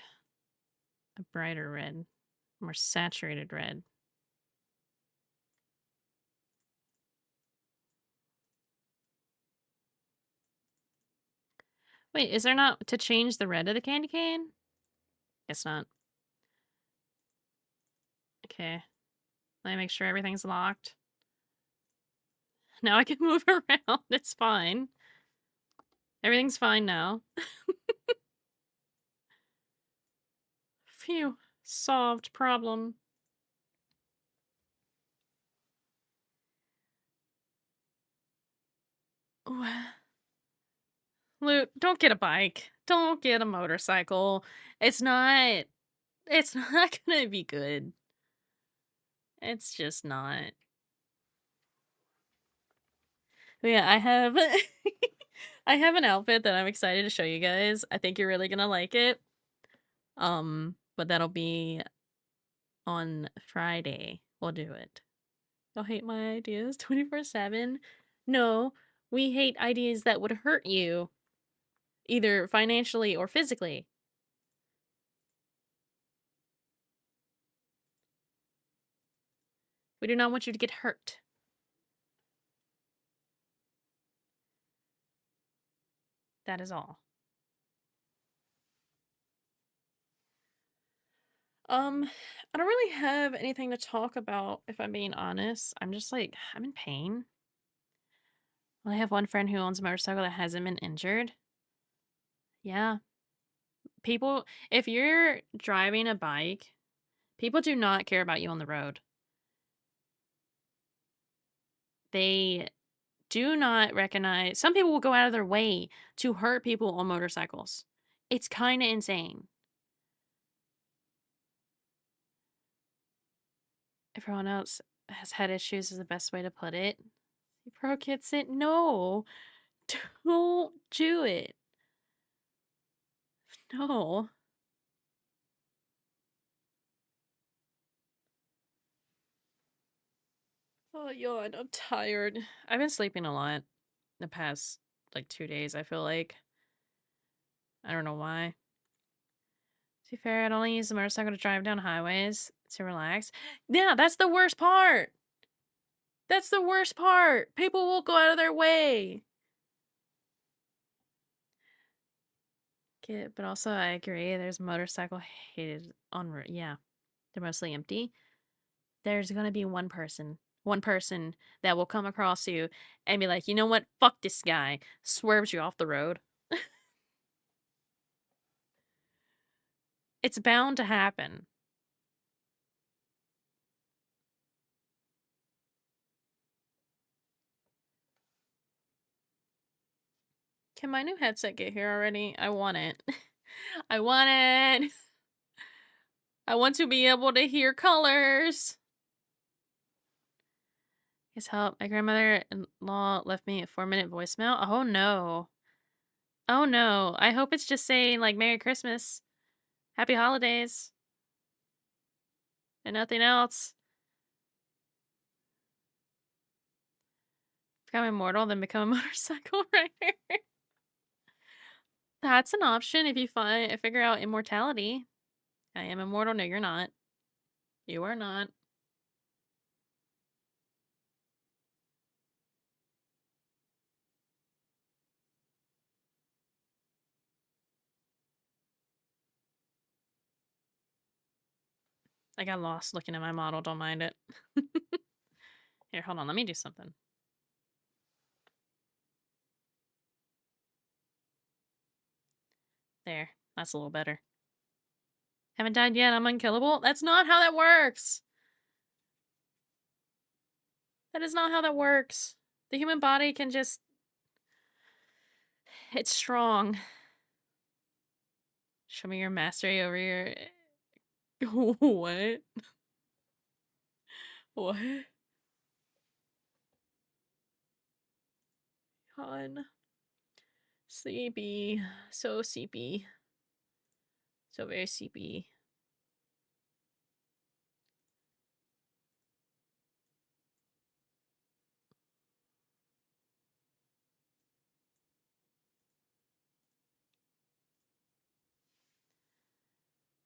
[SPEAKER 1] a brighter red. More saturated red. Wait, is there not to change the red of the candy cane? Guess not. Okay. Let me make sure everything's locked. Now I can move around. It's fine. Everything's fine now. Phew. Solved problem. Luke, don't get a bike. Don't get a motorcycle. It's not it's not gonna be good. It's just not. But yeah, I have I have an outfit that I'm excited to show you guys. I think you're really gonna like it. But that'll be on Friday. We'll do it. Y'all hate my ideas 24/7? No, we hate ideas that would hurt you, either financially or physically. We do not want you to get hurt. That is all. I don't really have anything to talk about, if I'm being honest. I'm just like, I'm in pain. Well, I have one friend who owns a motorcycle that hasn't been injured. Yeah. People, if you're driving a bike, people do not care about you on the road. They do not recognize, some people will go out of their way to hurt people on motorcycles. It's kind of insane. Everyone else has had issues, is the best way to put it. Pro gets it. No, don't do it. No. Oh, yawn. I'm tired. I've been sleeping a lot the past like 2 days, I feel like. I don't know why. To be fair, I'd only use the motorcycle to drive down highways to relax. Yeah, that's the worst part. That's the worst part. People will go out of their way. But also, I agree. There's motorcycle hated on. Yeah, they're mostly empty. There's gonna be one person that will come across you and be like, you know what? Fuck this guy. Swerves you off the road. It's bound to happen. Can my new headset get here already? I want it. I want it. I want to be able to hear colors. Guess help. My grandmother-in-law left me a 4-minute voicemail. Oh no. Oh no. I hope it's just saying like Merry Christmas. Happy holidays. And nothing else. Become immortal, then become a motorcycle rider. That's an option if you figure out immortality. I am immortal. No, you're not. You are not. I got lost looking at my model. Don't mind it. Here, hold on. Let me do something. There. That's a little better. Haven't died yet. I'm unkillable? That's not how that works. That is not how that works. The human body can just... It's strong. Show me your mastery over your... What? What? Con. Sleepy. So sleepy. So very sleepy.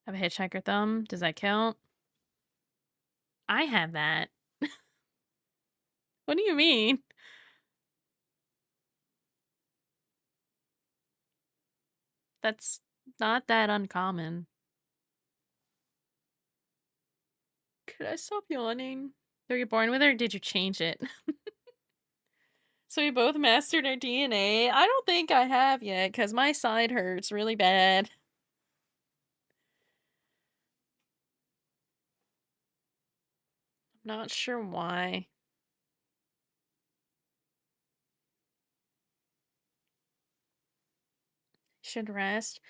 [SPEAKER 1] I have a hitchhiker thumb. Does that count? I have that. What do you mean? That's not that uncommon. Could I stop yawning? Were you born with it or did you change it? So we both mastered our DNA. I don't think I have yet because my side hurts really bad. Not sure why. Should rest.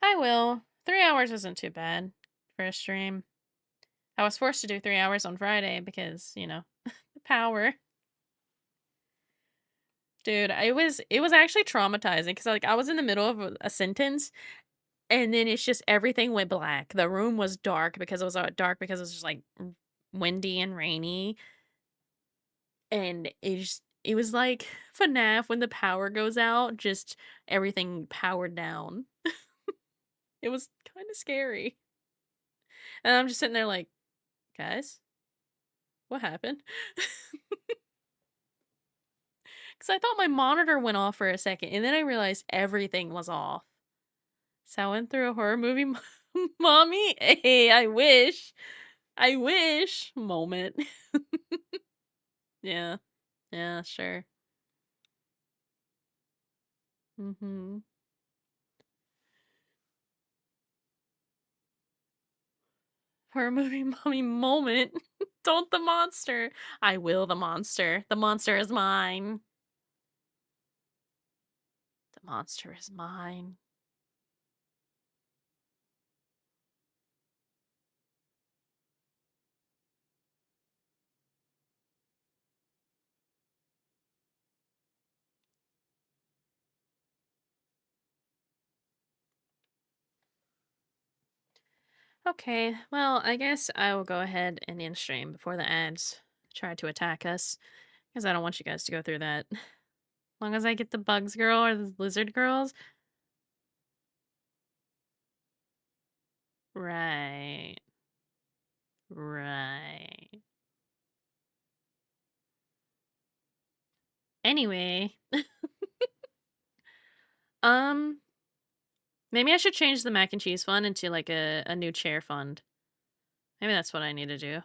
[SPEAKER 1] I will. 3 hours isn't too bad for a stream. I was forced to do 3 hours on Friday because, you know, the power. Dude, it was actually traumatizing because like I was in the middle of a sentence and then it's just everything went black. The room was dark because it was dark because it was just like windy and rainy. And it was like FNAF when the power goes out, just everything powered down. It was kind of scary. And I'm just sitting there like, guys, what happened? Because I thought my monitor went off for a second, and then I realized everything was off. So I went through a horror movie, mommy. Hey, I wish moment. Yeah, yeah, sure. Mm-hmm. Horror movie, mommy moment. Don't the monster. I will the monster. The monster is mine. The monster is mine. Okay, well, I guess I will go ahead and end stream before the ads try to attack us, because I don't want you guys to go through that. As long as I get the bugs girl or the lizard girls. Right. Right. Anyway, um, maybe I should change the mac and cheese fund into like a new chair fund. Maybe that's what I need to do.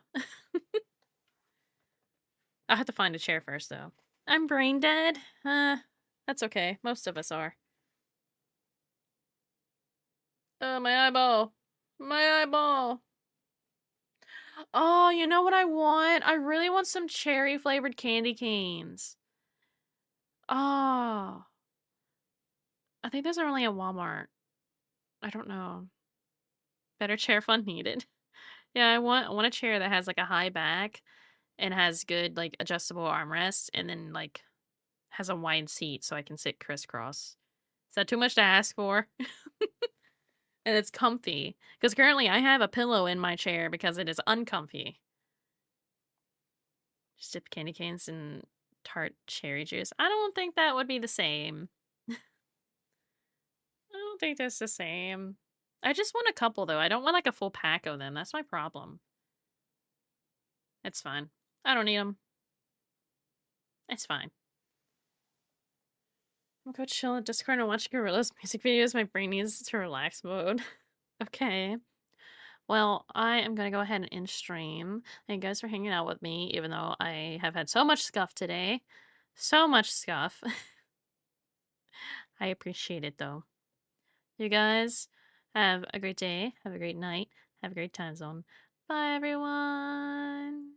[SPEAKER 1] I'll have to find a chair first, though. I'm brain dead. That's okay. Most of us are. My eyeball. My eyeball. Oh, you know what I want? I really want some cherry flavored candy canes. Oh, I think those are only at Walmart. I don't know. Better chair fund needed. Yeah, I want a chair that has like a high back and has good like adjustable armrests and then like has a wide seat so I can sit crisscross. Is that too much to ask for? And it's comfy. Because currently I have a pillow in my chair because it is uncomfy. Just dip candy canes in tart cherry juice. I don't think that would be the same. I don't think that's the same. I just want a couple though. I don't want like a full pack of them. That's my problem. It's fine. I don't need them. It's fine. I'm going to chill at Discord and watch Gorilla's music videos. My brain needs to relax mode. Okay. Well, I am going to go ahead and end stream. Thank you guys for hanging out with me, even though I have had so much scuff today. So much scuff. I appreciate it, though. You guys have a great day. Have a great night. Have a great time zone. Bye, everyone.